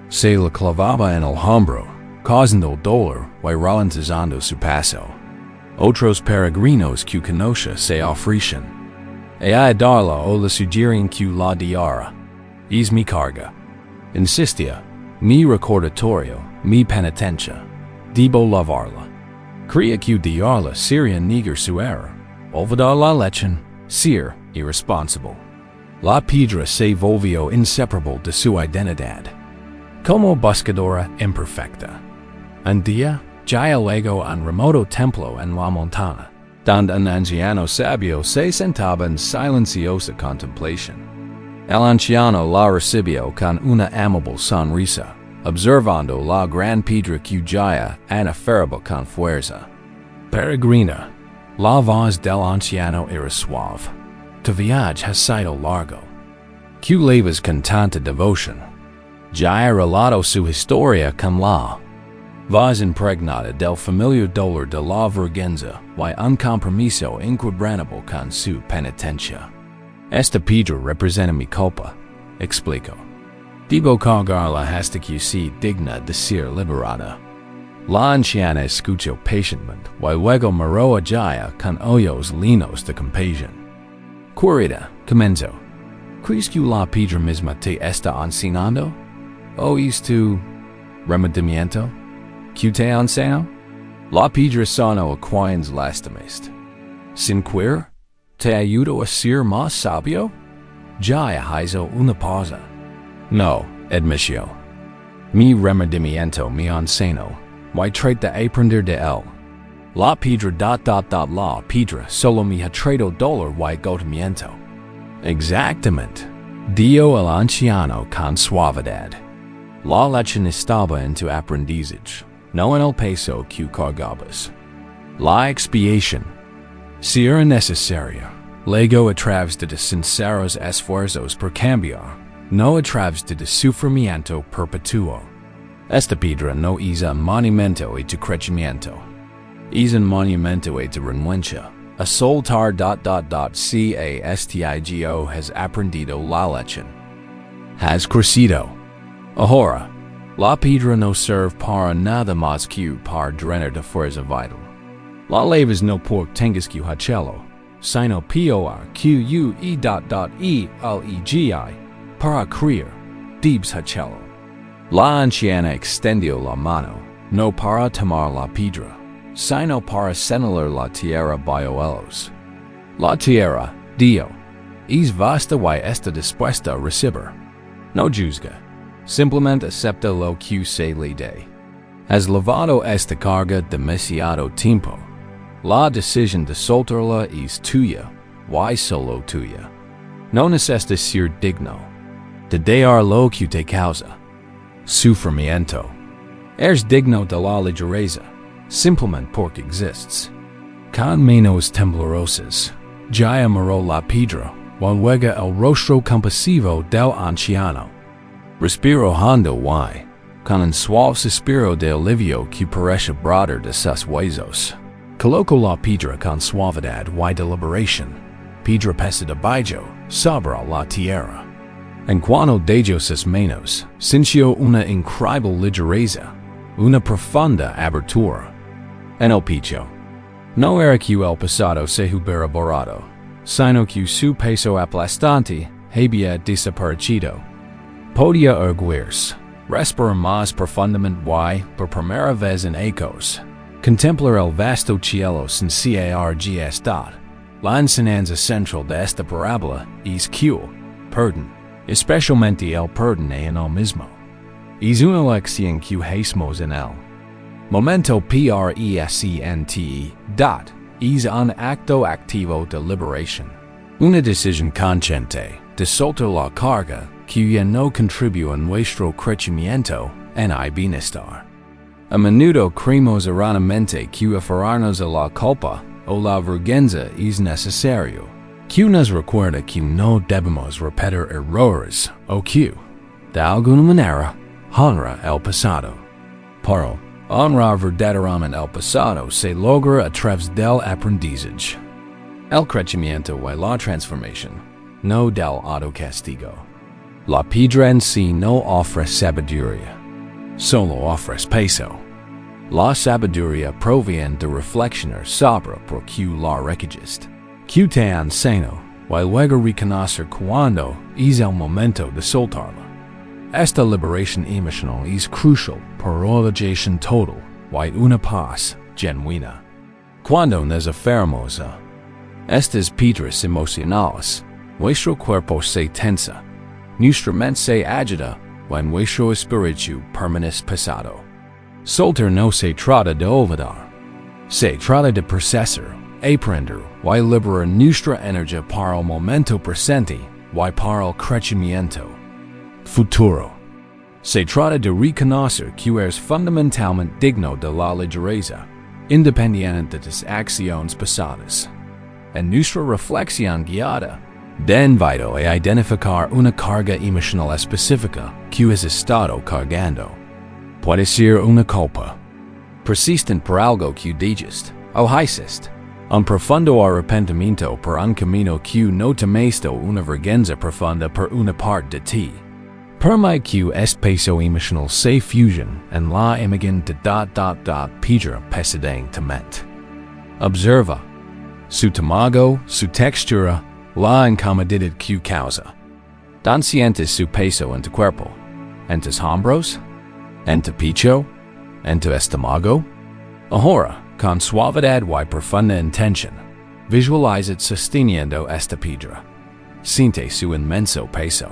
S1: Se la clavaba en el hombro, causando dolor y ralentizando su paso. Otros peregrinos que conoce se ofrecen a darla o le sugieren que la diara. Es mi carga. Insistía, mi recordatorio, mi penitencia. Debo lavarla. Creía que diarla sería negar su error. Olvidar la lección, ser irresponsable. La piedra se volvió inseparable de su identidad. Como buscadora imperfecta. Un día, Jaya llegó a un remoto templo en la montana, donde un anciano sabio se sentaba en silenciosa contemplación. El anciano la recibió con una amable sonrisa, observando la gran piedra que Jaya aferraba con fuerza. Peregrina, la voz del anciano era suave. Tu viaje ha sido largo. Que llevas con tanta devoción. Jaya relató su historia con la voz impregnada del familiar dolor de la vergüenza y un compromiso inquebrantable con su penitencia. Esta piedra representa mi culpa, explicó. Debo cargarla hasta que sea digna de ser liberada. La anciana escuchó pacientemente y luego miró a Jaya con ojos llenos de compasión. Querida, comenzó. ¿Crees que la piedra misma te está enseñando? ¿O es tu remordimiento? ¿Que te enseñó? La piedra sonó a quienes lastimaste. Sin querer, ¿te ayudó a ser más sabio? Jaya hizo una pausa. No, admitió. Mi remordimiento me enseñó, y trato de aprender de él. La piedra la piedra solo me ha traído dolor y agotamiento. Exactamente, dijo el anciano con suavidad. La lección estaba en tu aprendizaje, no en el peso que cargabas. La expiación, si era necesaria, luego a través de sinceros esfuerzos por cambiar, no a través de sufrimiento perpetuo. Esta piedra no es un monumento a tu crecimiento. Es un monumento a tu renuncia. A soltar castigo has aprendido la lección. Has crecido. Ahora, la piedra no serve para nada más que para drenar de fuerza vital. La levas no por tengas que hacerlo, sino por que para creer, debes hacerlo. La anciana extendió la mano, no para tomar la piedra, sino para señalar la tierra bioelos. La tierra, Dio, es vasta y está dispuesta a recibir. No juzga. Simplemente acepta lo que se le dé. Has levado esta carga demasiado tiempo. La decisión de soltarla es tuya, y solo tuya. No necesitas ser digno. De dar lo que te causa sufrimiento. Eres digno de la ligereza, simplemente porque exists. Con manos temblorosas, ya amarró la piedra, while juega el rostro compasivo del anciano. Respiro hondo y, con un suave suspiro de alivio que parece brotar de sus huesos. Coloco la piedra con suavidad y deliberación. Piedra pesa de bajo sobre la tierra. En cuanto dejo sus manos, sintió una increíble ligereza, una profunda abertura. En el pecho. No era que el pasado se hubiera borrado, sino que su peso aplastante había desaparecido. Podía erguirse, respirar más profundamente y, por primera vez en ecos, contemplar el vasto cielo sin cargas. La enseñanza central de esta parábola es que, perdón, especialmente el perdón en el mismo, es una lección que hacemos en él. Momento presente, es un acto activo de liberación. Una decisión consciente de soltar la carga que ya no contribuye a nuestro crecimiento en el bienestar. A menudo creemos erróneamente que aferrarnos a la culpa o la vergüenza es necesario, que nos recuerda que no debemos repetir errores o que, de alguna manera, honra el pasado. Pero, honrar verdaderamente el pasado se logra a través del aprendizaje. El crecimiento y la transformación, no del autocastigo. La piedra en sí no ofrece sabiduría, solo ofrece peso. La sabiduría proviene de reflexionar sobre por qué la requisiste. Que te enseño, y luego reconocer cuando es el momento de soltarla. Esta liberación emocional es crucial para la relajación total y una paz genuina. Cuando nos aferramos a estas piedras emocionales, nuestro cuerpo se tensa, nuestra mente se agita y nuestro espíritu permanece pesado. Soltar no se trata de olvidar, se trata de procesar, aprender y liberar nuestra energía para el momento presente y para el crecimiento futuro. Se trata de reconocer que eres fundamentalmente digno de la ligereza, independiente de tus acciones pasadas. En nuestra reflexión guiada, te invito a identificar una carga emocional específica que has estado cargando. Puede ser una culpa persistente por algo que dijiste o hiciste, un profundo arrepentimiento por un camino que no tomaste o una vergüenza profunda por una parte de ti. Permite que este peso emocional se fusione en la imagen de piedra pesadamente. Observa su tamaño, su textura, la incomodidad que causa. ¿Dónde sientes su peso en tu cuerpo? ¿En tus hombros? ¿En tu pecho? ¿En tu estómago? Ahora, con suavidad y profunda intención, visualiza sosteniendo esta piedra. Siente su inmenso peso.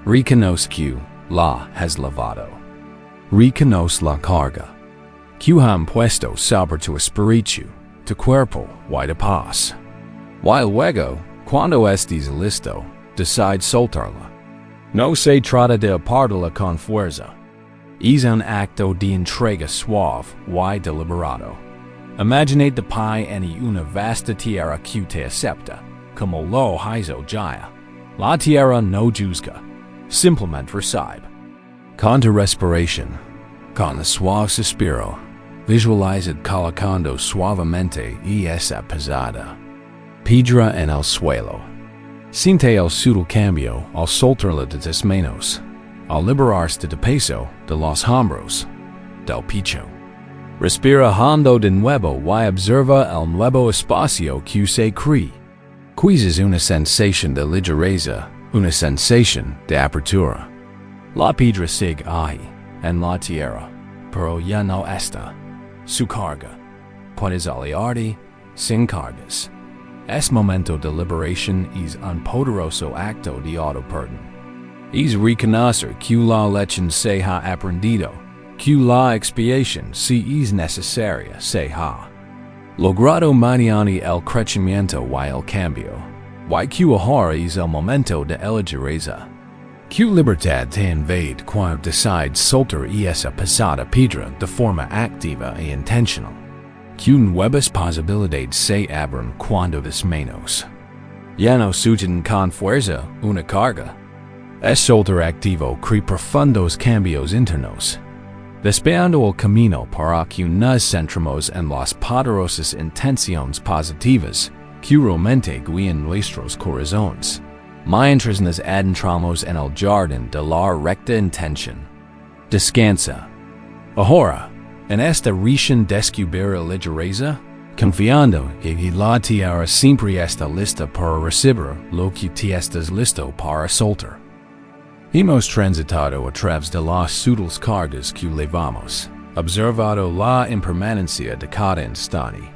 S1: Reconoce que la has levado. Reconoce la carga que han puesto sobre tu espíritu, tu cuerpo y tu paz. Y luego, cuando estés listo, decide soltarla. No se trata de apartarla con fuerza. Es un acto de entrega suave y deliberado. Imagine de pie en una vasta tierra que te acepta, como lo hizo ya. La tierra no juzga, simplemente recibe. Con tu respiración, con el suave suspiro, visualiza colocando suavemente esa pesada piedra en el suelo. Siente el sutil cambio al soltarla de tus manos, al liberarse de peso de los hombros, del pecho. Respira hondo de nuevo y observa el nuevo espacio que se crea. Quizás una sensación de ligereza, una sensación de apertura. La piedra sigue ahí, en la tierra, pero ya no está. Su carga. Puedes aliarte sin cargas. Es momento de liberación es un poderoso acto de auto-perdón. Es reconocer que la lección se ha aprendido, que la expiación si es necesaria se ha logrado mediante el crecimiento y el cambio, y que ahora es el momento de elegireza. Que libertad te invade cuando decides soltar esa pesada piedra de forma activa e intencional. Que nuevas posibilidades se abren cuando menos ya no suceden con fuerza una carga. Es soltar activo crea profundos cambios internos, despejando el camino para que nos centremos en las poderosas intenciones positivas que realmente guían nuestros corazones, mientras nos adentramos en el jardín de la recta intención. Descansa. Ahora, en esta recién descubierta ligereza, confiando que la tierra siempre está lista para recibir lo que te estás listo para soltar. Hemos transitado a través de las sutiles cargas que llevamos, observado la impermanencia de cada instante,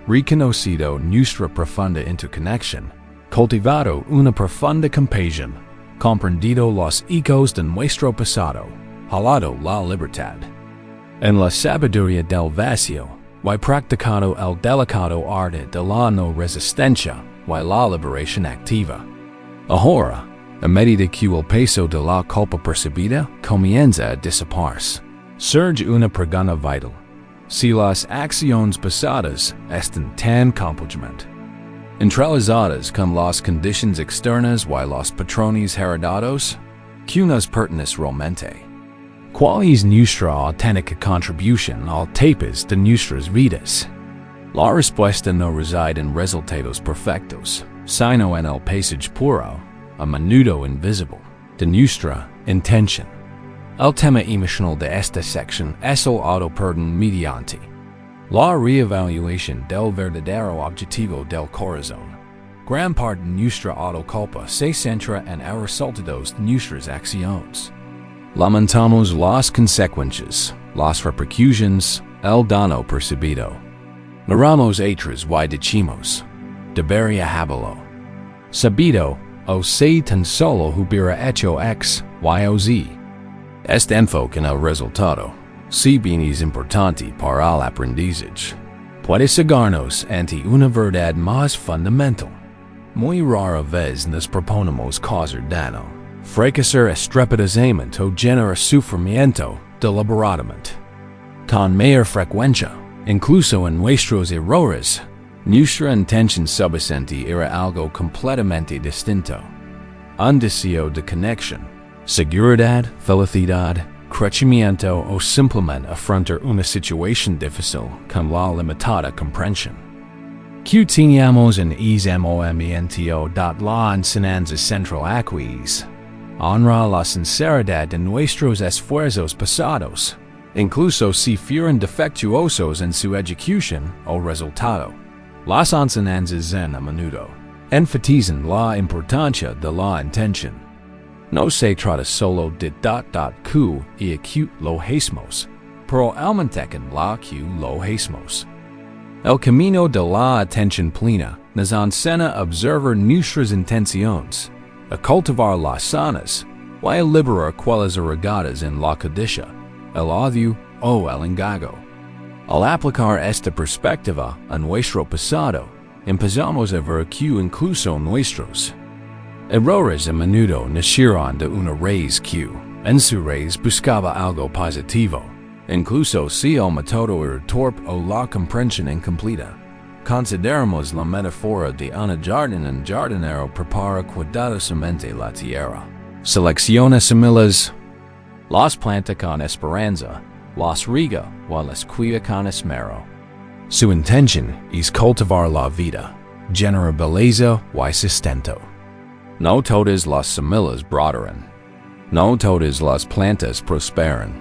S1: reconocido nuestra profunda interconexión, cultivado una profunda compasión, comprendido los ecos de nuestro pasado, halado la libertad. En la sabiduría del vacío, y practicado el delicado arte de la no resistencia y la liberación activa. Ahora, a medida que el peso de la culpa percibida comienza a dissiparse, surge una pregunta vital: si las acciones pasadas están tan completamente entrelazadas con las condiciones externas y los patrones heredados, que nos pertenecen realmente. ¿Cuál es nuestra auténtica contribución al tapas de nuestras vidas? La respuesta no reside en resultados perfectos, sino en el paisaje puro, a menudo invisible, de nuestra intención. El tema emocional de esta sección es el auto-perdón mediante la reevaluación del verdadero objetivo del corazón. Gran parte de nuestra autoculpa se centra en el resultados de nuestras acciones. Lamentamos las consecuencias, las repercusiones, el daño percibido. Miramos atrás y decimos, debería haberlo sabido, o si tan solo hubiera hecho X, Y o Z. Este enfoque en el resultado, si bien es importante para el aprendizaje, puede cegarnos ante una verdad más fundamental. Muy rara vez nos proponemos causar daño, fracasar estrepitosamente o generar sufrimiento deliberadamente. Con mayor frecuencia, incluso en nuestros errores, nuestra intención subyacente era algo completamente distinto. Un deseo de conexión, seguridad, felicidad, crecimiento o simplemente afrontar una situación difícil con la limitada comprensión. Que teníamos en ese movimiento la enseñanza central aquí es honra la sinceridad de nuestros esfuerzos pasados, incluso si fueran defectuosos en su ejecución o resultado. Las enseñanzas zen a menudo enfatizan la importancia de la intención. No se trata solo de Q y Q lo hacemos, pero el mantecan la Q lo hacemos. El camino de la atención plena nos enseña a observar nuestras intenciones, a cultivar las sanas, y a liberar cuales arraigadas en la codicia, el odio o el engaño. Al aplicar esta perspectiva a nuestro pasado, empezamos a ver que incluso nuestros errores a menudo nacieron de una raíz que, en su raíz, buscaba algo positivo, incluso si el método era torpe o la comprensión incompleta. Consideremos la metáfora de una jardín. Un jardinero prepara cuidadosamente la tierra. Selecciona semillas, las planta con esperanza, las riega y las cuida con esmero. Su intención es cultivar la vida, generar belleza y sustento. No todas las semillas brotarán. No todas las plantas prosperan.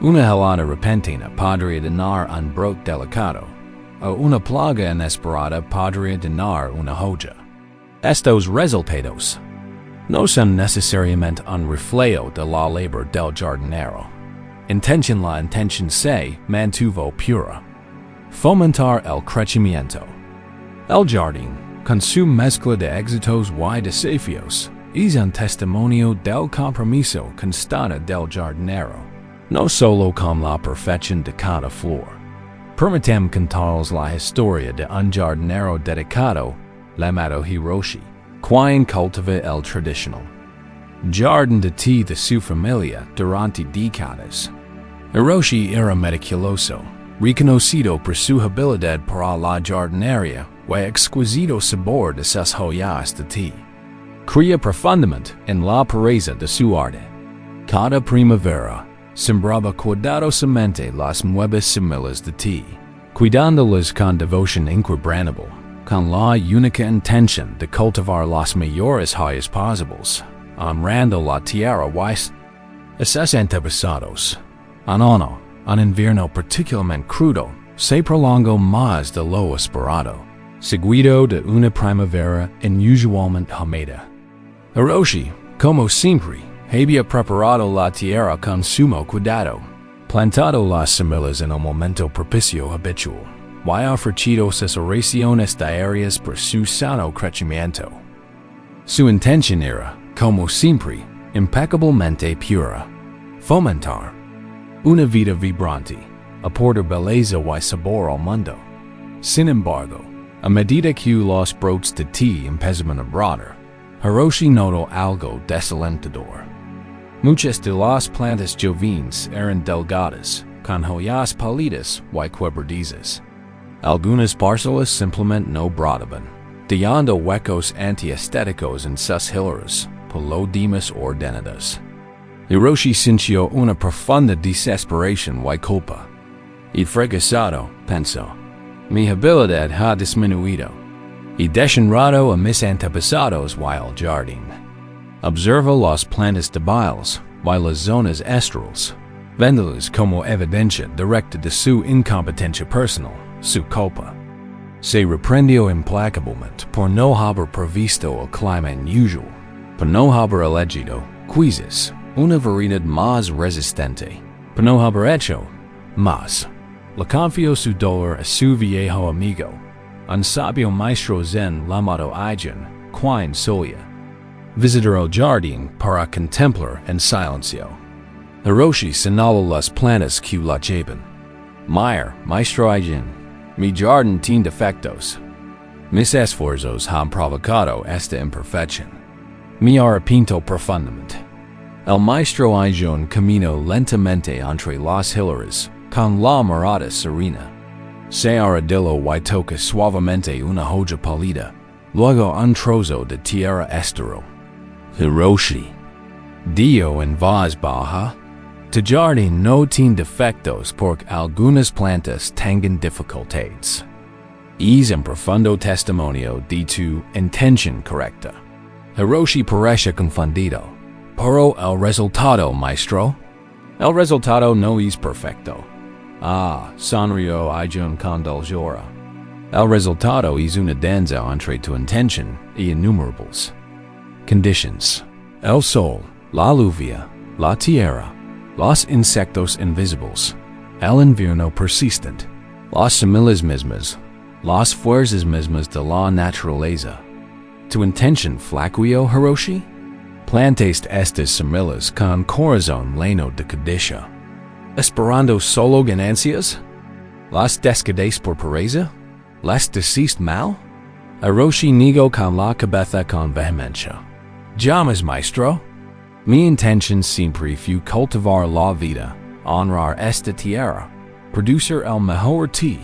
S1: Una helada repentina podría dañar un brote delicado, o una plaga inesperada podría dañar una joya. Estos resultados no son necesariamente un reflejo de la labor del jardinero. La intención se mantuvo pura. Fomentar el crecimiento. El jardín, con su mezcla de éxitos y desafíos, es un testimonio del compromiso constante del jardinero, no solo con la perfección de cada flor. Permitem contaros la historia de un jardinero dedicado, llamado Hiroshi, quien cultiva el tradicional jardín de té de su familia durante décadas. Hiroshi era meticuloso, reconocido por su habilidad para la jardinería y exquisito sabor de sus joyas de té. Creía profundamente en la pureza de su arte. Cada primavera, sembraba cuidadosamente las nuevas semillas de té, cuidándolas con devoción inquebrantable, con la única intención de cultivar las mayores joyas posibles, honrando la tierra y sus antepasados. Un invierno particularmente crudo se prolongó más de lo esperado, seguido de una primavera inusualmente húmeda. Hiroshi, como siempre, había preparado la tierra con sumo cuidado, plantado las semillas en el momento propicio habitual, y ofrecido sus oraciones diarias por su sano crecimiento. Su intención era, como siempre, impecablemente pura: fomentar una vida vibrante, aportar belleza y sabor al mundo. Sin embargo, a medida que los brotes de té empezaban a brotar, Hiroshi notó algo desalentador. Muchas de las plantas jóvenes eran delgadas, con hojas pálidas y quebradizas. Algunas parcelas simplemente no brotaban, dejando huecos antiestéticos en sus hileras, por lo demás ordenadas. Hiroshi sintió una profunda desesperación y culpa. Y fracasado, pensó, mi habilidad ha disminuido, y deshonrado a mis antepasados y al jardín. Observa las plantas débiles y las zonas estrales, viéndolas como evidencia directa de su incompetencia personal, su culpa. Se reprendió implacablemente por no haber previsto el clima inusual, por no haber elegido, quizás, una variedad más resistente, por no haber hecho más. Le confió su dolor a su viejo amigo, un sabio maestro zen llamado Aigen, quien solía visitar el jardín para contemplar en silencio. Hiroshi señaló las plantas que la llevan. Maestro Aigen, mi jardín tiene defectos. Mis esfuerzos han provocado esta imperfección. Me arrepiento profundamente. El maestro Aigen caminó lentamente entre las hileras, con la mirada serena. Se arrodilló y tocó suavemente una hoja pálida, luego un trozo de tierra estéril. Hiroshi, dijo en voz baja, tu jardín no tiene defectos porque algunas plantas tengan dificultades. Es un profundo testimonio de tu intención correcta. Hiroshi parece confundido. Pero el resultado, maestro. El resultado no es perfecto. Sonrió Aigen con dulzura. El resultado es una danza entre tu intención y innumerables conditions: el sol, la lluvia, la tierra, los insectos invisibles, el invierno persistente, las semillas mismas, las fuerzas mismas de la naturaleza. ¿Tu intención flaqueó, Hiroshi? Plantaste estas semillas con corazón lleno de codicia, esperando solo ganancias? ¿Las descuidaste por pereza? ¿Las hiciste mal? Hiroshi negó con la cabeza con vehemencia. Jamás, maestro. Mi intención siempre fue cultivar la vida, honrar esta tierra, producir el mejor té,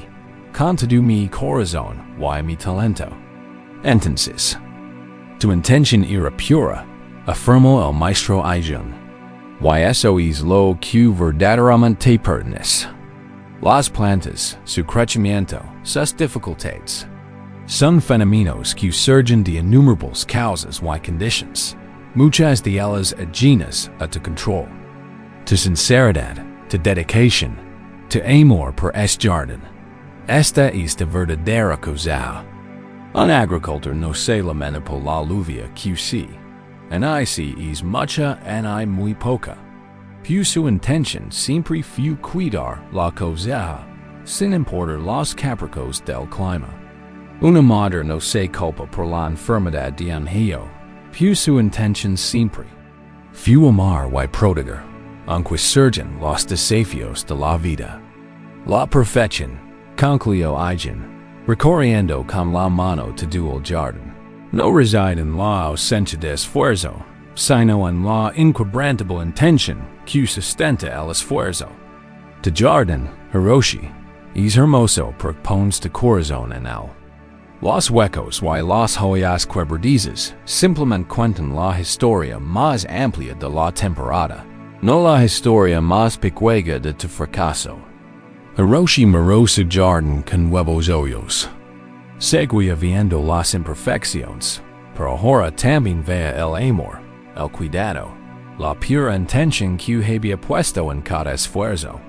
S1: con todo mi corazón y mi talento. Entonces, tu intención era pura, afirmó el maestro Aigen. Y eso es lo que verdaderamente te pertenece. Las plantas, su crecimiento, sus dificultades, son fenómenos que surgen de innumerables causas y conditions, muchas de ellas ajenas a tu control. Tu sinceridad, tu dedicación, tu amor por este jardín. Esta es tu verdadera cosa. Un agricultor no se lamenta por la lluvia que sí, en sí es mucha en hay muy poca. Pues su intención siempre fue cuidar la cosecha, sin importar los capricos del clima. Una madre no se culpa por la enfermedad de un hijo, più su intention sempre. Fu amar y prodigar, anque surgen los desafios de la vida. La perfección, conclio igen, recorriendo con la mano todo el jardín. No reside en la ausencia de esfuerzo, sino en la inquebrantable intention que sustenta el esfuerzo. De jardín, Hiroshi, es hermoso propones de corazón en él. Los huecos y las joyas quebradizas simplemente cuentan la historia más amplia de la temporada, no la historia más pequeña de tu fracaso. Hiroshi miró su jardín con nuevos ojos. Seguía viendo las imperfecciones, pero ahora también veía el amor, el cuidado, la pura intención que había puesto en cada esfuerzo.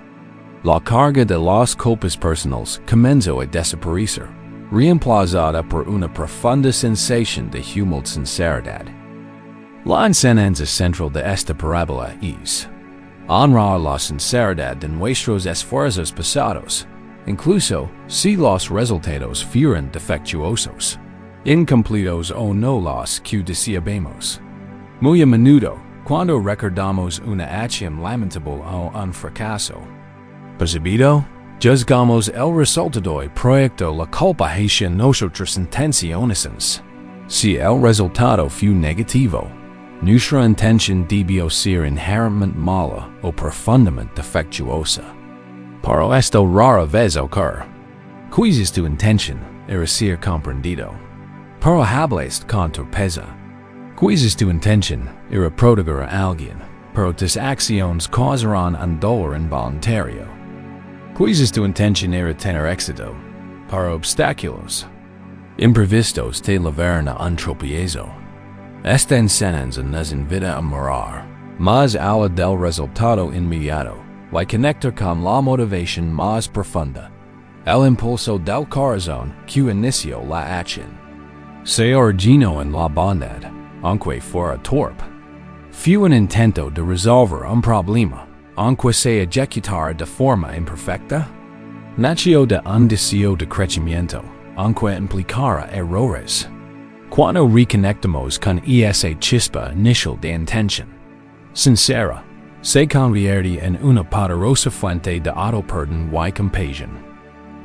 S1: La carga de las culpas personales comenzó a desaparecer, reemplazada por una profunda sensación de humilde sinceridad. La enseñanza central de esta parábola es honrar la sinceridad de nuestros esfuerzos pasados, incluso si los resultados fueran defectuosos, incompletos o no los que deseábamos. Muy a menudo, cuando recordamos una acción lamentable o un fracaso percibido, juzgamos el resultado y proyecto la culpa hacia nosotras intenciones. Si el resultado fue negativo, nuestra intención debió ser inherentemente mala o profundamente defectuosa. Pero esto rara vez ocurre. Quizás tu intención era ser comprendido, pero hablaste con torpeza. Quizás tu intención era prodigar a alguien, pero tus acciones causarán un dolor involuntario. Quizás tu intención era tener éxito, pero obstáculos imprevistos te llevaron a un tropiezo. Esta enseñanza nos invita a mirar más allá del resultado inmediato y conectar con la motivación más profunda, el impulso del corazón que inició la acción. Se originó en la bondad, aunque fuera torpe. Fue un intento de resolver un problema, aunque se ejecutara de forma imperfecta. Nació de un deseo de crecimiento, aunque implicara errores. Cuando reconectamos con esa chispa inicial de intención sincera, se convierte en una poderosa fuente de auto-perdón y compasión.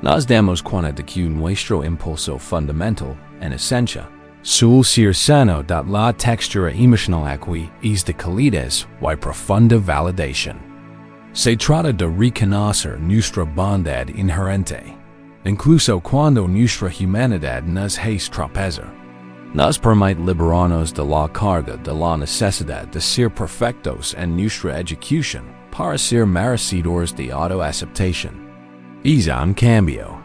S1: Nos damos cuenta de que nuestro impulso fundamental, en esencia, suele ser sano de la textura emocional aquí es de calidez y profunda validación. Se trata de reconocer nuestra bondad inherente, incluso cuando nuestra humanidad nos hace tropezar. Nos permite liberarnos de la carga de la necesidad de ser perfectos en nuestra ejecución para ser merecedores de autoaceptación. Es un cambio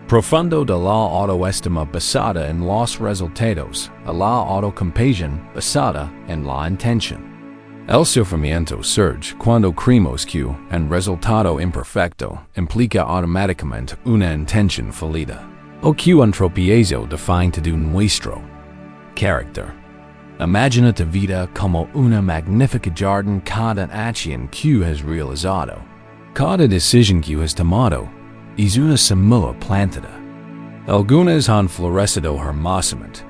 S1: profundo de la autoestima basada en los resultados a la autocompasión basada en la intención. El sufrimiento surge cuando creemos que un resultado imperfecto implica automáticamente una intención fallida, o que un tropiezo define todo nuestro carácter. Imagina tu vida como una magnífica jardín. Cada acción que has realizado, cada decisión que has tomado, es una semilla plantada. Algunas han florecido hermosamente,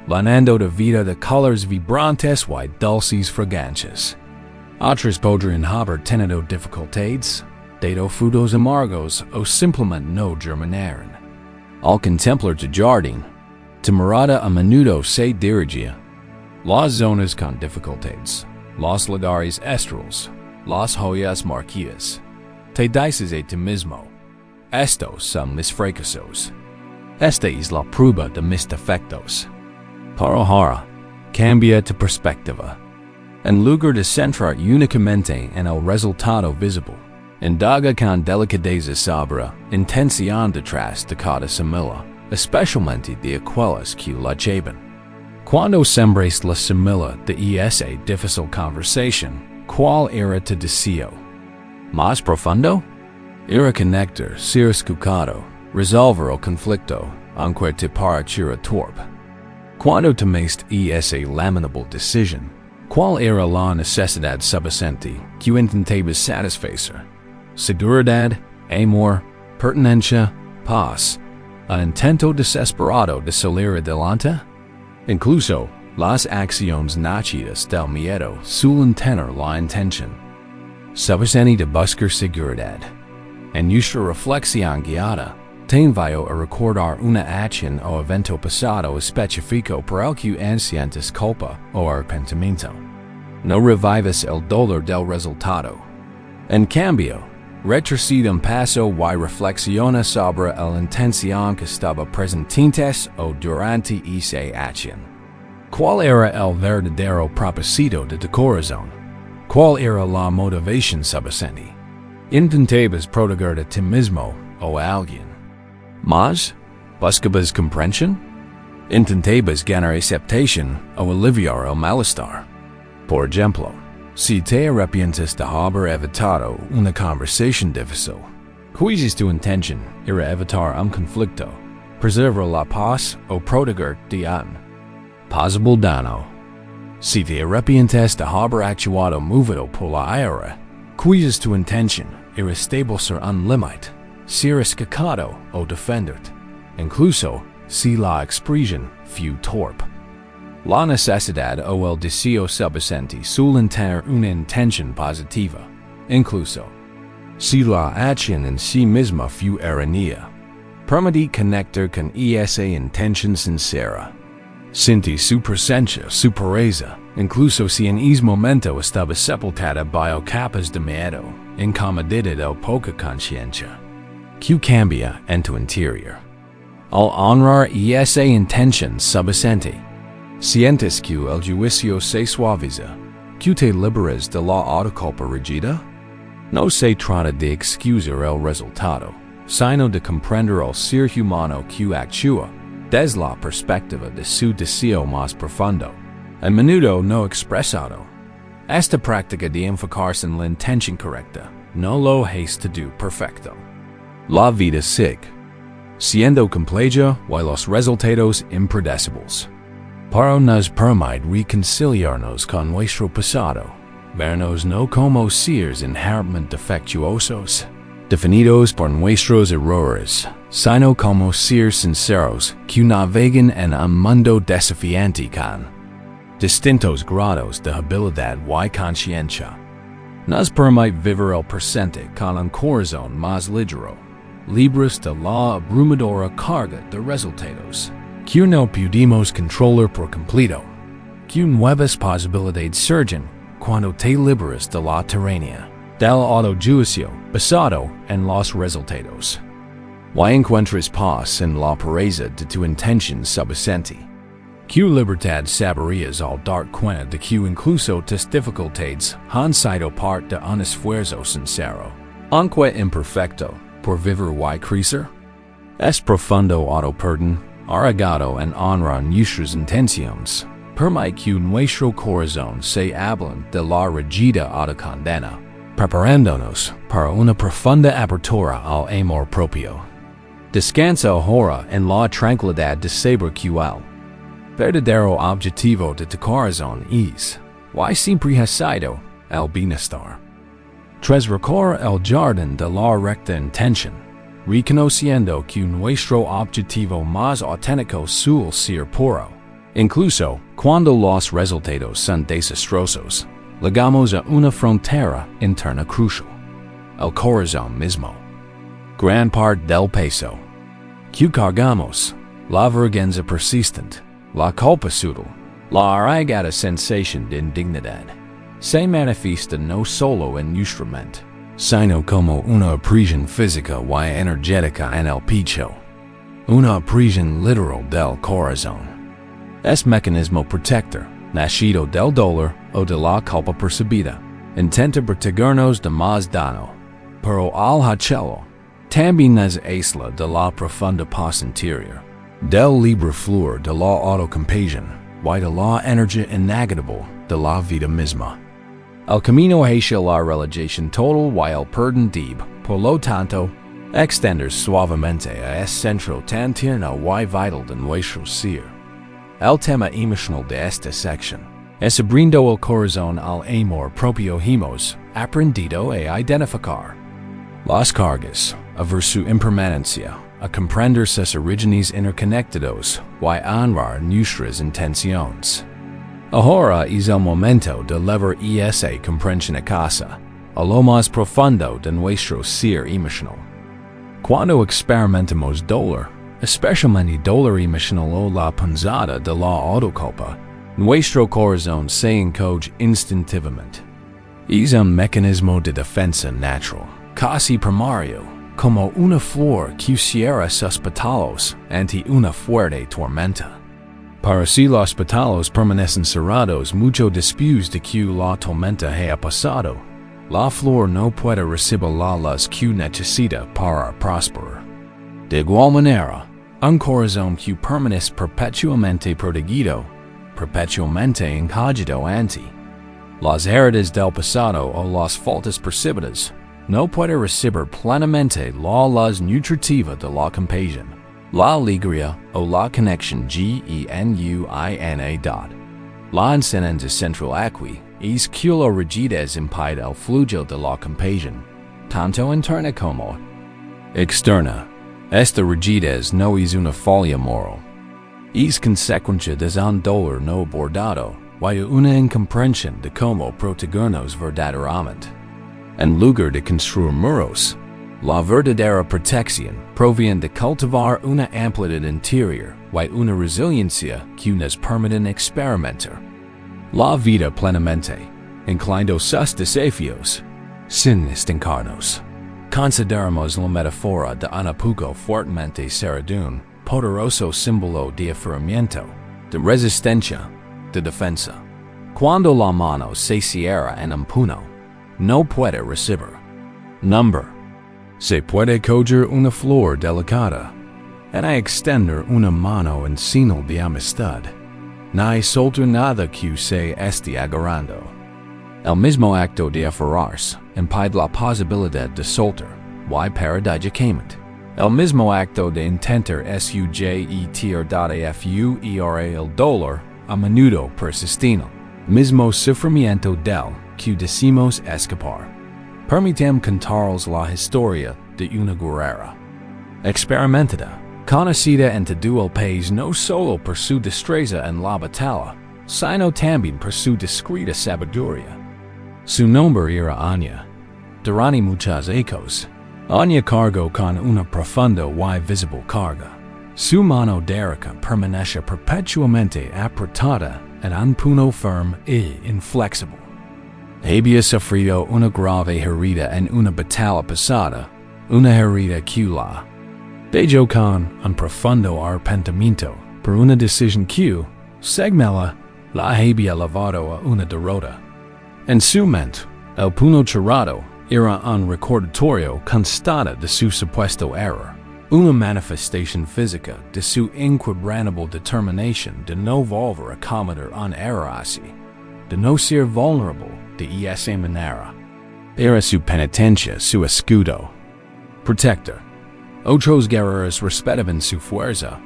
S1: llenando de vida de colores vibrantes y dulces fragancias. Otras podrían haber tenido dificultades, dado frutos amargos o simplemente no germinaron. Al contemplar tu jardín, tu mirada a menudo se dirigía las zonas con dificultades, los lugares estrellas, las joyas marquillas. Te dices a ti mismo, estos son mis fracasos. Esta es la prueba de mis defectos. Pero ahora, cambia tu perspectiva. En lugar de centrar únicamente en el resultado visible, indaga con delicadeza sobre intención detrás de cada semilla, especialmente de aquellas que la llevan. Cuando sembres la semilla de esa difícil conversación, ¿cuál era tu deseo? ¿Más profundo? Era conectar, ser escuchado, resolver el conflicto, aunque te pareciera torpe. Cuando tomaste esa lamentable decisión, ¿cuál era la necesidad subyacente que intentabas satisfacer? Seguridad, amor, pertenencia, paz, un intento desesperado de salir adelante? Incluso, las acciones nacidas del miedo suelen tener la intención subsente de buscar seguridad. En nuestra reflexión guiada, te invito a recordar una acción o evento pasado específico por el que sientes culpa o arrepentimiento. No revives el dolor del resultado. En cambio, retrocede un paso y reflexiona sobre la intención que estaba presente o durante esa acción. ¿Cuál era el verdadero propósito de tu corazón? ¿Cuál era la motivación subsente? ¿Intentabas proteger a ti mismo o a alguien? ¿Más? ¿Buscabas comprensión? ¿Intentabas ganar aceptación o aliviar el malestar? Por ejemplo, si te arrepientes de haber evitado una conversación difícil, cuál tu intención era evitar un conflicto, preservar la paz o proteger de un posible daño. Si te arrepientes de haber actuado movido por la ira, cuál tu intención era establecer un límite, ser escapado o defenderte, incluso si la expresión fue torpe. La necesidad o el deseo subsente suelen tener una intención positiva, incluso si la acción en sí misma fue errónea. Permitid conectar con esa intención sincera. Sentí su presencia, su pureza, incluso si en ese momento estaba sepultada bajo capas de miedo, incomodidad o poca conciencia. ¿Qué cambia en tu interior? Al honrar esa intención subsente, sientes que el juicio se suaviza, que te liberas de la autoculpa rígida. No se trata de excusar el resultado, sino de comprender el ser humano que actúa desde la perspectiva de su deseo más profundo, a menudo no expresado. Esta práctica de enfocarse en la intención correcta no lo hace todo perfecto. La vida sigue siendo compleja y los resultados impredecibles. Pero nos permite reconciliarnos con nuestro pasado, vernos no como seres inherentemente defectuosos, definidos por nuestros errores, sino como seres sinceros que navegan en un mundo desafiante con distintos grados de habilidad y conciencia. Nos permite vivir el presente con un corazón más ligero, libres de la abrumadora carga de resultados que no pudimos controlar por completo, que nuevas posibilidades surgen cuando te liberas de la tiranía del autojuicio basado en los resultados. Y encuentras paz en la pureza de tu intención subsente. Que libertad saberías al dar cuenta de que incluso tus dificultades han sido parte de un esfuerzo sincero, aunque imperfecto, por vivir y crecer? Es profundo auto-perdón, arraigado en honra nuestras intenciones, permite que nuestro corazón se hable de la rígida autocondena, preparándonos para una profunda apertura al amor propio. Descansa ahora en la tranquilidad de saber que el verdadero objetivo de tu corazón es, y siempre ha sido, el bienestar. Tras recorrer el jardín de la recta intención, reconociendo que nuestro objetivo más auténtico suele ser puro, incluso cuando los resultados son desastrosos, llegamos a una frontera interna crucial, el corazón mismo. Gran parte del peso que cargamos, la vergüenza persistente, la culpa sutil, la arraigada sensación de indignidad, se manifiesta no solo en nuestra mente, sino como una opresión física y energética en el pecho, una opresión literal del corazón. Es mecanismo protector, nacido del dolor o de la culpa percibida, intenta protegernos de más daño, pero al hacerlo, también nos aísla de la profunda paz interior, del libre fluir de la autocompasión y de la energía inagotable de la vida misma. El camino hacia la realización total y el perdón debe, por lo tanto, extender suavemente a ese centro tan tierno y vital de nuestro ser. El tema emocional de esta sección es abriendo el corazón al amor propio hemos aprendido a identificar las cargas, a ver su impermanencia, a comprender sus orígenes interconectados y a honrar nuestras intenciones. Ahora es el momento de levar esa comprensión a casa, a lo más profundo de nuestro ser emocional. Cuando experimentamos dolor, especialmente dolor emocional o la punzada de la autoculpa, nuestro corazón se encoge instintivamente. Es un mecanismo de defensa natural, casi primario, como una flor que cierra sus pétalos ante una fuerte tormenta. Para si los pétalos permanecen cerrados mucho después de que la tormenta haya pasado, la flor no puede recibir la luz que necesita para prosperar. De igual manera, un corazón que permanece perpetuamente protegido, perpetuamente encogido ante las heridas del pasado o las faltas percibidas, no puede recibir plenamente la luz nutritiva de la compasión, la alegría o la conexión genuina. La enseñanza central aquí es que la rigidez impide el flujo de la compasión, tanto interna como externa. Esta rigidez no es una falla moral. Es consecuencia de un dolor no abordado y una incomprensión de cómo protegernos verdaderamente. En lugar de construir muros, la verdadera protección proviene de cultivar una amplitud interior y una resiliencia que nos permiten experimentar la vida plenamente, inclinando sus desafíos, sin estancarnos. Consideramos la metáfora de un puño fuertemente cerrado un poderoso símbolo de aferramiento, de resistencia, de defensa. Cuando la mano se cierra en un puño, no puede recibir. Se puede coger una flor delicada, y extender una mano en señal de amistad. Ni soltar nada que se esté agarrando. El mismo acto de aferrarse impide la posibilidad de soltar, y paradójicamente, el mismo acto de intentar sujetar el dolor a menudo persiste. Mismo sufrimiento del que decimos escapar. Permitem contaros la historia de una guerrera experimentada, conocida en todo el país no solo por su destreza en la batalla, sino también por su discreta sabiduría. Su nombre era Anya. Durante muchos ecos, Anya cargó con una profunda y visible carga. Su mano derecha permanece perpetuamente apretada en un puño firme e inflexible. Había sufrido una grave herida en una batalla pasada, una herida que la dejó con un profundo arrepentimiento por una decisión que, segmela, la había llevado a una derrota. En su mente, el puño cerrado era un recordatorio constante de su supuesto error, una manifestación física de su inquebrantable determinación de no volver a cometer un error así, de no ser vulnerable de esa manera. Era su penitencia, su escudo protector. Otros guerreros respetaban su fuerza,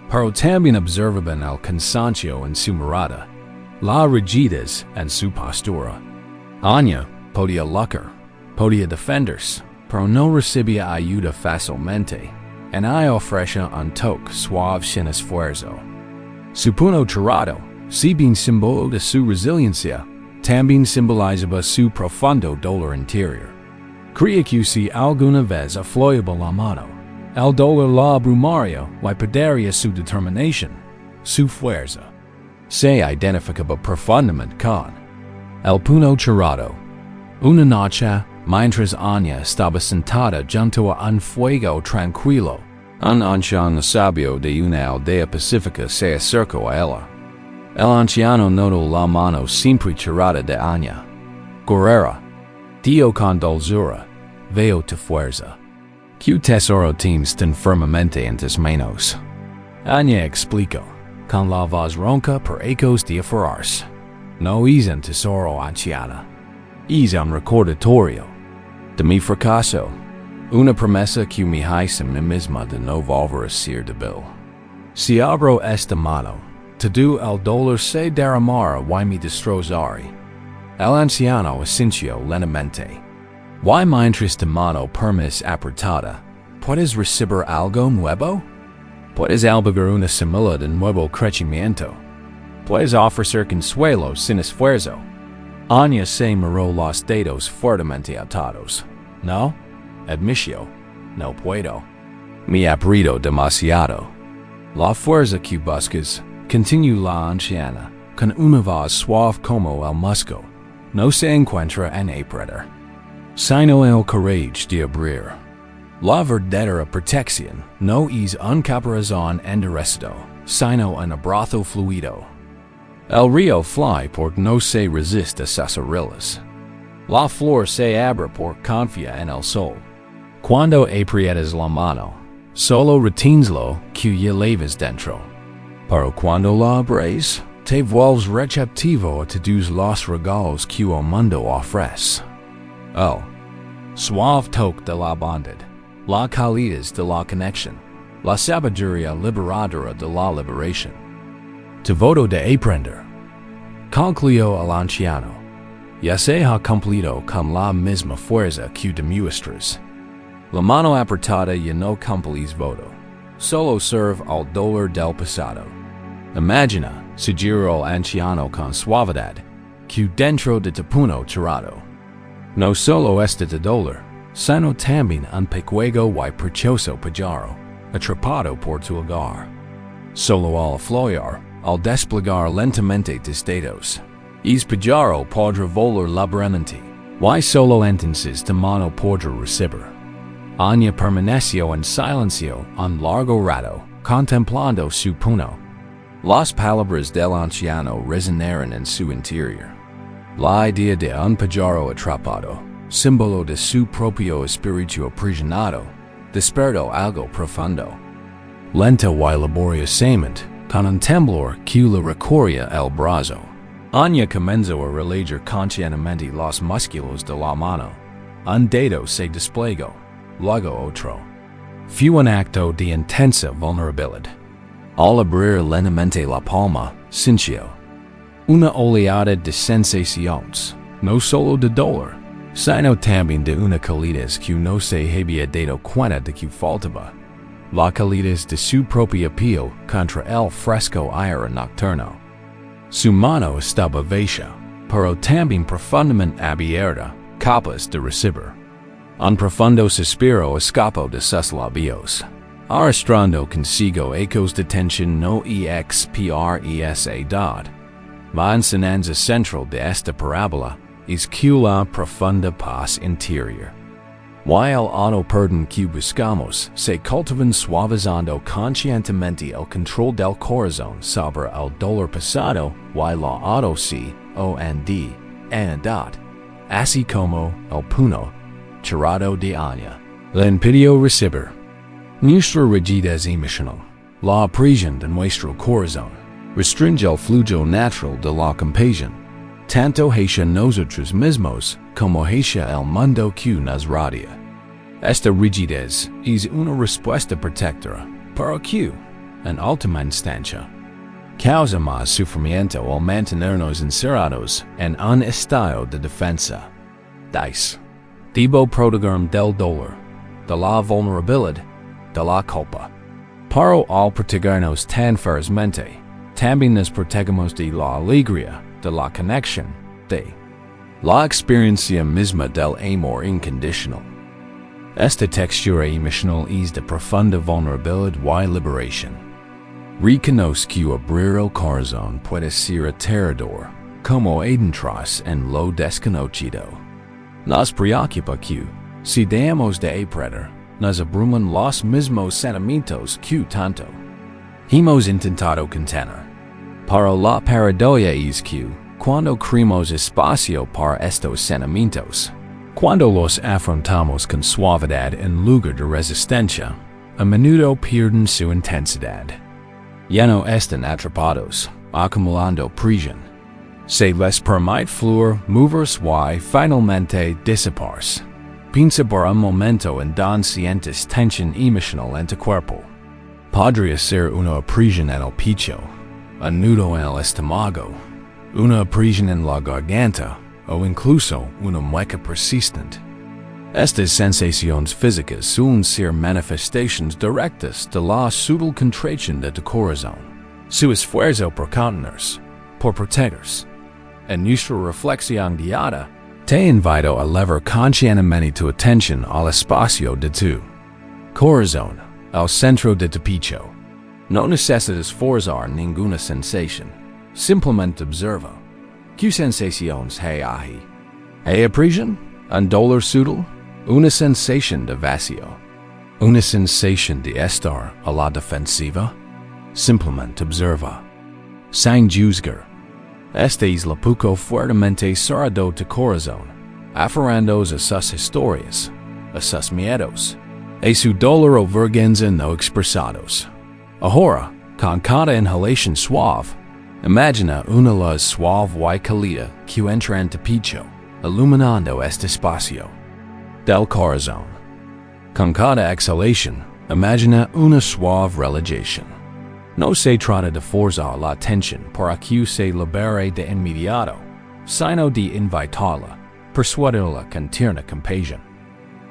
S1: pero también observaban el cansancio en su mirada, la rigidez en su postura. Anya podía luchar, podía defenderse, pero no recibía ayuda fácilmente, y ofrecía un toque suave sin esfuerzo. Su puño cerrado, si bien símbolo de su resiliencia, también simbolizaba su profundo dolor interior. Creía que si alguna vez afloyaba la mano, el dolor la abrumaría y perdería su determinación, su fuerza. Se identificaba profundamente con el puño cerrado. Una noche, mientras Anya estaba sentada junto a un fuego tranquilo, un anciano sabio de una aldea pacífica se acercó a ella. El anciano notó la mano siempre cerrada de Anya. Guerrera, dio con dulzura, veo tu fuerza. ¿Qué tesoro tienes tan firmemente en tus manos? Anya explicó, con la voz ronca por ecos de aferrarse. No es un tesoro, anciana. Es un recordatorio de mi fracaso, una promesa que me hice a mí misma de no volver a ser débil. Si abro esta mano, todo el dolor se derramará y me destrozaré. El anciano asintió lentamente. Y mientras tu mano permanece apretada, ¿puedes recibir algo nuevo? ¿Puedes albergar una semilla de nuevo crecimiento? Puedes ofrecer consuelo sin esfuerzo. Anya se miró los dedos fuertemente atados. No, admisión, no puedo. Me aprieto demasiado. La fuerza que buscas, continuó la anciana, con una voz suave como el musgo, no se encuentra en apretar, sino el courage de abrir. La verdadera protección no es un caparazón enderezado, sino un abrazo fluido. El río fly porque no se resiste a sus orillas. La flor se abre porque confía en el sol. Cuando aprietas la mano, solo retienslo que ya llevas dentro. Pero cuando la abres, te vuelves receptivo a todos los regalos que el mundo ofrece. El suave toque de la bondad, la calidez de la conexión, la sabiduría liberadora de la liberación. Devoto de aprender. Concluyó el anciano. Ya se ha cumplido con la misma fuerza que demuestras. La mano apretada ya no cumplís voto. Solo serve al dolor del pasado. Imagina, sugirió el anciano con suavidad, que dentro de tu puño cerrado no solo está de dolor, sino también un pequeño y precioso pájaro, atrapado por tu hogar. Solo al aflojar, al desplegar lentamente tus dedos, es pájaro podrá volar libremente, y solo entonces tu mano podrá recibir. Anya permaneció en silencio un largo rato, contemplando su puño. Las palabras del anciano resonaron en su interior. La idea de un pájaro atrapado, símbolo de su propio espíritu aprisionado, despertó algo profundo. Lenta y laboriosamente, con un temblor que le recorría el brazo, Anya comenzó a relajar conscientemente los músculos de la mano. Un dedo se desplegó, luego otro. Fue un acto de intensa vulnerabilidad. Al abrir lentamente la palma, sintió una oleada de sensaciones, no solo de dolor, sino también de una calidez que no se había dado cuenta de que faltaba. La calidez de su propia piel contra el fresco aire nocturno. Su mano estaba vacía, pero también profundamente abierta, capaz de recibir. Un profundo suspiro escapó de sus labios, arrastrando consigo ecos de tensión no expresa. La enseñanza central de esta parábola es que la profunda paz interior. Y el auto perdón que buscamos se cultivan suavizando conscientemente el control del corazón sobre el dolor pasado y la ansiedad, así como el puño cerrado de Anya le impidió recibir. Nuestra rigidez emocional, la presión de nuestro corazón, restringe el flujo natural de la compasión, tanto hacia nosotros mismos como hacia el mundo que nos rodea. Esta rigidez es una respuesta protectora, pero que, en última instancia, causa más sufrimiento al mantenernos encerrados en un estado de defensa. Debo protegerme del dolor, de la vulnerabilidad, de la culpa. Pero al protegernos tan ferozmente, también nos protegemos de la alegría, de la conexión, de la experiencia misma del amor incondicional. Esta textura emocional es de profunda vulnerabilidad y liberación. Reconozco que abrir el corazón puede ser aterrador, como adentras en lo desconocido. Nos preocupa que, si dejamos de aprender, nos abruman los mismos sentimientos que tanto hemos intentado contener. Pero la paradoja es que, cuando creamos espacio para estos sentimientos, cuando los afrontamos con suavidad en lugar de resistencia, a menudo pierden su intensidad. Ya no están atrapados, acumulando presión. Se les permite fluir, moverse y finalmente disiparse. Piensa por un momento en donde sientes tensión emocional en tu cuerpo. Podría ser una presión en el pecho, un nudo en el estómago, una presión en la garganta, o incluso una mueca persistente. Estas sensaciones físicas suelen ser manifestaciones directas de la sutil contracción de tu corazón, su esfuerzo por contenerse, por protegers. En nuestra reflexión guiada, te invito a levar conscientemente tu atención al espacio de tu corazón, al centro de tu pecho. No necesitas forzar ninguna sensación. Simplemente observa. ¿Qué sensaciones hay ahí? ¿Hay opresión? ¿Un dolor sutil? ¿Una sensación de vacío? ¿Una sensación de estar a la defensiva? Simplemente observa. Sin juzgar. Este es lo poco fuertemente cerrado tu corazón, aferrando a sus historias, a sus miedos, a su dolor o vergüenza no expresados. Ahora, con cada inhalación suave, imagina una luz suave y cálida que entra en tu pecho, iluminando este espacio del corazón. Con cada exhalación, imagina una suave relajación. No se trata de forzar la tensión para que se libere de inmediato, sino de invitarla, persuadirla con tierna compasión.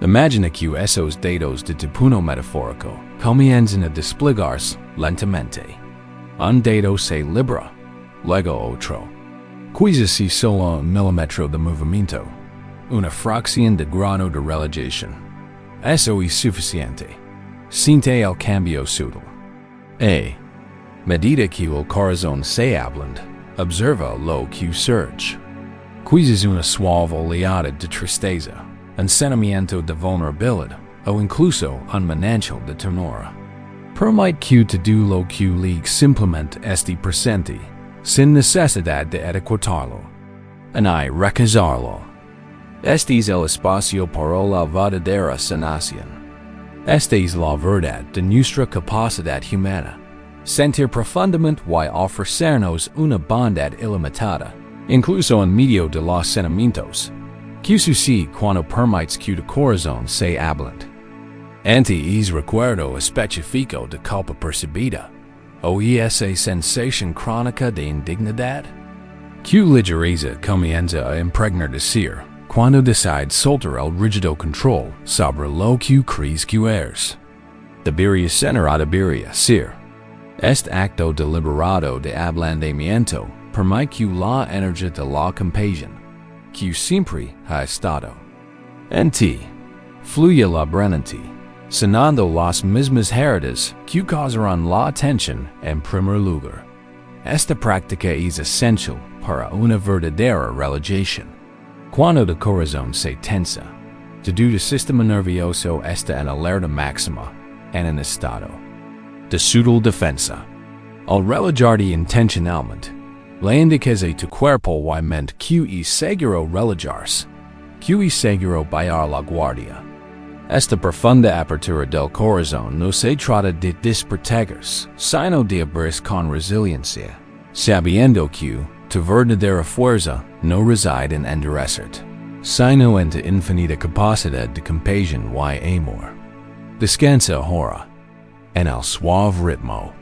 S1: Imagina que esos dedos de tu puño metafórico comienzan a desplegarse lentamente. Un dedo se libera, luego otro. Quizás si solo un milímetro de movimiento, una fracción de grado de relajación. Eso es suficiente. Siente el cambio sutil. Medida que el corazón se ablanda, observa lo que surge. Quizás una suave oleada de tristeza, un sentimiento de vulnerabilidad, o incluso un manantial de ternura. Permite que todo lo que ligue simplemente esté presente, sin necesidad de etiquetarlo, y recazarlo. Este es el espacio para la verdadera sanación. Esta es la verdad de nuestra capacidad humana. Sentir profundamente y ofrecernos una bondad ilimitada, incluso en medio de los sentimientos. ¿Qué sucede cuando permites que tu corazón se ablande? Ante es recuerdo específico de culpa percibida, o esa sensación crónica de indignidad. ¿Qué ligereza comienza a impregnar de ser cuando decides soltar el rígido control sobre lo que crees que eres? Debería ser o debería ser. Este acto deliberado de ablandamiento permite que la energía de la compasión, que siempre ha estado en ti, fluya libremente, sanando las mismas heridas que causarán la tensión en primer lugar. Esta práctica es esencial para una verdadera relajación. Cuando el corazón se tensa, todo el sistema nervioso está en alerta máxima en estado de sutil defensa. Al relajarte intencionalmente, le indicas a tu cuerpo y mente que es seguro relajarse, que es seguro bajar la guardia. Esta profunda apertura del corazón no se trata de desprotegerse, sino de abrirse con resiliencia, sabiendo que tu verdadera fuerza no reside en endurecerte, sino en tu infinita capacidad de compasión y amor. Descansa ahora en el suave ritmo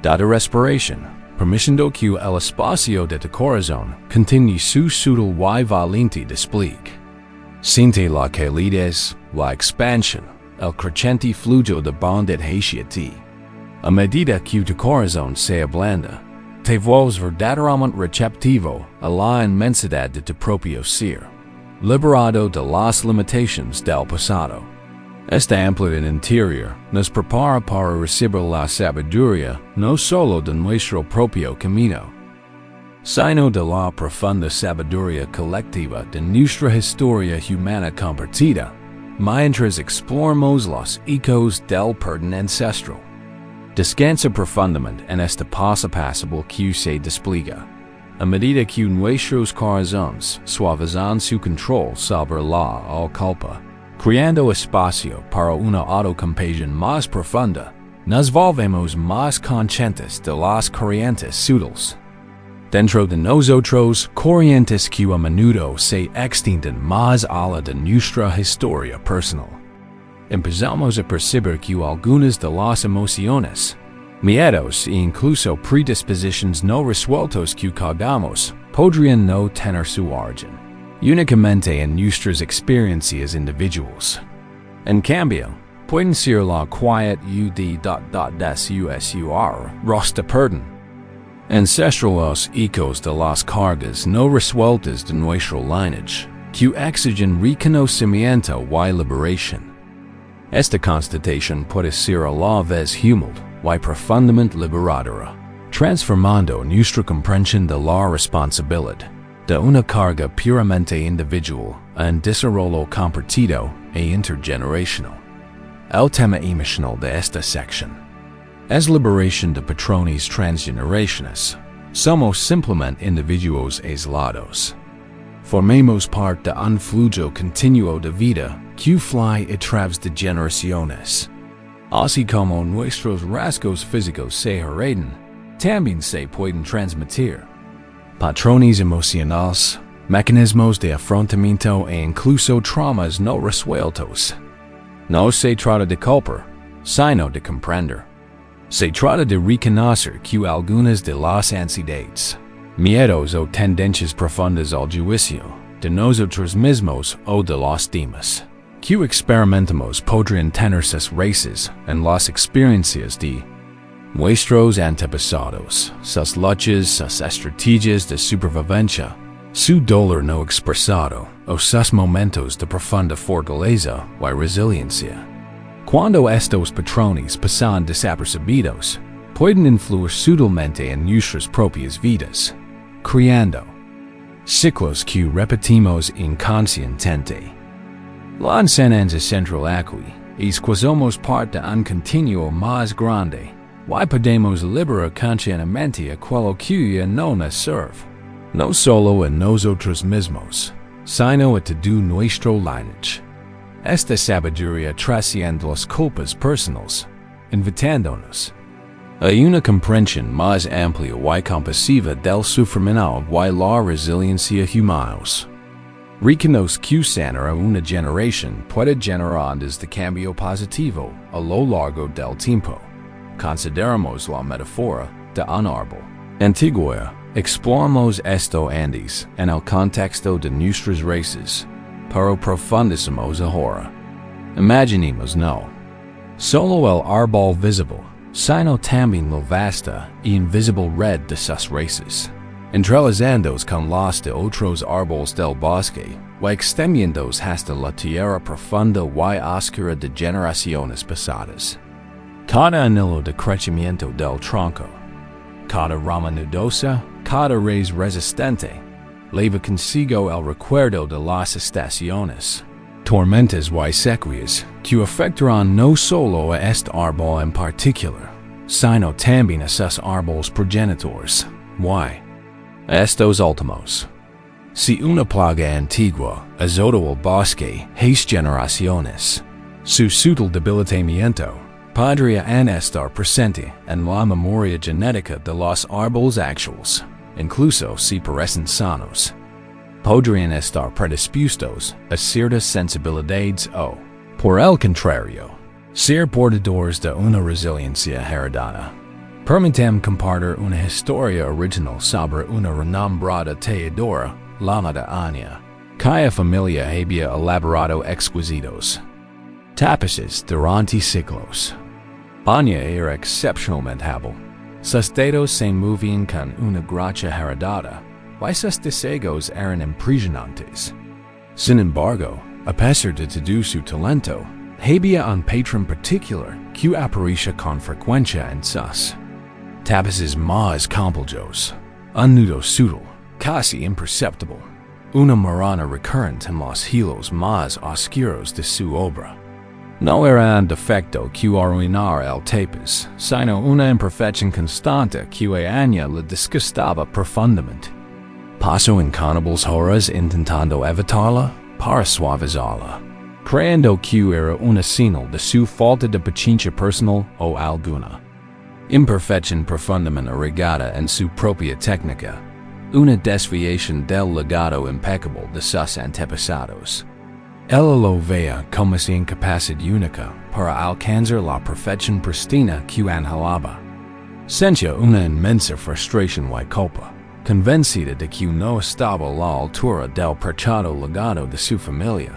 S1: de tu respiración, permitiendo que el espacio de tu corazón continúe su sutil y valiente despliegue. Siente la calidez, la expansión, el creciente flujo de bondad hacia ti. A medida que tu corazón se ablanda, te vuelves verdaderamente receptivo a la inmensidad de tu propio ser, liberado de las limitaciones del pasado. Esta amplitud interior nos prepara para recibir la sabiduría no solo de nuestro propio camino, sino de la profunda sabiduría colectiva de nuestra historia humana compartida, mientras exploramos los ecos del perdón ancestral. Descansa profundamente en esta paz apacible que se despliega, a medida que nuestros corazones suavizan su control sobre la culpa. Creando espacio para una autocompasión más profunda, nos volvemos más conscientes de las corrientes sutiles dentro de nosotros, corrientes que a menudo se extienden más allá de nuestra historia personal. Empezamos a percibir que algunas de las emociones, miedos e incluso predisposiciones no resueltos que cargamos podrían no tener su origen únicamente en nuestras experiencias individuales. En cambio, pueden ser la quiet UD.DSUSUR rosta perdón. Ancestral los hijos de las cargas no resueltas de nuestro lineage, que exigen reconocimiento y liberación. Esta constatación puede ser a la vez humilde y profundamente liberadora, transformando nuestra comprensión de la responsabilidad de una carga puramente individual en desarrollo compartido e intergeneracional. El tema emocional de esta sección es liberación de patrones transgeneracionales. Somos simplemente individuos aislados. Formemos parte de un flujo continuo de vida que fluye a través de generaciones. Así como nuestros rasgos físicos se hereden, también se pueden transmitir. Patrones emocionales, mecanismos de afrontamiento e incluso traumas no resueltos. No se trata de culpar, sino de comprender. Se trata de reconocer que algunas de las ansiedades, miedos o tendencias profundas al juicio de nosotros mismos o de los demás que experimentamos podrían tener sus raíces en las experiencias de nuestros antepasados, sus luchas, sus estrategias de supervivencia, su dolor no expresado o sus momentos de profunda fortaleza y resiliencia. Cuando estos patrones pasan desapercibidos, pueden influir sutilmente en nuestras propias vidas, creando ciclos que repetimos inconscientemente. La enseñanza central aquí es que somos parte de un continuo más grande y podemos liberar conscientemente aquello que ya no nos sirve, no solo en nosotros mismos, sino a todo nuestro lineage. Esta sabiduría trasciende las culpas personales, invitándonos a una comprensión más amplia y compasiva del sufrimiento y la resiliencia humanos. Reconoce que sanar a una generación puede generar ondas de cambio positivo a lo largo del tiempo. Consideramos la metáfora de un árbol. Antiguo, exploramos esto antes en el contexto de nuestras raíces, pero profundizamos ahora. Imaginemos no solo el árbol visible, sino también la vasta y invisible red de sus raíces, entrelazándolos con las de otros árboles del bosque y extendiéndose hasta la tierra profunda y oscura de generaciones pasadas. Cada anhelo de crecimiento del tronco, cada rama nudosa, cada raíz resistente, lleva consigo el recuerdo de las estaciones, tormentas y sequías que afectarán no solo a este árbol en particular, sino también a sus árboles progenitores, y estos últimos. Si una plaga antigua azotó el bosque 6 generaciones, su sutil debilitamiento podría estar presente en la memoria genética de los árboles actuales, incluso si parecen sanos. Podrían estar predispuestos a ciertas sensibilidades o, por el contrario, ser portadores de una resiliencia heredada. Permitam compartir una historia original sobre una renombrada tejedora llamada Anya, cuya familia había elaborado exquisitos tapices durante siglos. Anya era excepcionalmente hábil. Sus dedos se movían con una gracia heredada, y sus deseos eran impresionantes. Sin embargo, a pesar de todo su talento, había un patrón particular que aparecía con frecuencia en sus tapices más complejos, un nudo sutil, casi imperceptible, una marana recurrente en los hilos más oscuros de su obra. No era un defecto que arruinara el tapiz, sino una imperfección constante que a Anya le disgustaba profundamente. Pasó incontables horas intentando evitarla para suavizarla, creyendo que era una señal de su falta de paciencia personal o alguna imperfección profundamente arraigada en su propia técnica, una desviación del legado impecable de sus antepasados. Ella lo veía como su incapacidad única para alcanzar la perfección pristina que anhelaba. Sentía una inmensa frustración y culpa, convencida de que no estaba a la altura del perchado legado de su familia.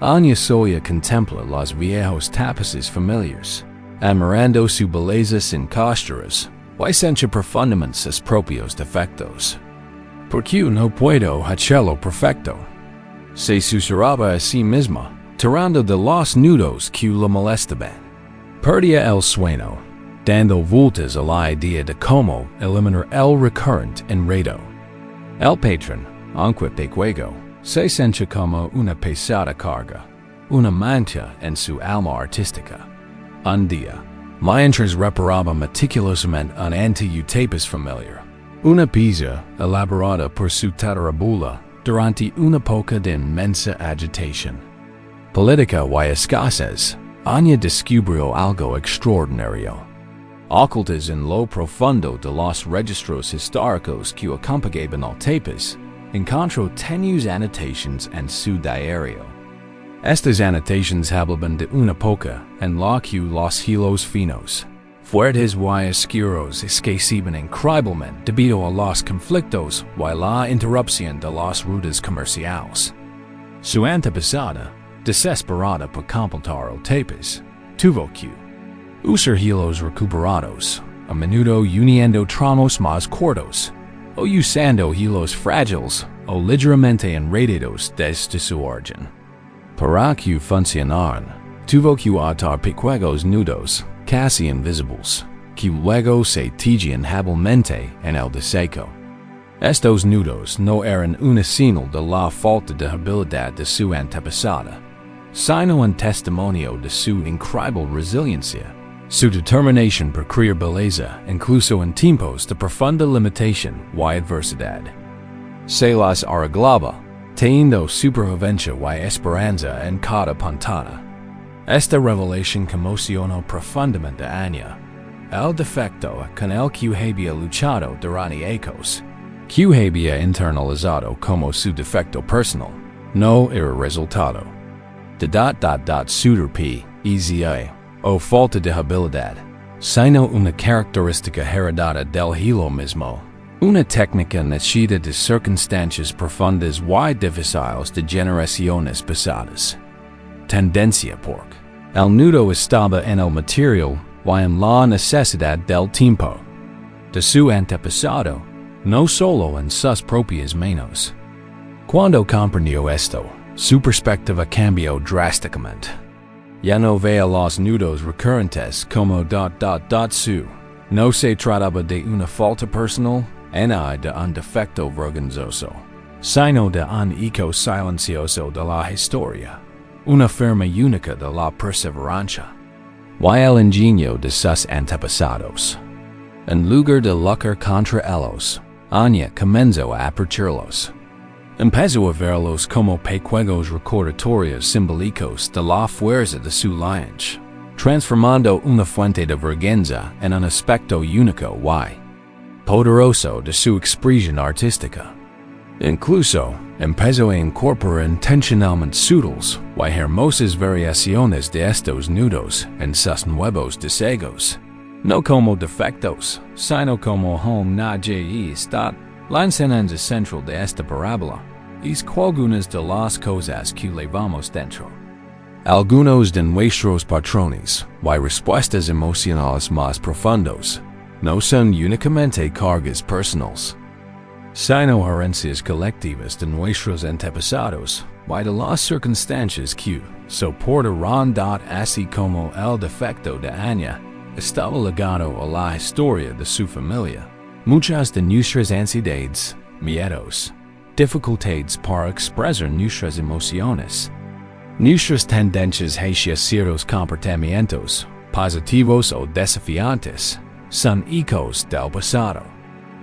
S1: Anya sola contempla los viejos tapices familiares, admirando su belleza sin costuras, licencia profundamente sus propios defectos. Porque no puedo hacerlo perfecto. Se susurraba a sí misma, tirando de los nudos que la molestaban. Perdía el sueño, dando vueltas a la idea de cómo eliminar el recurrente enredo. El patrón, aunque pequeño, se sentía como una pesada carga, una mancha en su alma artística. Un día, mientras reparaba meticulosamente un anti-utapis familiar, una pieza elaborada por su tatarabuela durante una época de inmensa agitación política y escasez, Anya descubrió algo extraordinario. Ocultas en lo profundo de los registros históricos que acompañaban al tapis, encontró tenues anotaciones en su diario. Estas anotaciones hablaban de una época en la que los hilos finos, fuertes y oscuros escaseaban increíblemente debido a los conflictos y la interrupción de las rutas comerciales. Su antepasada, desesperada por completar el tapis, tuvo que usar hilos recuperados, a menudo uniendo tramos más cortos, o usando hilos frágiles o ligeramente enredados desde su origen. Para que funcionaran, tuvo que atar pequeños nudos, casi invisibles, que luego se tejían hábilmente en el diseño. Estos nudos no eran una señal de la falta de habilidad de su antepasada, sino un testimonio de su increíble resiliencia, su determinación por crear belleza incluso en tiempos de profunda limitación y adversidad. Se las arreglaba, teniendo supervivencia y esperanza en cada puntada. Esta revelación conmocionó profundamente a Anya. El defecto con el que había luchado durante años, que había internalizado como su defecto personal, no era resultado de sutur o falta de habilidad, sino una característica heredada del hilo mismo, una técnica nacida de circunstancias profundas y difíciles de generaciones pasadas. Tendencia porque el nudo estaba en el material y en la necesidad del tiempo de su antepasado, no solo en sus propias manos. Cuando comprendió esto, su perspectiva cambió drásticamente. Ya no veía los nudos recurrentes como su. No se trataba de una falta personal, ni de un defecto vergonzoso, sino de un eco silencioso de la historia, una firma única de la perseverancia, y el ingenio de sus antepasados. En lugar de luchar contra ellos, Anya comenzó a aperturarlos. Empezó a verlos como pequeños recordatorios simbólicos de la fuerza de su lineage, transformando una fuente de vergüenza en un aspecto único y poderoso de su expresión artística. Incluso, empezó a incorporar intencionalmente sutiles y hermosas variaciones de estos nudos en sus nuevos diseños, no como defectos, sino como homenaje está la enseñanza central de esta parábola, es algunas de las cosas que llevamos dentro. Algunos de nuestros patrones y respuestas emocionales más profundos no son únicamente cargas personales, sino herencias colectivas de nuestros antepasados y de las circunstancias que soportaron así como el defecto de Anya estaba ligado a la historia de su familia. Muchas de nuestras ansiedades, miedos, dificultades para expresar nuestras emociones, nuestras tendencias hacia ciertos comportamientos, positivos o desafiantes, son ecos del pasado.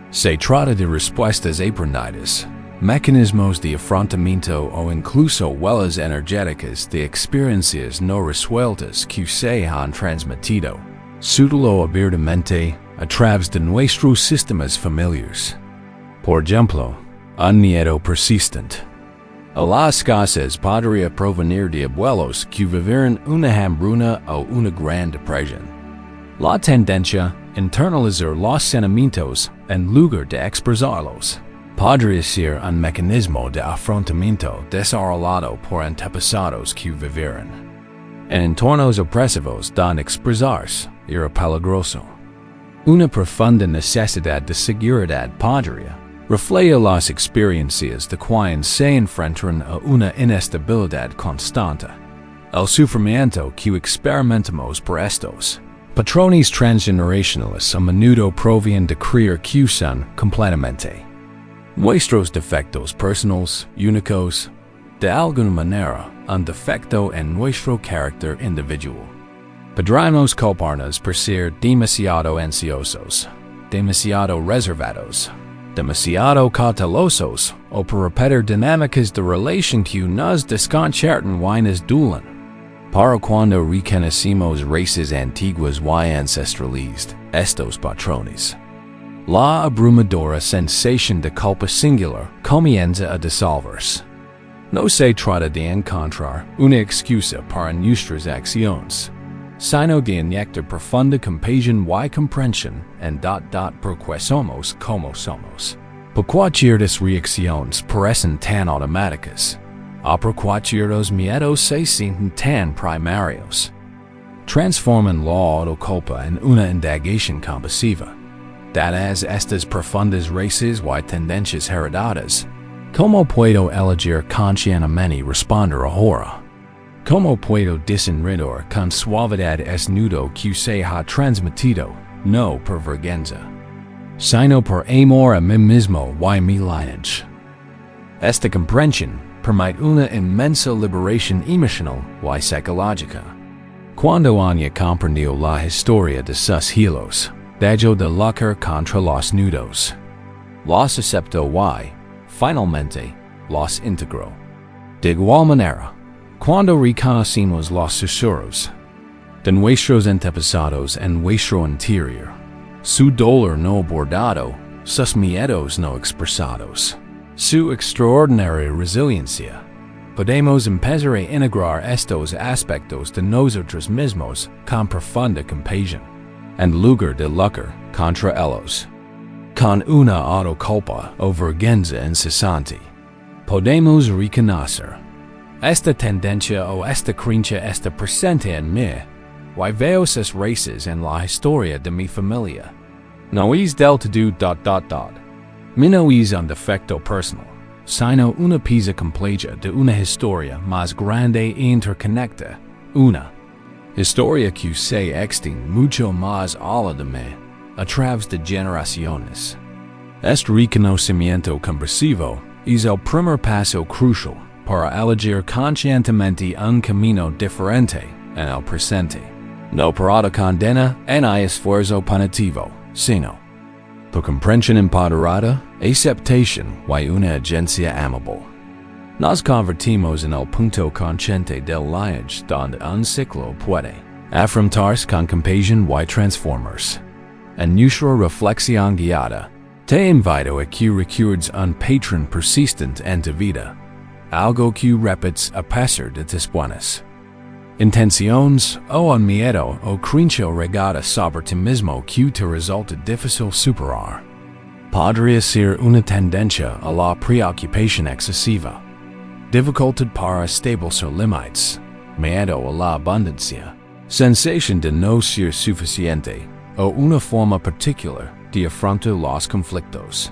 S1: Se trata de respuestas aprendidas, mecanismos de afrontamiento o incluso huellas energéticas de experiencias no resueltas que se han transmitido, sutil o abiertamente, a través de nuestros sistemas familiares. Por ejemplo, un miedo persistente a la escasez podría provenir de abuelos que vivieron una hambruna o una gran depresión. La tendencia a internalizar los sentimientos en lugar de expresarlos podría ser un mecanismo de afrontamiento desarrollado por antepasados que vivieron en entornos opresivos donde expresarse era peligroso. Una profunda necesidad de seguridad podría refleja las experiencias de quien se enfrentan a una inestabilidad constante. El sufrimiento que experimentamos por estos patrones transgeneracionales a menudo provienen de creer que son completamente nuestros defectos personales únicos. De alguna manera, un defecto en nuestro carácter individual. Podríamos culparnos por ser demasiado ansiosos, demasiado reservados, demasiado cautelosos, o por repetir dinámicas de relación que nos desconcertan y nos duelen. Para cuando reconocemos raíces antiguas y ancestrales, estos patrones, la abrumadora sensación de culpa singular comienza a disolverse. No se trata de encontrar una excusa para nuestras acciones, sino de inyectar profunda compasión y comprensión en porque somos como somos. Porque ciertas reacciones parecen tan automáticas, o porque ciertos miedos se sienten tan primarios. Transforman la autoculpa en una indagación compasiva, dadas estas profundas raíces y tendencias heredadas. ¿Cómo puedo elegir conscientemente responder ahora? ¿Cómo puedo desenredar con suavidad este nudo que se ha transmitido, no por vergüenza, sino por amor a mí mismo y mi lineage? Esta comprensión permite una inmensa liberación emocional y psicológica. Cuando haya comprendido la historia de sus hilos, dejo de luchar contra los nudos. Los acepto y, finalmente, los integro. De igual manera, cuando reconocemos los susurros de nuestros antepasados en nuestro interior, su dolor no abordado, sus miedos no expresados, su extraordinaria resiliencia, podemos empezar a integrar estos aspectos de nosotros mismos con profunda compasión, en lugar de luchar contra ellos. Con una autoculpa o vergüenza incesante, podemos reconocer esta tendencia o esta creencia está presente en mí, y veo esas raíces en la historia de mi familia. No es del todo. Mi no es un defecto personal, sino una pieza completa de una historia más grande e interconecta, una historia que se extiende mucho más allá de mí, a través de generaciones. Este reconocimiento compasivo es el primer paso crucial para elegir conscientemente un camino diferente en el presente, no por autocondena ni esfuerzo punitivo, sino por comprensión empoderada, aceptación y una agencia amable. Nos convertimos en el punto consciente del lineage donde un ciclo puede afrontarse con compasión y transformarse. En nuestra reflexión guiada, te invito a que recuerdes un patrón persistente en tu vida, algo que repites a pesar de tus buenas intenciones o un miedo o creencia regada sobre ti mismo que te resulta difícil superar. Podría ser una tendencia a la preocupación excesiva, dificultad para establecer límites, miedo a la abundancia, sensación de no ser suficiente, o una forma particular de afrontar los conflictos.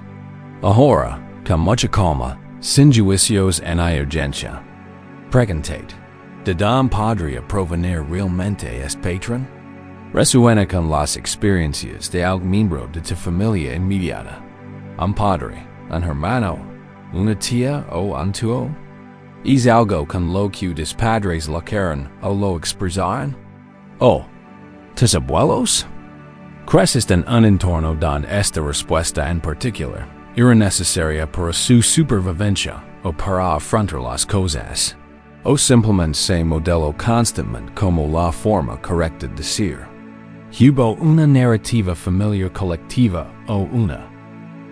S1: Ahora, con mucha calma, sin juicios ni urgencia, preguntate, ¿de dónde podría provenir realmente este patrón? Resuena con las experiencias de algún miembro de tu familia inmediata, un padre, un hermano, una tía o un tío. ¿Es algo con lo que tus padres lo quieren o lo expresaron? ¿O tus abuelos? ¿Crees en un entorno donde esta respuesta en particular era necesaria para su supervivencia o para afrontar las cosas? ¿O simplemente se modeló constantemente como la forma correcta de ser? ¿Hubo una narrativa familiar colectiva o una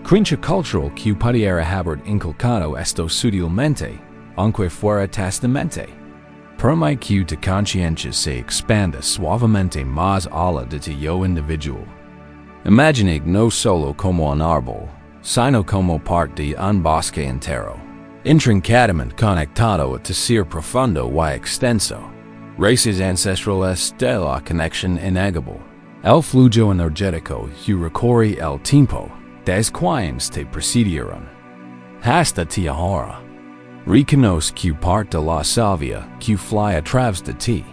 S1: creencia cultural que pudiera haber inculcado esto sutilmente, aunque fuera tácitamente? Permite que tu conciencia se expanda suavemente más allá de tu yo individual. Imagine no solo como un árbol, sino como parte de un bosque entero, intrincadamente conectado a tu ser profundo y extenso, raíces ancestrales de la conexión innegable, El flujo energético y recorre el tiempo, des quienes te precedieron. Hasta ti ahora. Reconoce que parte de la salvia que fly a través de ti,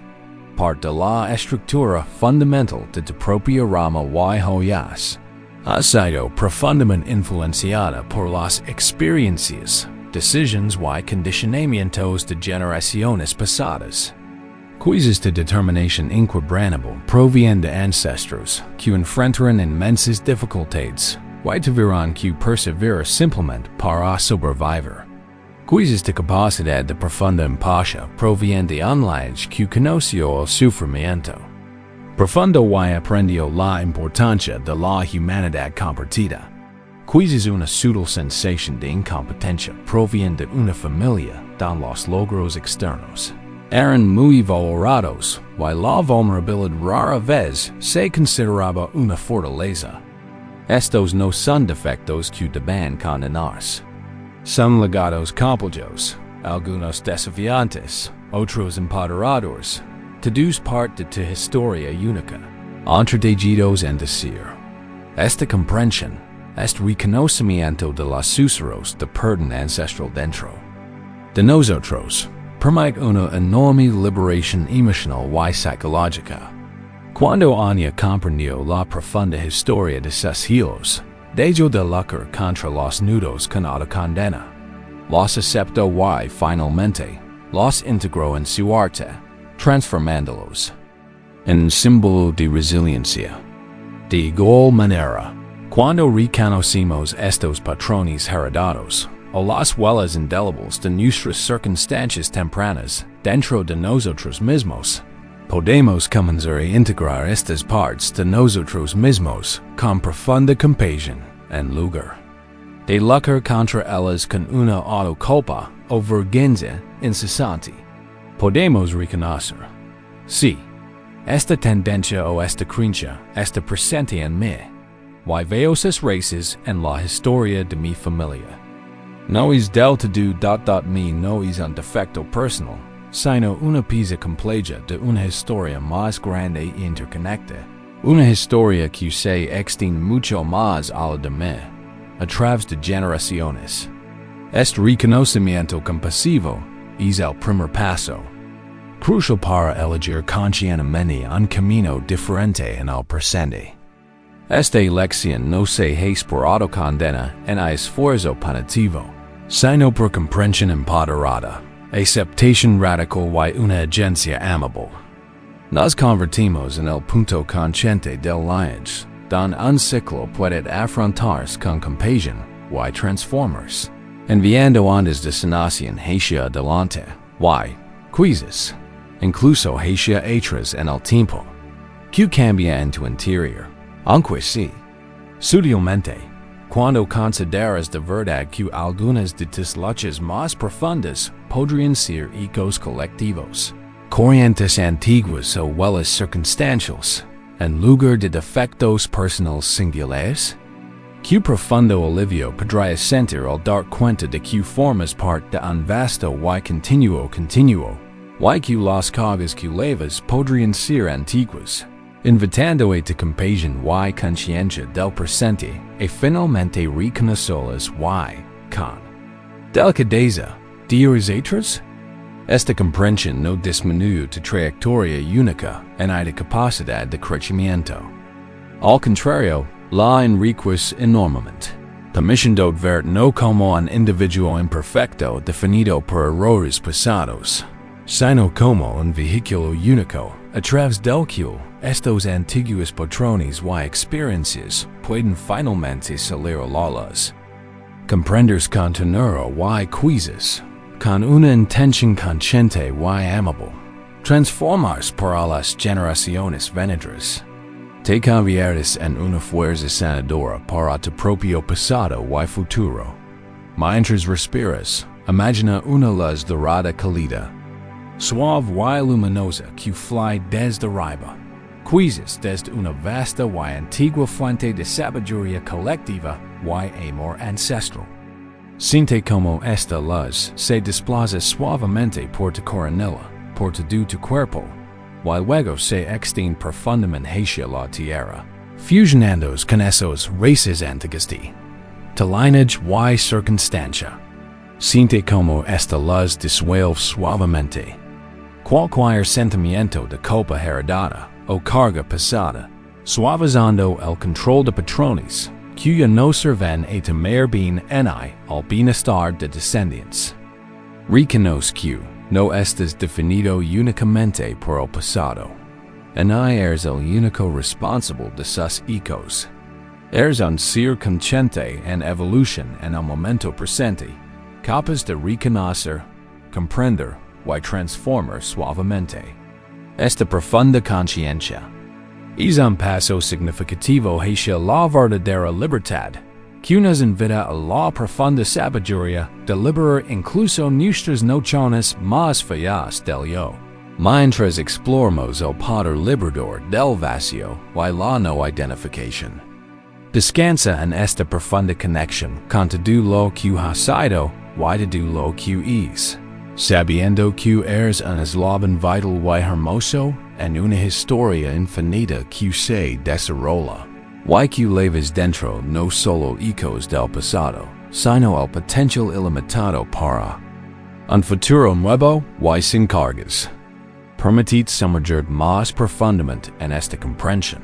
S1: parte de la estructura fundamental de tu propia rama y joyas, ha sido profundamente influenciada por las experiencias, decisions y condicionamientos de generaciones pasadas. Quizzes de determinación inquebrantable provienen de ancestros que enfrentaron inmensas dificultades y tuvieron que perseverar simplemente para sobrevivir. Quizzes de capacidad de profunda empatia provienen de un lineage que conoció el sufrimiento. Profundo y aprendió la importancia de la humanidad compartida. Quizzes una sutil sensación de incompetencia proviene de una familia donde los logros externos eran muy valorados y la vulnerabilidad rara vez se consideraba una fortaleza. Estos no son defectos que deben condenarse. Son legados complejos, algunos desafiantes, otros empoderadores. Todos parte de tu historia única, entretejidos en decir. Esta comprensión, este reconocimiento de los susurros de perdón ancestral dentro de nosotros, permite una enorme liberación emocional y psicológica. Cuando Anya comprendió la profunda historia de sus hijos, dejó de luchar contra los nudos con autocondena. Los aceptó y finalmente los integró en su arte, transformándolos en símbolo de resiliencia. De igual manera, cuando reconocemos estos patrones heredados, o las huellas indelebles de nuestras circunstancias tempranas dentro de nosotros mismos, podemos comenzar a integrar estas partes de nosotros mismos con profunda compasión en lugar de luchar contra ellas con una autoculpa o vergüenza incesante. Podemos reconocer, sí, esta tendencia o esta creencia está presente en mí, y veo sus raíces en la historia de mi familia. No es del todo mi no es un defecto personal, sino una pieza compleja de una historia más grande e interconectada, una historia que se extiende mucho más allá de mí, a través de generaciones. Este reconocimiento compasivo es el primer paso, crucial para elegir conscientemente un camino diferente en el presente. Esta elección no se hace por autocondena en esfuerzo punitivo, sino por comprensión empoderada, aceptación radical y una agencia amable. Nos convertimos en el punto consciente del lineage, donde un ciclo puede afrontarse con compasión y transformarse, enviando ondas de sanación hacia adelante, y, quizzes, incluso hacia atrás en el tiempo, que cambia en tu interior, aunque sí, sutilmente, cuando consideras de verdad que algunas de tus luchas más profundas podrían ser ecos colectivos, corrientes antiguas o huellas circunstanciales, en lugar de defectos personales singulares. Que profundo alivio podrías sentir al dar cuenta de que formas parte de un vasto y continuo, y que las cargas que llevas podrían ser antiguas, invitando a tu compasión y conciencia del presente y finalmente reconocerlas y, con delicadeza, días atrás. Esta comprensión no disminuye tu trayectoria única en la capacidad de crecimiento. Al contrario, la enriquece enormemente, permitiendo ver no como un individuo imperfecto definido por errores pasados, sino como un vehículo único a través del cual estos antiguos patrones y experiencias pueden finalmente salir a la luz. Comprender con ternura y quizzes, con una intención consciente y amable, transformarse para las generaciones venideras. Te conviertes en una fuerza sanadora para tu propio pasado y futuro. Mientras respiras, imagina una luz dorada cálida, suave y luminosa que fly desde arriba. Quizzes desde una vasta y antigua fuente de sabiduría colectiva y amor ancestral. Siente como esta luz se desplaza suavemente por tu coronilla, por todo tu cuerpo, y luego se extiende profundamente hacia la tierra, fusionandos con esos raíces antiguas. Talinage y circunstancia. Siente como esta luz disuelve suavemente. Cualquier sentimiento de culpa heredada o carga pesada, suavizando el control de patrones, que no sirven a temer bien en al bienestar de descendientes. Reconoce que no estás definido únicamente por el pasado. Eres el único responsable de sus hechos. Eres un ser consciente en evolución en el momento presente, capaz de reconocer, comprender y transformar suavemente. Esta profunda conciencia es un paso significativo hacia la verdadera libertad, que nos invita a la profunda sabiduría de liberar incluso nuestras nociones más feas del yo. Mientras exploramos el poder liberador del vacío y la no identificación. Descansa en esta profunda conexión con todo lo que ha sido y todo lo que es, sabiendo que eres un eslabón vital y hermoso en una historia infinita que se desarrolla, y que llevas dentro no solo ecos del pasado, sino el potencial ilimitado para un futuro nuevo y sin cargas. Permitid sumergir más profundamente en esta comprensión,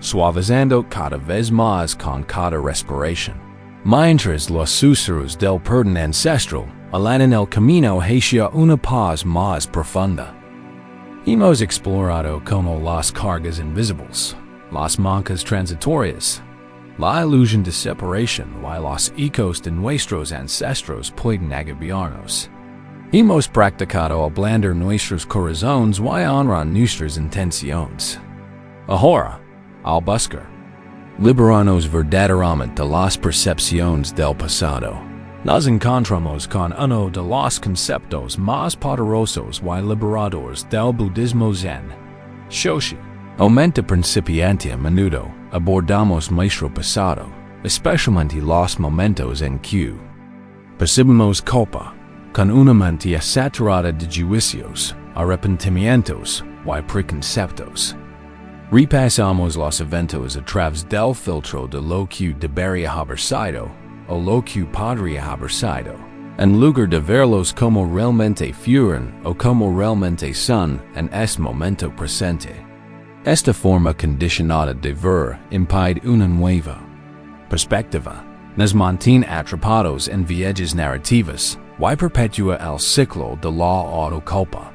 S1: suavizando cada vez más con cada respiración, mientras los susurros del perdón ancestral allanan el camino hacia una paz más profunda. Hemos explorado como las cargas invisibles, las mancas transitorias, la ilusión de separación y los ecos de nuestros ancestros pueden agobiarnos. Hemos practicado ablandar nuestros corazones y honrar nuestras intenciones. Ahora, al buscar liberarnos verdaderamente de las percepciones del pasado, nos encontramos con uno de los conceptos más poderosos y liberadores del budismo zen, Shoshi. Mente principiante a menudo abordamos nuestro pasado, especialmente los momentos en que percibimos culpa, con una mente saturada de juicios, arrepentimientos y preconceptos. Repasamos los eventos a través del filtro de lo que debería haber sido o lo que podría haber sido, en lugar de verlos como realmente fueron o como realmente son en este momento presente. Esta forma condicionada de ver impide una nueva perspectiva, nos mantiene atrapados en viajes narrativas y perpetúa el ciclo de la autoculpa.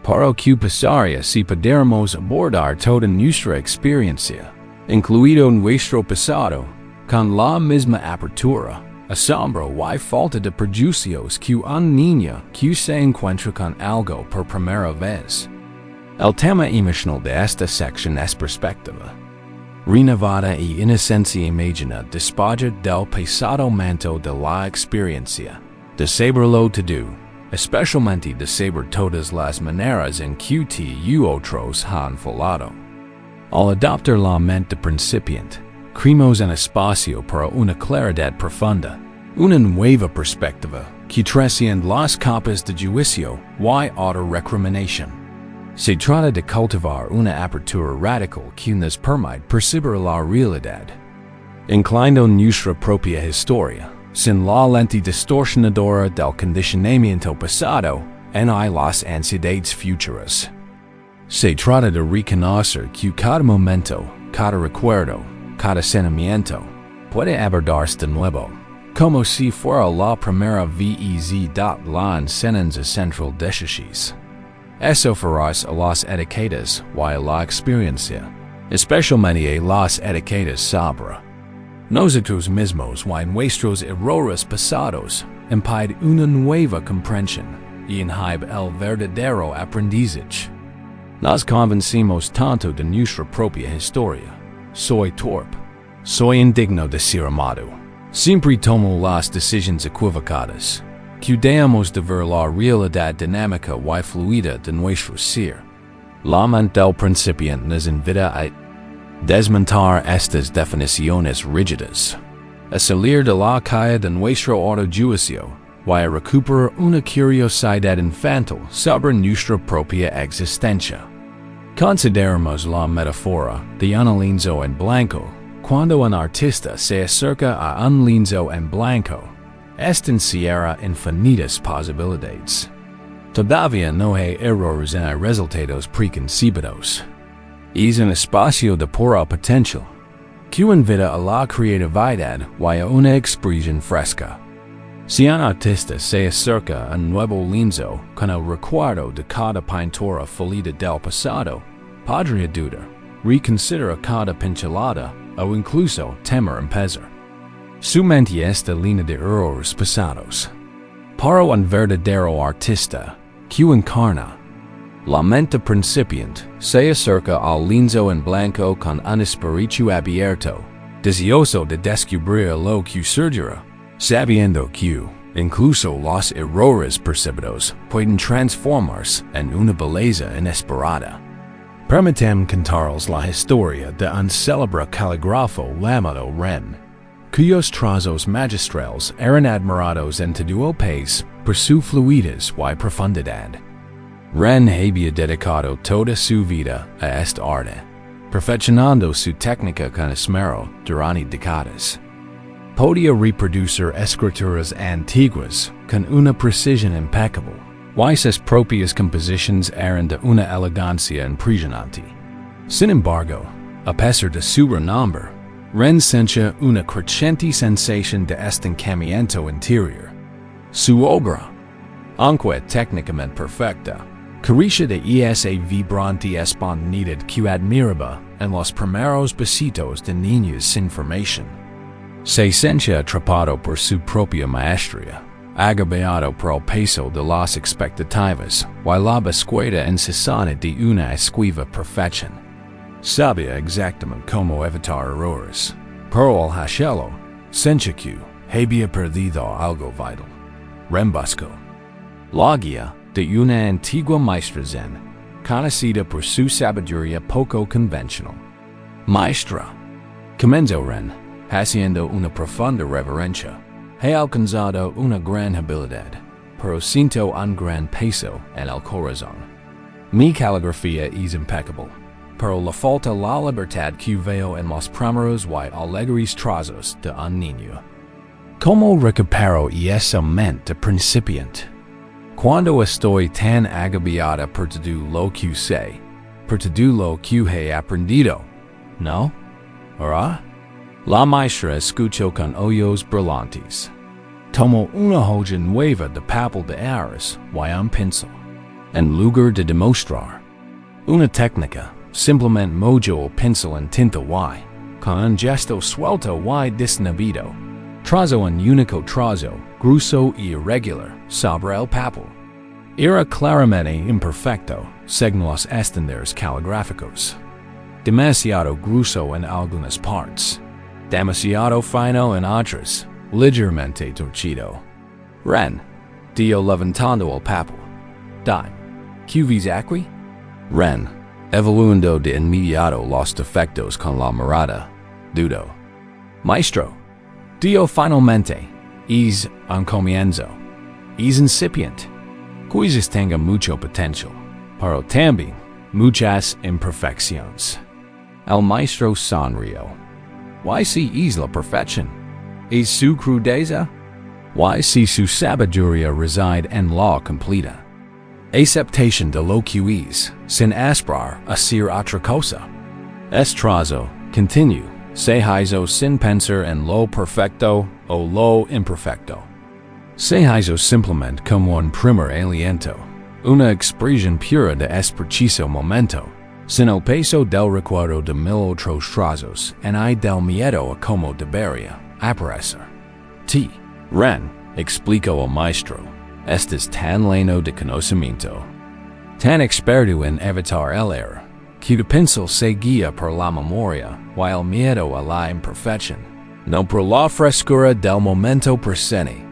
S1: Para que pasaría si pudiéramos abordar toda nuestra experiencia, incluido nuestro pasado, con la misma apertura, asombro y falta de prejuicios que un niño que se encuentra con algo por primera vez. El tema emocional de esta sección es perspectiva. Renovada y inocencia imagina despoja del pesado manto de la experiencia, de saberlo todo, especialmente de saber todas las maneras en que otros han fallado. Al adoptar la mente principiante, creamos un espacio para una claridad profunda, una nueva perspectiva que trasciende las capas de juicio y autorrecriminación. Se trata de cultivar una apertura radical que nos permite percibir la realidad, inclinando nuestra propia historia, sin la lente distorsionadora del condicionamiento pasado en las ansiedades futuras. Se trata de reconocer que cada momento, cada recuerdo, cada sentimiento puede abordarse de nuevo, como si fuera la primera vez la enseñanza central de Shishis. Eso farás a las etiquetas y a la experiencia, especialmente a las etiquetas sobre nosotros mismos y nuestros errores pasados, impide una nueva comprensión y inhibe el verdadero aprendizaje. Nos convencimos tanto de nuestra propia historia. Soy torpe, soy indigno de ser amado, siempre tomo las decisiones equivocadas, que dejamos de ver la realidad dinámica y fluida de nuestro ser. La mente del principiante nos invita a desmontar estas definiciones rígidas, a salir de la calle de nuestro autojuicio y a recuperar una curiosidad infantil sobre nuestra propia existencia. Consideramos la metáfora de un lienzo en blanco. Cuando un artista se acerca a un lienzo en blanco, este encierra infinitas posibilidades. Todavía no hay errores en resultados preconcebidos. Es un espacio de pura potencial que invita a la creatividad y a una expresión fresca. Si un artista se acerca a un nuevo lienzo con el recuerdo de cada pintura fluida del pasado, podría dudar, reconsiderar cada pincelada o incluso temer empezar. Su mente está llena de errores pasados. Para un verdadero artista que encarna la mente principiante, se acerca al lienzo en blanco con un espíritu abierto, deseoso de descubrir lo que surgirá, sabiendo que incluso los errores percibidos pueden transformarse en una belleza inesperada. Permitem contaros la historia de un célebre caligrafo llamado Ren, cuyos trazos magistrales eran admirados en todo el país por su fluidez y profundidad. Ren había dedicado toda su vida a esta arte, perfeccionando su técnica con esmero durante décadas. Podía reproducir escrituras antiguas con una precisión impecable, y sus propias composiciones eran de una elegancia impresionante. Sin embargo, a pesar de su renombre, Ren sentía una creciente sensación de estancamiento interior. Su obra, aunque técnicamente perfecta, carecía de esa vibrante espontaneidad que admiraba en los primeros besitos de niños sin formación. Se sentía atrapado por su propia maestría, agobiado por el peso de las expectativas y la búsqueda incesante de una esquiva perfección. Sabía exactamente cómo evitar errores, pero al hacerlo, sentía que había perdido algo vital. Ren buscó la guía de una antigua maestra zen, conocida por su sabiduría poco convencional. Maestra, comenzó Ren, haciendo una profunda reverencia. He alcanzado una gran habilidad, pero siento un gran peso en el corazón. Mi caligrafía es impecable, pero le falta la libertad que veo en los primeros y alegres trazos de un niño. ¿Cómo recupero esa mente principiante? Cuando estoy tan agobiada por todo lo que sé, por todo lo que he aprendido, ¿no? ¿Verdad? La maestra escuchó con ojos brillantes. Tomó una hoja nueva de papel de arroz y un pincel. En lugar de demostrar una técnica, simplemente mojó el pincel en tinta y, con un gesto suelto y desnavido, trazó un único trazo, grueso y irregular, sobre el papel. Era claramente imperfecto, según los estándares caligráficos. Demasiado grueso en algunas partes, demasiado fino en otras, ligeramente torcido. Ren, dio levantando el papel. Dime, ¿qué ves aquí? Ren, evaluando de inmediato los defectos con la mirada, dudó. Maestro, dio finalmente, es un comienzo, es incipiente. Quizás tenga mucho potencial, pero también muchas imperfecciones. El maestro sonrió. ¿Y si es la perfección? ¿Es su crudeza? ¿Y si su sabiduría reside en la completa aceptación de lo que es, sin aspirar a ser otra cosa? Trazo, continuó, se hizo sin pensar en lo perfecto o lo imperfecto. Se hizo simplemente como un primer aliento, una expresión pura de ese preciso momento, sin el peso del recuerdo de mil otros trazos en y del miedo a cómo debería aparecer. Ren, explicó el maestro, es tan lleno de conocimiento, tan experto en evitar el error, que el pincel se guía por la memoria y el miedo a la imperfección, no por la frescura del momento presente.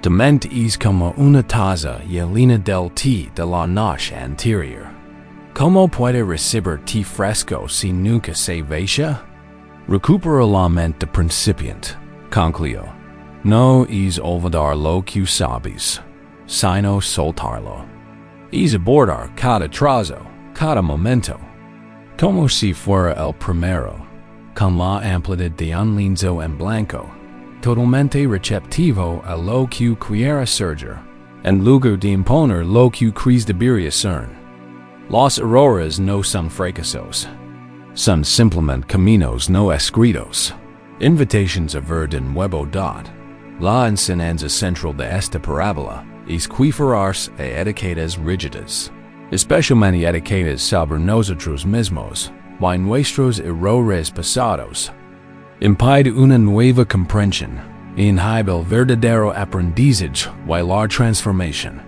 S1: Tu mente es como una taza llena del té de la noche anterior. ¿Cómo puede recibir té fresco si nunca se vacía? Recupera la mente principiante, concluyó. No es olvidar lo que sabes, sino soltarlo. Es abordar cada trazo, cada momento, Como si fuera el primero, con la amplitud de un lienzo en blanco, totalmente receptivo a lo que quiera surgir, en lugar de imponer lo que debería ser. Los errores no son fracasos, son simplemente caminos no escritos, invitations a ver de nuevo dot. La enseñanza central de esta parábola es quiferarse a etiquetas rígidas, especialmente etiquetas sobre nosotros mismos y nuestros errores pasados. Impide una nueva comprensión, inhibe el verdadero aprendizaje y la transformación.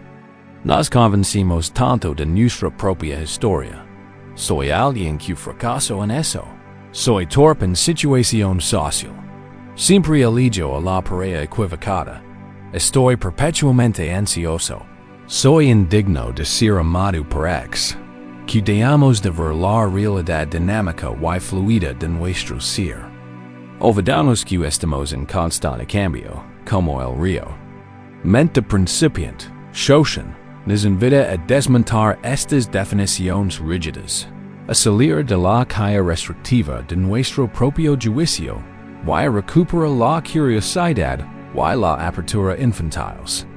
S1: Nos convencimos tanto de nuestra propia historia. Soy alguien que fracaso en eso. Soy torpe en situación social. Siempre elijo a la pareja equivocada. Estoy perpetuamente ansioso. Soy indigno de ser amado por ex. Que dejamos de ver la realidad dinámica y fluida de nuestro ser. Olvidamos que estamos en constante cambio, como el río. Mente principiante, Shoshin, nos invita a desmontar estas definiciones rígidas, a salir de la calle restrictiva de nuestro propio juicio, y a recuperar la curiosidad y la apertura infantiles.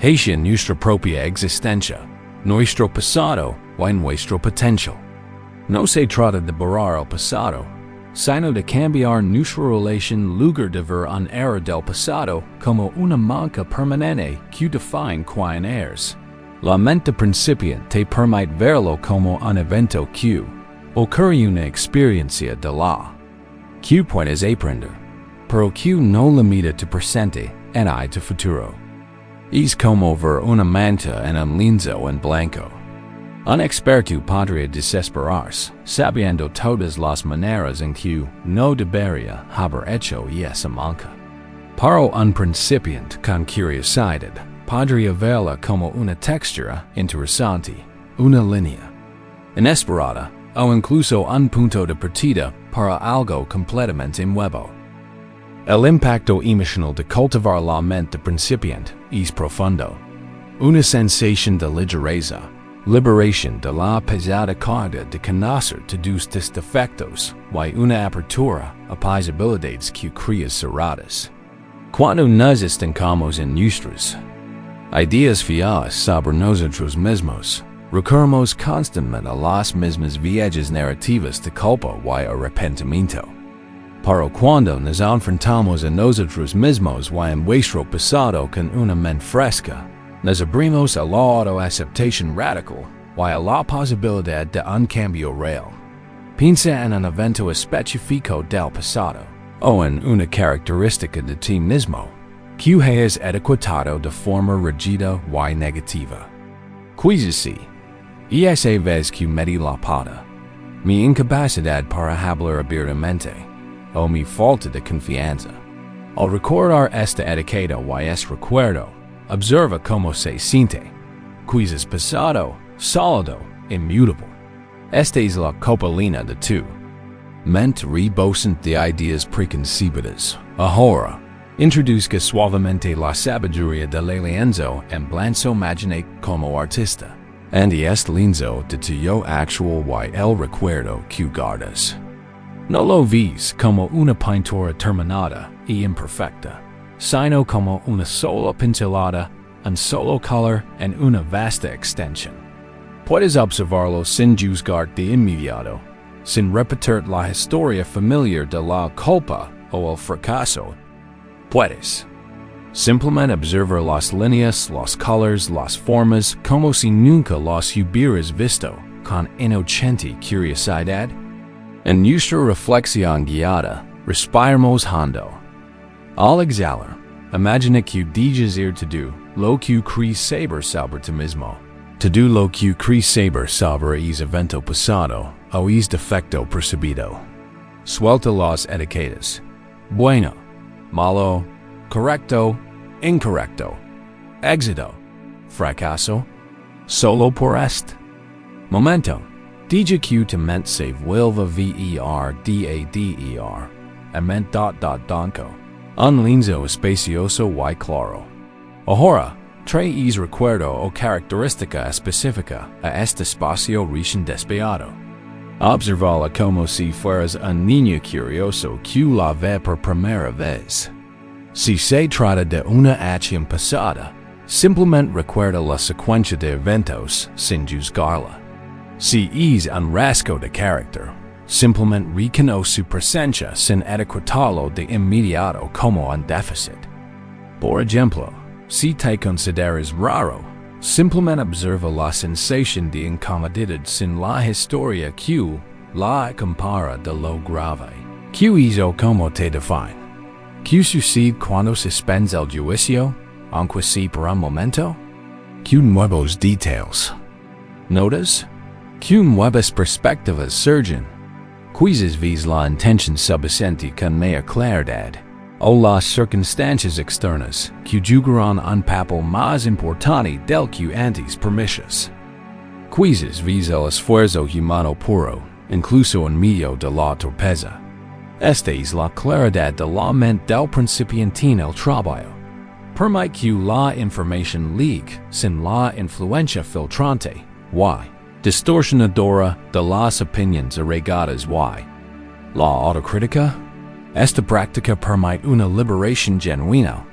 S1: Hacia nuestra propia existencia, nuestro pasado y nuestro potencial. No se trata de borrar el pasado, sino de cambiar nuestra relación lugar de ver un error del pasado como una manca permanente que define quién eres. La mente principiante te permite verlo como un evento que ocurre una experiencia de la que puedes aprender, pero que no limita tu presente ni tu futuro. Es como ver una manta en un lienzo en blanco. Un experto podría desesperarse, sabiendo todas las maneras en que no debería haber hecho esa manca. Pero un principiante con curiosidad podría verla como una textura interesante, una línea inesperada o incluso un punto de partida para algo completamente nuevo. El impacto emocional de cultivar la mente principiante es profundo. Una sensación de ligereza, liberación de la pesada carga de conocer todos tus defectos y una apertura a posibilidades que creas cerradas. Cuando nos estancamos en nuestras ideas fijas sobre nosotros mismos, recurrimos constantemente a las mismas viejas narrativas de culpa y arrepentimiento. Pero cuando nos enfrentamos a nosotros mismos y en nuestro pasado con una mente fresca, nos abrimos a la autoaceptación radical y a la posibilidad de un cambio real. Piensa en un evento específico del pasado, o en una característica de ti mismo, que hayas etiquetado de forma rígida y negativa. Quizás sí, y esa vez que metí la pata, mi incapacidad para hablar abiertamente, o mi falta de confianza. Al recordar esta etiqueta y este recuerdo, observa cómo se siente. Quizás pasado, sólido, inmutable. Esta es la copalina de tu mente rebosante de ideas preconcebidas. Ahora, introduzca suavemente la sabiduría del lienzo en blanco imaginé como artista. And este lienzo de tu yo actual y el recuerdo que guardas. No lo ves como una pintura terminada y imperfecta, sino como una sola pincelada, un solo color en una vasta extensión. Puedes observarlo sin juzgar de inmediato, sin repetir la historia familiar de la culpa o el fracaso. Puedes simplemente observar las líneas, los colores, las formas, como si nunca las hubieras visto, con inocente curiosidad. En nuestra reflexión guiada, respiramos hondo. Al exhalar, imagina que dejas ir todo lo que crees saber sobre ti mismo. Todo lo que crees saber sobre ese evento pasado o ese defecto percibido. Suelta las etiquetas. Bueno, malo, correcto, incorrecto, éxito, fracaso, solo por este momento. Deja que tu mente se vuelva verdader, a mente donco, un lienzo espacioso y claro. Ahora, trae ese recuerdo o característica específica a este espacio recién despejado. Observala como si fueras un niño curioso que la ve por primera vez. Si se trata de una acción pasada, simplemente recuerda la secuencia de eventos sin juzgarla. Si es un rasgo de carácter, simplemente reconoce su presencia sin etiquetarlo de inmediato como un déficit. Por ejemplo, si te consideras raro, simplemente observa la sensación de incomodidad sin la historia que la compara de lo grave. ¿Qué es o cómo te define? ¿Qué sucede cuando suspendes el juicio, aunque sea por un momento? ¿Qué nuevos detalles notas? ¿Qué nuevas perspectivas surgen? ¿Cuáles ves la intención subyacente con mayor claridad? O las circunstancias externas que jugarán un papel más importante del que antes permitías. ¿Cuáles ves el esfuerzo humano puro, incluso en medio de la torpeza? Esta es la claridad de la mente del principiante en el trabajo. Permite que la información llegue sin la influencia filtrante, distorsionadora de las opiniones arraigadas, la autocrítica. Esta práctica permite una liberación genuina,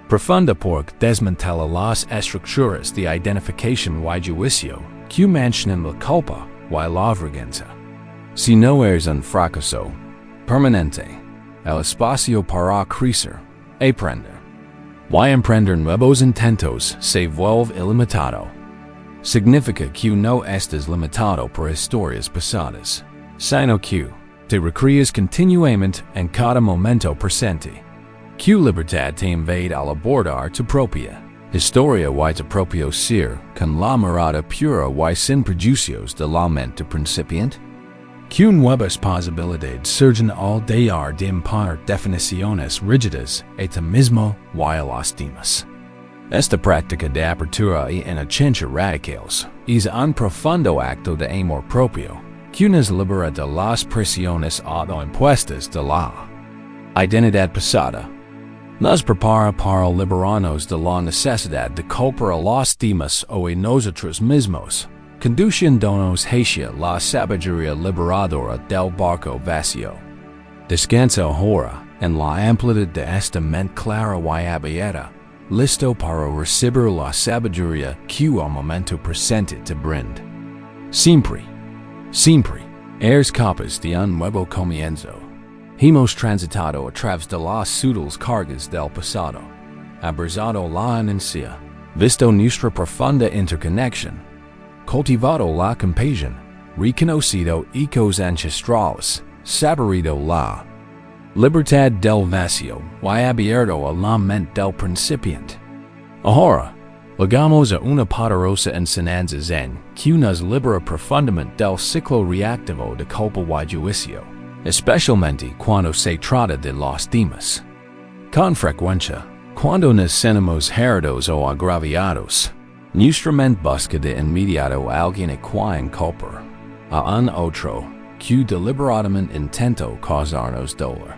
S1: profunda porque desmantela las estructuras de identificación y juicio que mantienen la culpa y la vergüenza. Si no eres un fracaso permanente, el espacio para crecer, aprender y emprender nuevos intentos se vuelve ilimitado. Significa que no estás limitado por historias pasadas, sino que te recreas continuamente en cada momento presente. Que libertad te invade al abordar tu propia historia y tu propio ser con la mirada pura y sin prejuicios de la mente principiante. Que nuevas posibilidades surgen al dejar de imponer definiciones rígidas a ti mismo y a las demás. Esta práctica de apertura y inocencia radicales es un profundo acto de amor propio que nos libera de las presiones autoimpuestas de la identidad pasada. Nos prepara para liberarnos de la necesidad de culpar a los demás o a nosotros mismos, conduciéndonos hacia la sabiduría liberadora del barco vacío. Descansa ahora en la amplitud de esta mente clara y abierta, listo para recibir la sabiduría que el momento presente te brinda. Siempre eres capaz de un nuevo comienzo. Hemos transitado a través de las sutiles cargas del pasado, abrazado la inercia, visto nuestra profunda interconexión, cultivado la compasión, reconocido ecos ancestrales, saboreado la libertad del vacío y abierto a la mente del principiante. Ahora, llegamos a una poderosa enseñanza zen que nos libera profundamente del ciclo reactivo de culpa y juicio, especialmente cuando se trata de los demás. Con frecuencia, cuando nos sentimos heridos o agraviados, nuestra mente busca de inmediato alguien a quien culpar, a un otro que deliberadamente intentó causarnos dolor.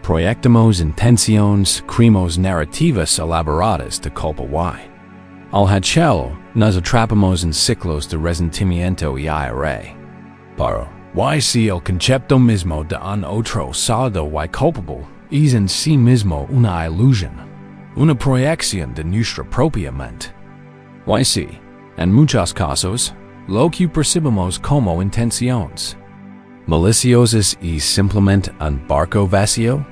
S1: Proyectamos intenciones, creamos narrativas elaboradas de culpa y, al hacerlo, nos atrapamos en ciclos de resentimiento y ira. Pero, si el concepto mismo de un otro sólido y culpable es en sí mismo una ilusión, una proyección de nuestra propia mente. Si, en muchos casos, lo que percibimos como intenciones maliciosas es simplemente un barco vacío.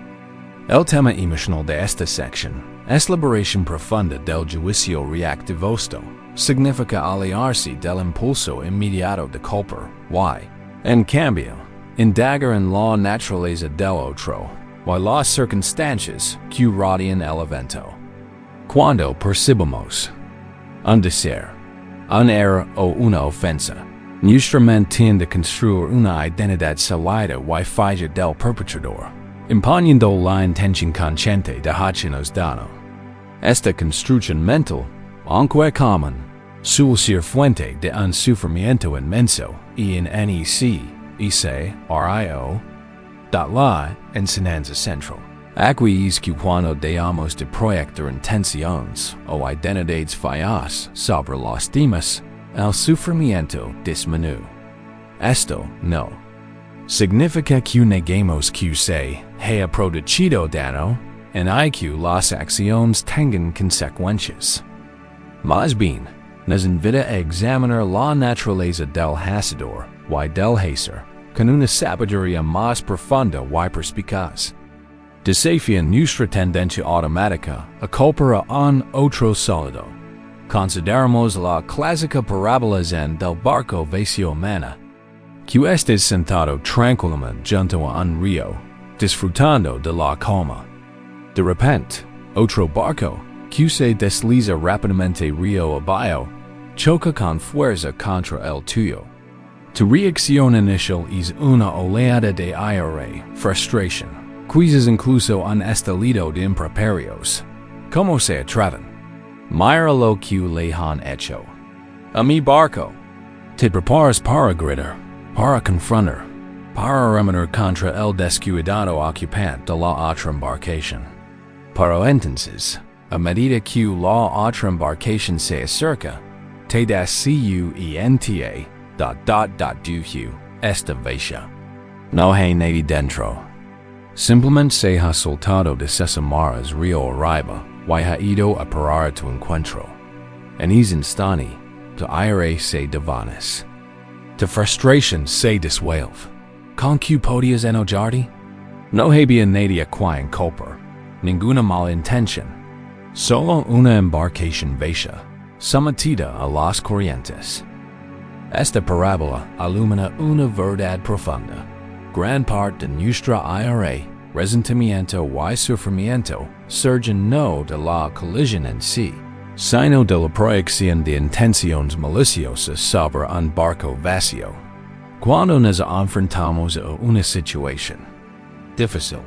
S1: El tema emocional de esta sección es liberación profunda del juicio reactivosto, significa aliarse del impulso inmediato de culpar y, en cambio, indagar en la naturaleza del otro y las circunstancias que rodean el evento. Cuando percibimos un deseo, un error o una ofensa, nuestra mente tiende a construir una identidad sólida y fija del perpetrador, imponiendo la intención consciente de hacernos daño. Esta construcción mental, aunque común, suele ser fuente de un sufrimiento inmenso y en rio, la enseñanza central. Aquí es que cuando dejamos de proyectar intenciones o identidades fallas sobre los demás, el sufrimiento disminuye. Esto, no. Significa que negamos que se haya producido daño en que las acciones tengan consecuencias. Más bien, nos invita a examinar la naturaleza del hacedor y del hacer con una sabiduría más profunda y perspicaz. Desafía nuestra tendencia automática a culpar a un otro sólido. Consideramos la clásica parábola zen del barco vacío humana, que estés sentado tranquilamente junto a un río, disfrutando de la calma. De repente, otro barco, que se desliza rápidamente río abajo, choca con fuerza contra el tuyo. Tu reacción inicial es una oleada de ira, frustración, quizás incluso un estallido de improperios. ¿Cómo se atreven? Mira lo que le han hecho. A mi barco. Te preparas para gritar, para confrontar, para remeter contra el descuidado ocupante de la otra embarcación. Pero entonces, a medida que la otra embarcación se acerca, te das cuenta de esta vacía. No hay nadie dentro. Simplemente se ha soltado de sus amarras río arriba y ha ido a parar a tu encuentro. En ese instante, tu aire se desvanece. Tu frustración se disuelve. ¿Con qué podías enojarte? No había nadie a quien culpar, ninguna mala intención. Solo una embarcación vacía, sometida a las corrientes. Esta parábola ilumina una verdad profunda. Gran parte de nuestra ira, resentimiento y sufrimiento surgen no de la colisión en sí, sino de la proyección de intenciones maliciosas sobre un barco vacío. Cuando nos enfrentamos a una situación difícil,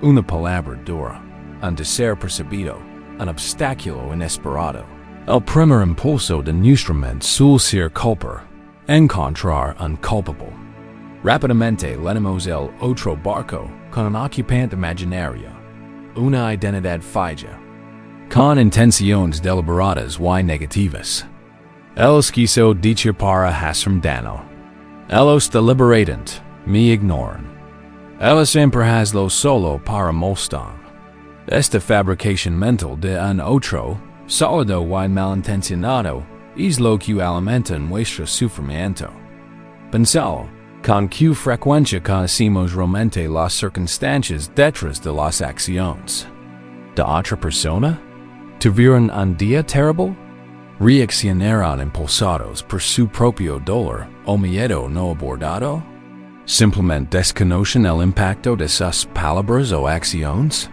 S1: una palabra dura, un deseo percibido, un obstáculo inesperado, el primer impulso de nuestra mente suele ser culpar, encontrar un culpable. Rápidamente lenemos el otro barco con un ocupante imaginario, una identidad falla, con intenciones deliberadas y negativas. Ellos quiso dicho para hacerme daño. Ellos deliberadamente me ignoran. Ellos siempre hazlo solo para molestar. Esta fabricación mental de un otro, sólido y malintencionado, es lo que alimenta nuestro sufrimiento. Pensalo. Con qué frecuencia conocemos realmente las circunstancias detrás de las acciones de otra persona? ¿Tuvieron un día terrible? ¿Reaccionaron impulsados por su propio dolor o miedo no abordado? ¿Simplemente desconocen el impacto de sus palabras o acciones?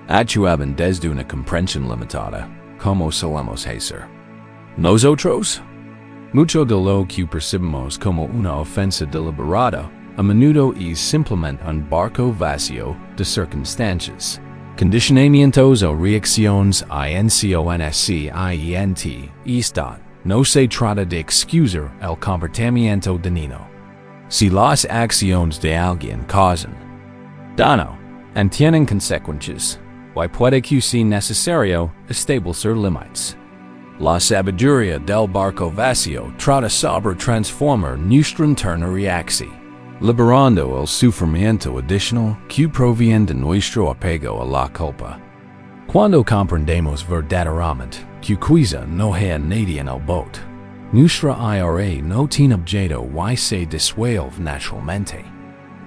S1: Actuaban desde una comprensión limitada, como solemos hacer. ¿Nosotros? Mucho de lo que percibimos como una ofensa deliberada a menudo es simplemente un barco vacío de circunstancias, condicionamientos o reacciones inconscientes. Esta no se trata de excusar el comportamiento dañino. Si las acciones de alguien causan daño y tienen consecuencias, puede que sea necesario establecer límites. La sabiduría del barco vacío trata sobre transformar nuestra interna reacción, liberando el sufrimiento adicional que proviene de nuestro apego a la culpa. Cuando comprendemos verdaderamente que quizá no hay nadie en el bote, nuestra ira no tiene objeto y se disuelve naturalmente.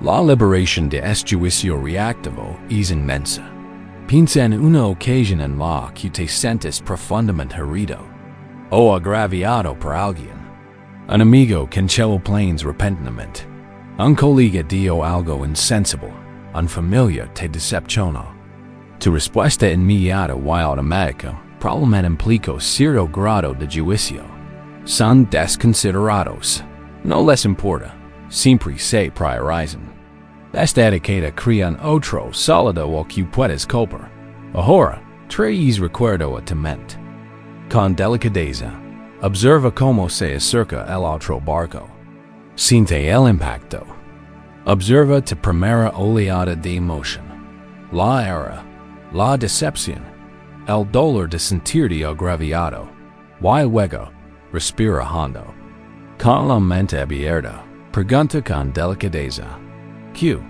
S1: La liberación de este juicio reactivo es inmensa. Piensa en una ocasión en la que te sientes profundamente herido o agraviado por alguien. Un amigo canceló planes repentinamente. Un colega dio algo insensible. Un familiar te decepcionó. Tu respuesta inmediata y automática probablemente implicó cierto grado de juicio. Son desconsiderados. No les importa. Siempre se priorizan. Esta etiqueta crea un otro sólido o que puedes culpar. Ahora, traes recuerdo a tu mente. Con delicadeza, observa cómo se acerca el otro barco. Siente el impacto. Observa tu primera oleada de emoción. La ira, la decepción, el dolor de sentirte agraviado. Y luego, respira hondo. Con la mente abierta, pregunta con delicadeza. Q.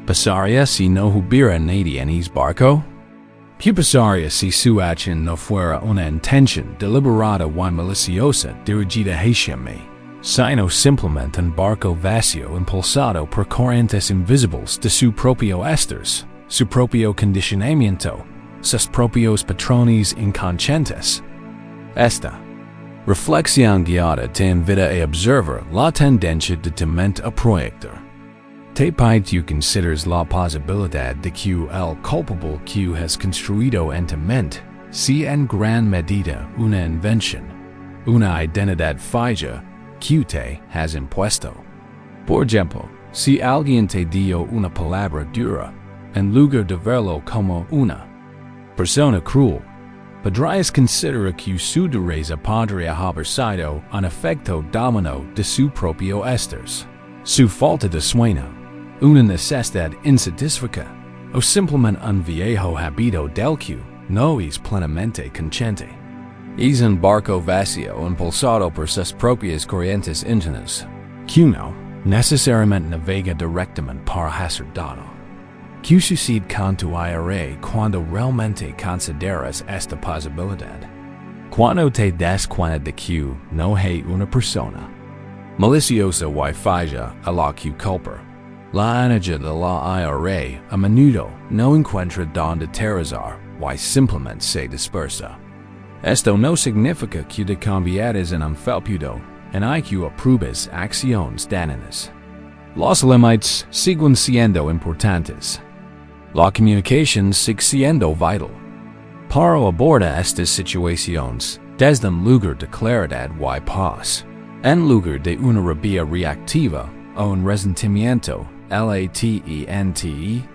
S1: Pasaría si no hubiera nadie en el barco? ¿Qué pasaría si su acción no fuera una intención deliberada y maliciosa dirigida hacia mí, sino simplemente un barco vacío impulsado por corrientes invisibles de su propio estar, su propio condicionamiento, sus propios patrones inconscientes? Esta reflexión guiada te invita a observar la tendencia de tu mente a proyectar. Te pide que consideres la posibilidad de que el culpable que has construido en tu mente sea en gran medida una invención, una identidad falla que te has impuesto. Por ejemplo, si alguien te dio una palabra dura, en lugar de verlo como una persona cruel, podrías considerar que su dureza podría haber sido un efecto dominó de su propio estar, su falta de sueño, una necesidad insatisfecha, o simplemente un viejo hábito del que no es plenamente consciente. Es un barco vacío impulsado por sus propias corrientes internas, que no necesariamente navega directamente para hacer daño. ¿Qué sucede con tu IRA cuando realmente consideras esta posibilidad? Cuando te das cuenta de que no hay una persona maliciosa y falla a la que culpar, la energía de la IRA a menudo no encuentra donde aterrizar y simplemente se dispersa. Esto no significa que te conviertas en un felpudo en que apruebes acciones dañinas. Los límites siguen siendo importantes. La comunicación sigue siendo vital. Para abordar estas situaciones desde un lugar de claridad y paz, en lugar de una rabia reactiva o un resentimiento latente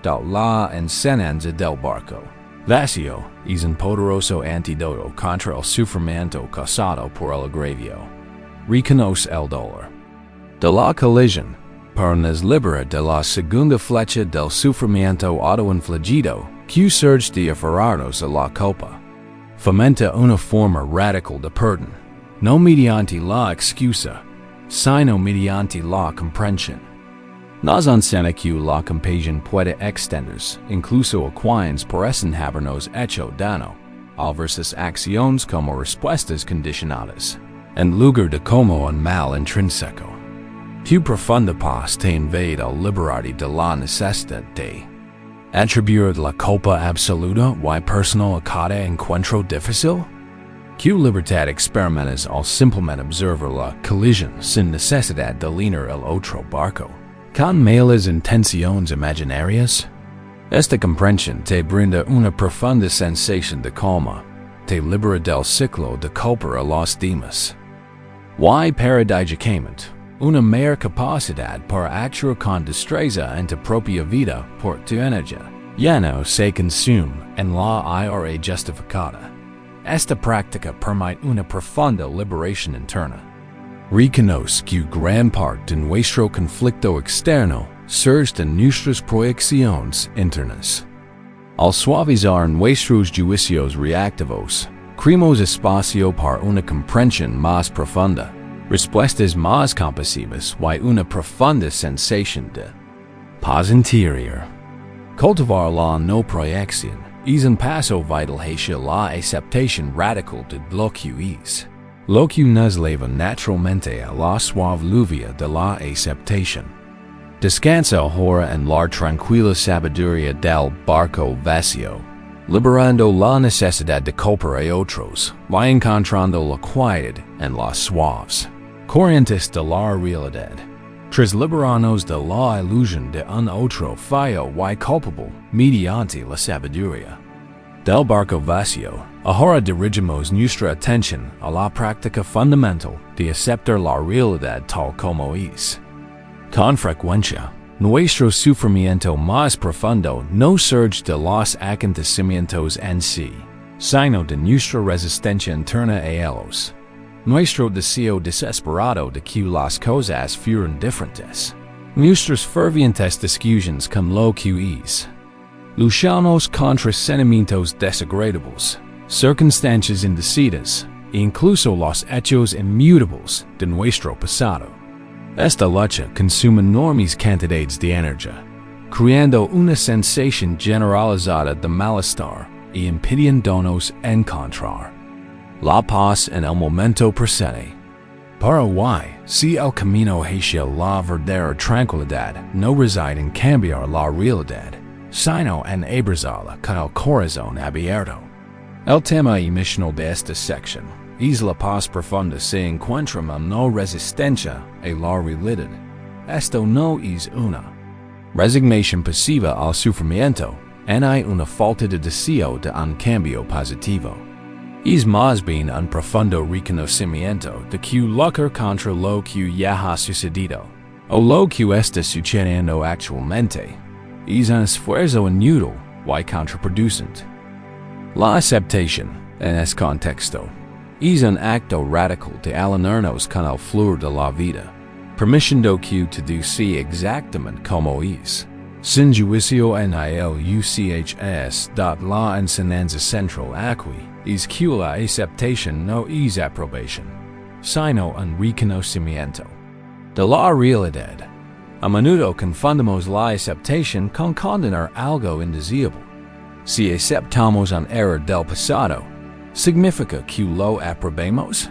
S1: de la enseñanza del barco vacío es un poderoso antídoto contra el sufrimiento causado por el agravio. Reconoce el dolor de la colisión, pero nos libera de la segunda flecha del sufrimiento autoinfligido que surge de aferrarnos a la culpa. Fomenta una forma radical de perdón, no mediante la excusa, sino mediante la comprensión. Nos enseña que la compasión puede extenderse incluso a quienes parecen habernos hecho daño, al ver sus acciones como respuestas condicionadas, en lugar de como un mal intrínseco. Tu profunda paz te invade al liberarte de la necesidad de atribuir la culpa absoluta y personal a cada encuentro difícil. ¿Qué libertad experimentas al simplemente observar la colisión sin necesidad de linear el otro barco con malas intenciones imaginarias? Esta comprensión te brinda una profunda sensación de calma, te libera del ciclo de culpa a los demás. Y paradójicamente, una mayor capacidad para actuar con destreza en tu propia vida por tu energía ya no se consume en la IRA justificada. Esta práctica permite una profunda liberación interna. Reconoce que gran parte de nuestro conflicto externo surge de nuestras proyecciones internas. Al suavizar nuestros juicios reactivos, creamos espacio para una comprensión más profunda, respuestas más compasivas y una profunda sensación de paz interior. Cultivar la no proyección es un paso vital hacia la aceptación radical de lo que es. Lo que nos lleva naturalmente a la suave lluvia de la aceptación. Descansa ahora en la tranquila sabiduría del barco vacío, liberando la necesidad de culpar a otros, y encontrando la quietud en las suaves corrientes de la realidad. Tras liberarnos de la ilusión de un otro fallo y culpable mediante la sabiduría del barco vacío, ahora dirigimos nuestra atención a la práctica fundamental de aceptar la realidad tal como es. Con frecuencia, nuestro sufrimiento más profundo no surge de los acontecimientos en sí, sino de nuestra resistencia interna a ellos. Nuestro deseo desesperado de que las cosas fueran diferentes. Nuestras fervientes discusiones con lo que es. Luchamos contra sentimientos desagradables, circunstancias indecidas, e incluso los hechos inmutables de nuestro pasado. Esta lucha consume enormes cantidades de energía, creando una sensación generalizada de malestar y impidiéndonos encontrar la paz en el momento presente. Para si el camino hacia la verdadera tranquilidad no reside en cambiar la realidad, sino en abrazarla con el corazón abierto. El tema emocional de esta sección es la paz profunda se encuentra en no resistencia a la realidad. Esto no es una resignación pasiva al sufrimiento, ni hay una falta de deseo de un cambio positivo. Es más bien un profundo reconocimiento de que luchar contra lo que ya ha sucedido, o lo que está sucediendo actualmente, es un esfuerzo inútil y contraproducente. La aceptación, en este contexto, es un acto radical de alinearnos con el fluir de la vida, permitiendo que todo sea exactamente como es, sin juicio en el UCHS. La enseñanza central aquí es que la aceptación no es aprobación, sino un reconocimiento de la realidad. A menudo confundimos la aceptación con condenar algo indeseable. Si aceptamos un error del pasado, ¿significa que lo aprobemos?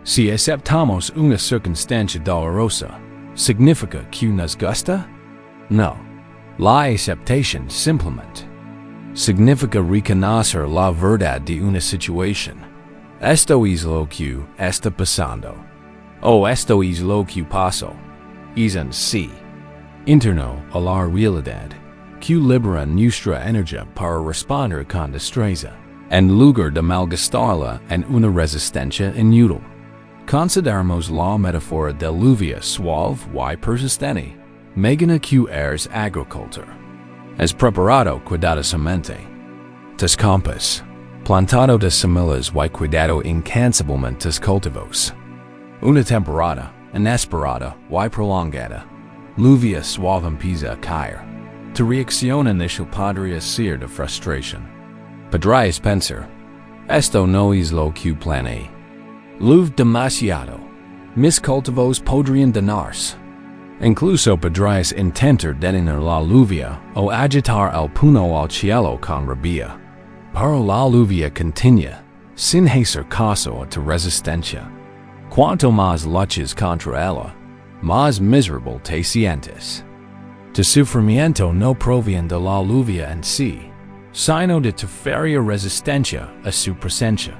S1: Si aceptamos una circunstancia dolorosa, ¿significa que nos gusta? No. La aceptación simplemente significa reconocer la verdad de una situación. Esto es lo que está pasando. O esto es lo que pasó. Es un sí interno a la realidad que libera nuestra energía para responder con destreza, en lugar de malgastarla en una resistencia inútil. Consideramos la metáfora de lluvia suave y persistente. Imagina que eres agricultor. Has preparado cuidadosamente tus campos, plantado tus semillas y cuidado incansablemente tus cultivos. Una temporada inesperada y prolongada, lluvia suave empieza a caer. Tu reacción inicial podría ser de frustración. Podrías pensar, esto no es lo que planeé. Llueve demasiado. Mis cultivos podrían dañarse. Incluso podrías intentar detener la lluvia o agitar el puño al cielo con rabia. Pero la lluvia continúa, sin hacer caso a tu resistencia. Cuanto más luchas contra ella, más miserable te sientes. Tu sufrimiento no proviene de la lluvia en sí, sino de tu férrea resistencia a su presencia.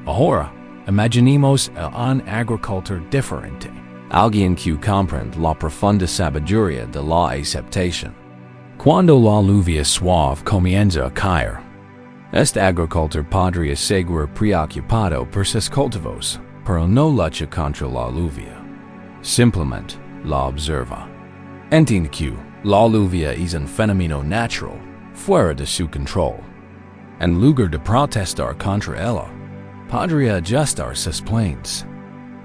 S1: Ahora, imaginemos a un agricultor diferente. Alguien que comprende la profunda sabiduría de la aceptación. Cuando la lluvia suave comienza a caer, este agricultor podría seguir preocupado por sus cultivos, pero no lucha contra la lluvia. Simplemente la observa. Entiende que la lluvia es un fenómeno natural, fuera de su control. En lugar de protestar contra ella, podría ajustar sus planes.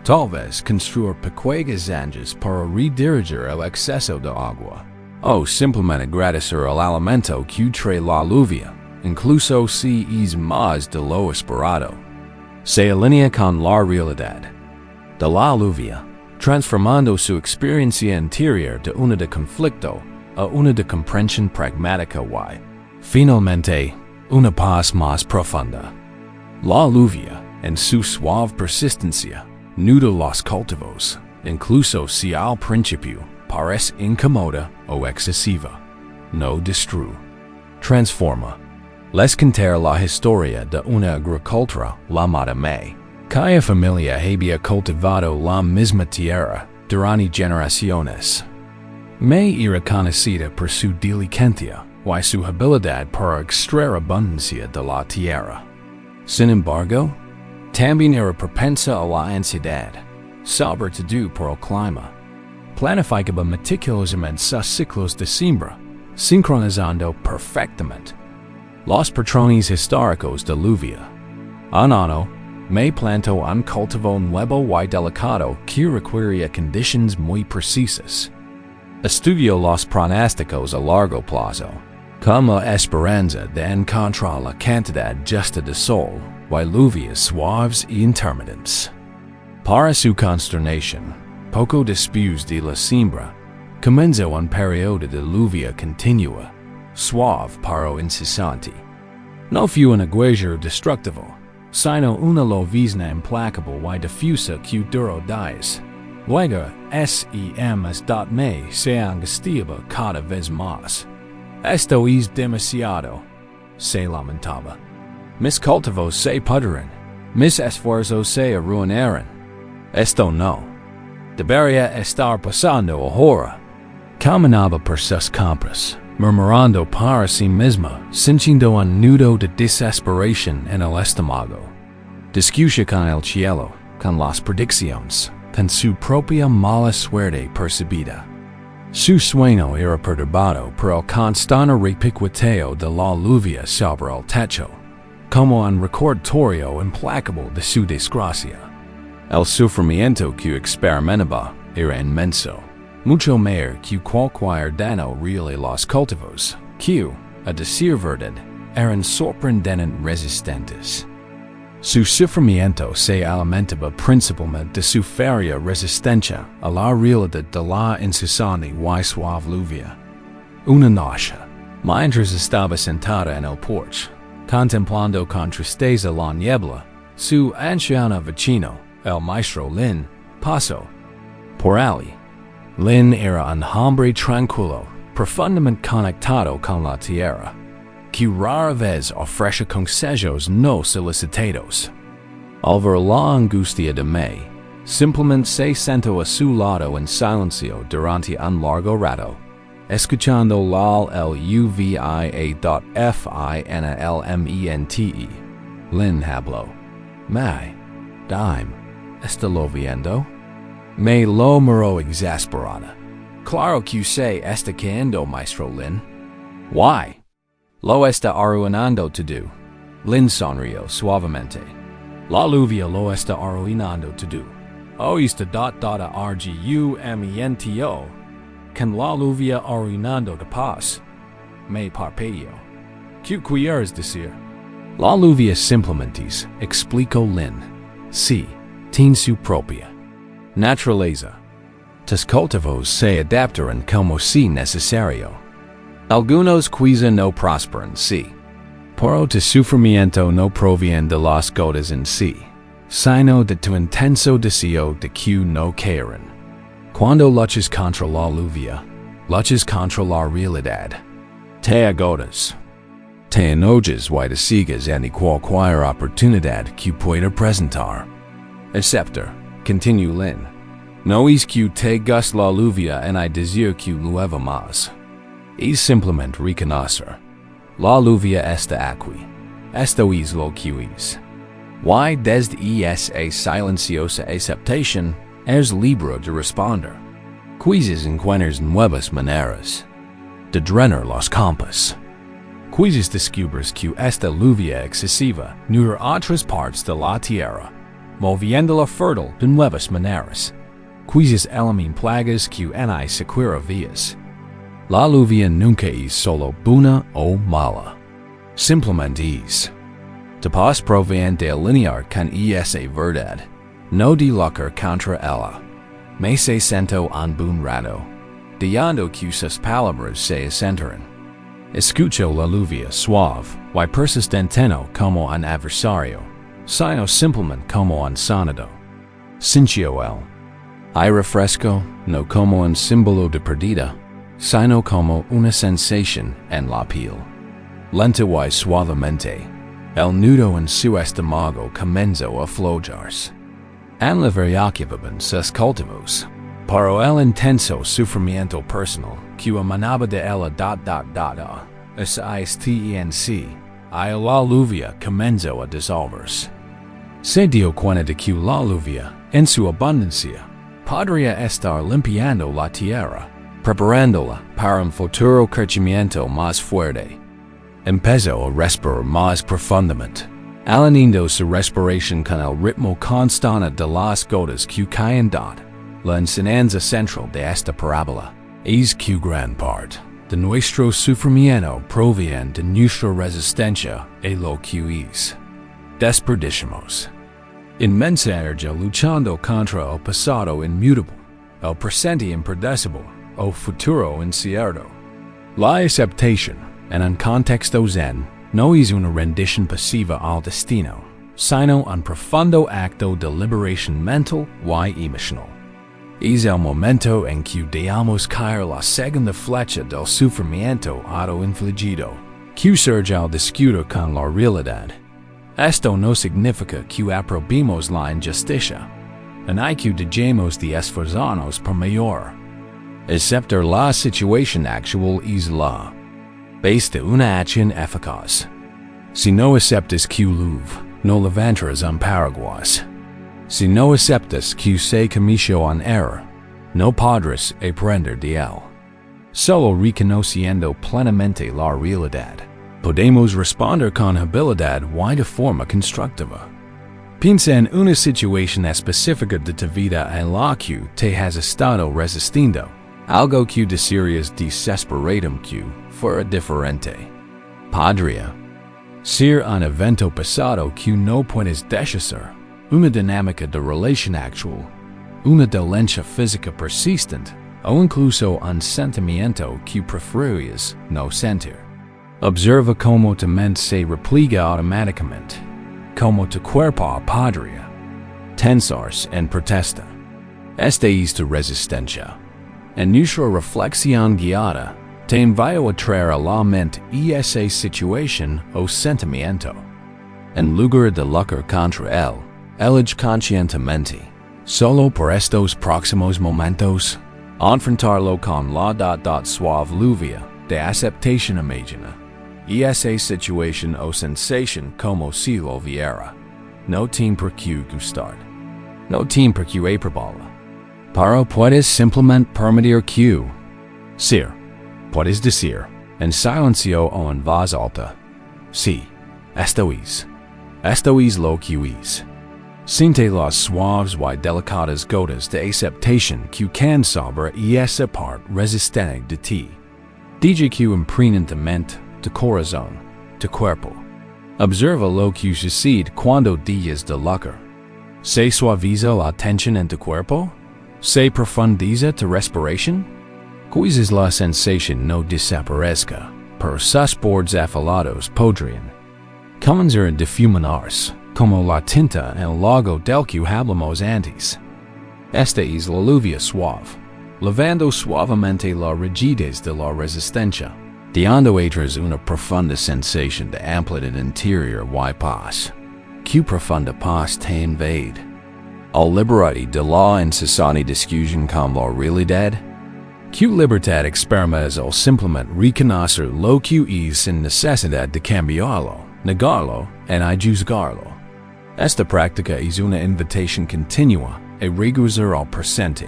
S1: Tal vez construir pequeñas zanjas para redirigir el exceso de agua, o simplemente agradecer el alimento que trae la lluvia, incluso si es más de lo esperado. Se alinea con la realidad de la lluvia, transformando su experiencia interior de una de conflicto a una de comprensión pragmática y, finalmente, una paz más profunda. La lluvia, en su suave persistencia, nuda los cultivos, incluso si al principio parece incómoda o excesiva. No destruye. Transforma. Les contar la historia de una agricultora llamada May, cuya familia había cultivado la misma tierra durante generaciones. May era conocida por su diligencia y su habilidad para extraer abundancia de la tierra. Sin embargo, también era propensa a la ansiedad, sobre todo por el clima. Planificaba meticulosamente sus ciclos de siembra, sincronizando perfectamente los patrones históricos de lluvia. Un año, May plantó un cultivo nuevo y delicado que requería condiciones muy precisas. Estudió los pronósticos a largo plazo, con la esperanza de encontrar la cantidad justa de sol y lluvias suaves y intermitentes. Para su consternación, Poco después de la siembra, comenzó un periodo de lluvia continua, suave pero incesante. No fue un aguacero destructivo, sino una llovizna implacable y difusa que duró días. Luego, me se angustiaba cada vez más. Esto es demasiado, se lamentaba. Mis cultivos se pudren, mis esfuerzos se arruinaron. Esto no debería estar pasando ahora. Caminaba por sus compras, murmurando para sí misma, sintiendo un nudo de desesperación en el estómago. Discutía con el cielo, con las predicciones, con su propia mala suerte percibida. Su sueño era perturbado por el constante repiqueteo de la lluvia sobre el techo, como un recordatorio implacable de su desgracia. El sufrimiento que experimentaba era inmenso, mucho mayor que cualquier daño real a los cultivos, que, a decir verdad, eran sorprendentemente resistentes. Su sufrimiento se alimentaba principalmente de su férrea resistencia a la realidad de la incesante y suave lluvia. Una noche, mientras estaba sentada en el porche, contemplando con tristeza la niebla, su anciano vecino, el maestro Lin, pasó por allí. Lin era un hombre tranquilo, profundamente conectado con la tierra, que rara vez ofrece consejos no solicitados. Al ver la angustia de May, simplemente se sentó a su lado en silencio durante un largo rato, escuchando el uvia.finalmente. Lin habló. May, dime, ¿está lloviendo? May lo miró exasperada. Claro que usted está cayendo, maestro Lin. Why? Lo está arruinando todo. Lin sonrió suavemente. La lluvia lo está arruinando todo. Oíste argumento. Con la lluvia arruinando de paz. Me parpadeó. ¿Qué quieres decir? La lluvia simplemente, explicó Lin. Sí, tiene su propia naturaleza. Tus cultivos se adaptarán como si necesario. Algunos quizá no prosperan sí, pero tu sufrimiento no proviene de las gotas en sí, sino de tu intenso deseo de que no caigan. Cuando luchas contra la lluvia, luchas contra la realidad. Te agotas. Te enojas y desiguas ante cualquier oportunidad que pueda presentar. Excepto, continuó Lin, no es que te guste la lluvia en el deseo que llueva más. Es simplemente reconocer. La lluvia está aquí. Esto es lo que es. Y desde esa silenciosa aceptación, es libre de responder. Quizás encuentres nuevas maneras de drenar los campos. Quizás descubres que esta lluvia excesiva nutre otras partes de la tierra, moviéndola fértil de nuevas maneras. Quizás elimina plagas que en ella sequera vías. La lluvia nunca es solo buena o mala. Simplemente es. Te paz proviene de alinear con esa verdad, no de luchar contra ella. Me se sento un buen rato, dejando que sus palabras se asentaran. Escucho la lluvia suave y persistente no como un adversario, sino simplemente como un sonido. Sintió él. Hay refresco no como un símbolo de pérdida, sino como una sensación en la piel. Lenta y suavemente, el nudo en su estómago comenzó a aflojarse. En la variaban sus cultivos, pero el intenso sufrimiento personal que emanaba de ella a la lluvia comenzó a disolverse. Se dio cuenta de que la lluvia, en su abundancia, podría estar limpiando la tierra, preparándola para un futuro crecimiento más fuerte. Empezó a respirar más profundamente, alineando su respiración con el ritmo constante de las gotas que caen dot. La enseñanza central de esta parábola es que gran parte de nuestro sufrimiento proviene de nuestra resistencia a lo que es. Desperdiciamos inmensa energía luchando contra el pasado inmutable, el presente impredecible, o futuro incierto. La aceptación, en un contexto zen, no es una rendición pasiva al destino, sino un profundo acto de liberación mental y emocional. Es el momento en que dejamos caer la segunda flecha del sufrimiento autoinfligido, que surge al discutir con la realidad. Esto no significa que aprobemos la injusticia, ni que dejemos de esforzarnos por mejorar. Aceptar la situación actual es la base de una acción eficaz. Si no aceptas que llueve, no levantarás un paraguas. Si no aceptas que se cometió un error, no podrás aprender de él. Solo reconociendo plenamente la realidad, podemos responder con habilidad y de forma constructiva. Piensa en una situación específica de tu vida en la que te has estado resistiendo, algo que desearías desesperadamente que fuera diferente. Podría ser un evento pasado que no puedes deshacer, una dinámica de relación actual, una dolencia física persistente, o incluso un sentimiento que preferirías no sentir. Observa cómo tu mente se repliega automáticamente, cómo tu cuerpo podría tensarse en protesta. Esta es tu resistencia. En nuestra reflexión guiada, te envío a traer a la mente esa situación o sentimiento. En lugar de luchar contra él, elige conscientemente, solo por estos próximos momentos, enfrentarlo con la suave lluvia de aceptación imagina. Esa situación o sensación como si lo hubiera. No tiene por qué gustar. No tiene por qué aprobarla. Pero puedes simplemente permitir que ser. Puedes decir, en silencio o en voz alta, sí, esto es lo que es. Siente las suaves y delicadas gotas de aceptación que caen sobre esa parte resistente de ti. Deja que impregnen tu mente, tu corazón, tu cuerpo. Observa lo que sucede cuando dejas de luchar. ¿Se suaviza la tensión en tu cuerpo? ¿Se profundiza tu respiración? Quizás la sensación no desaparezca, pero sus bordes afilados podrían comenzar a difuminarse, como la tinta en el lago del que hablamos antes. Esta es la lluvia suave, lavando suavemente la rigidez de la resistencia, dando atrás una profunda sensación de amplitud interior y paz. ¿Qué profunda paz te invade? Al liberarte de la incesante discusión con la realidad, ¿qué libertad experimentas al simplemente reconocer lo que es sin necesidad de cambiarlo, negarlo, y juzgarlo? Esta práctica es una invitación continua a regresar al presente,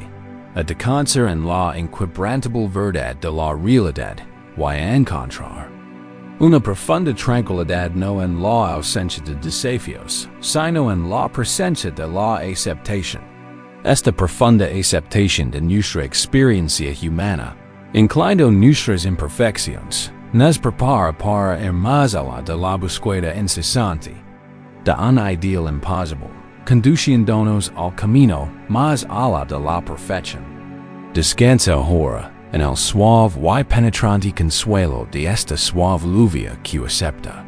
S1: a descansar en la inquebrantable verdad de la realidad y a encontrar una profunda tranquilidad no en la ausencia de desafíos, sino en la presencia de la aceptación. Esta profunda aceptación de nuestra experiencia humana, inclinando nuestras imperfecciones, nos prepara para ir más allá de la búsqueda incesante de un ideal imposible, conduciéndonos al camino más allá de la perfección. Descansa ahora en el suave y penetrante consuelo de esta suave lluvia que acepta.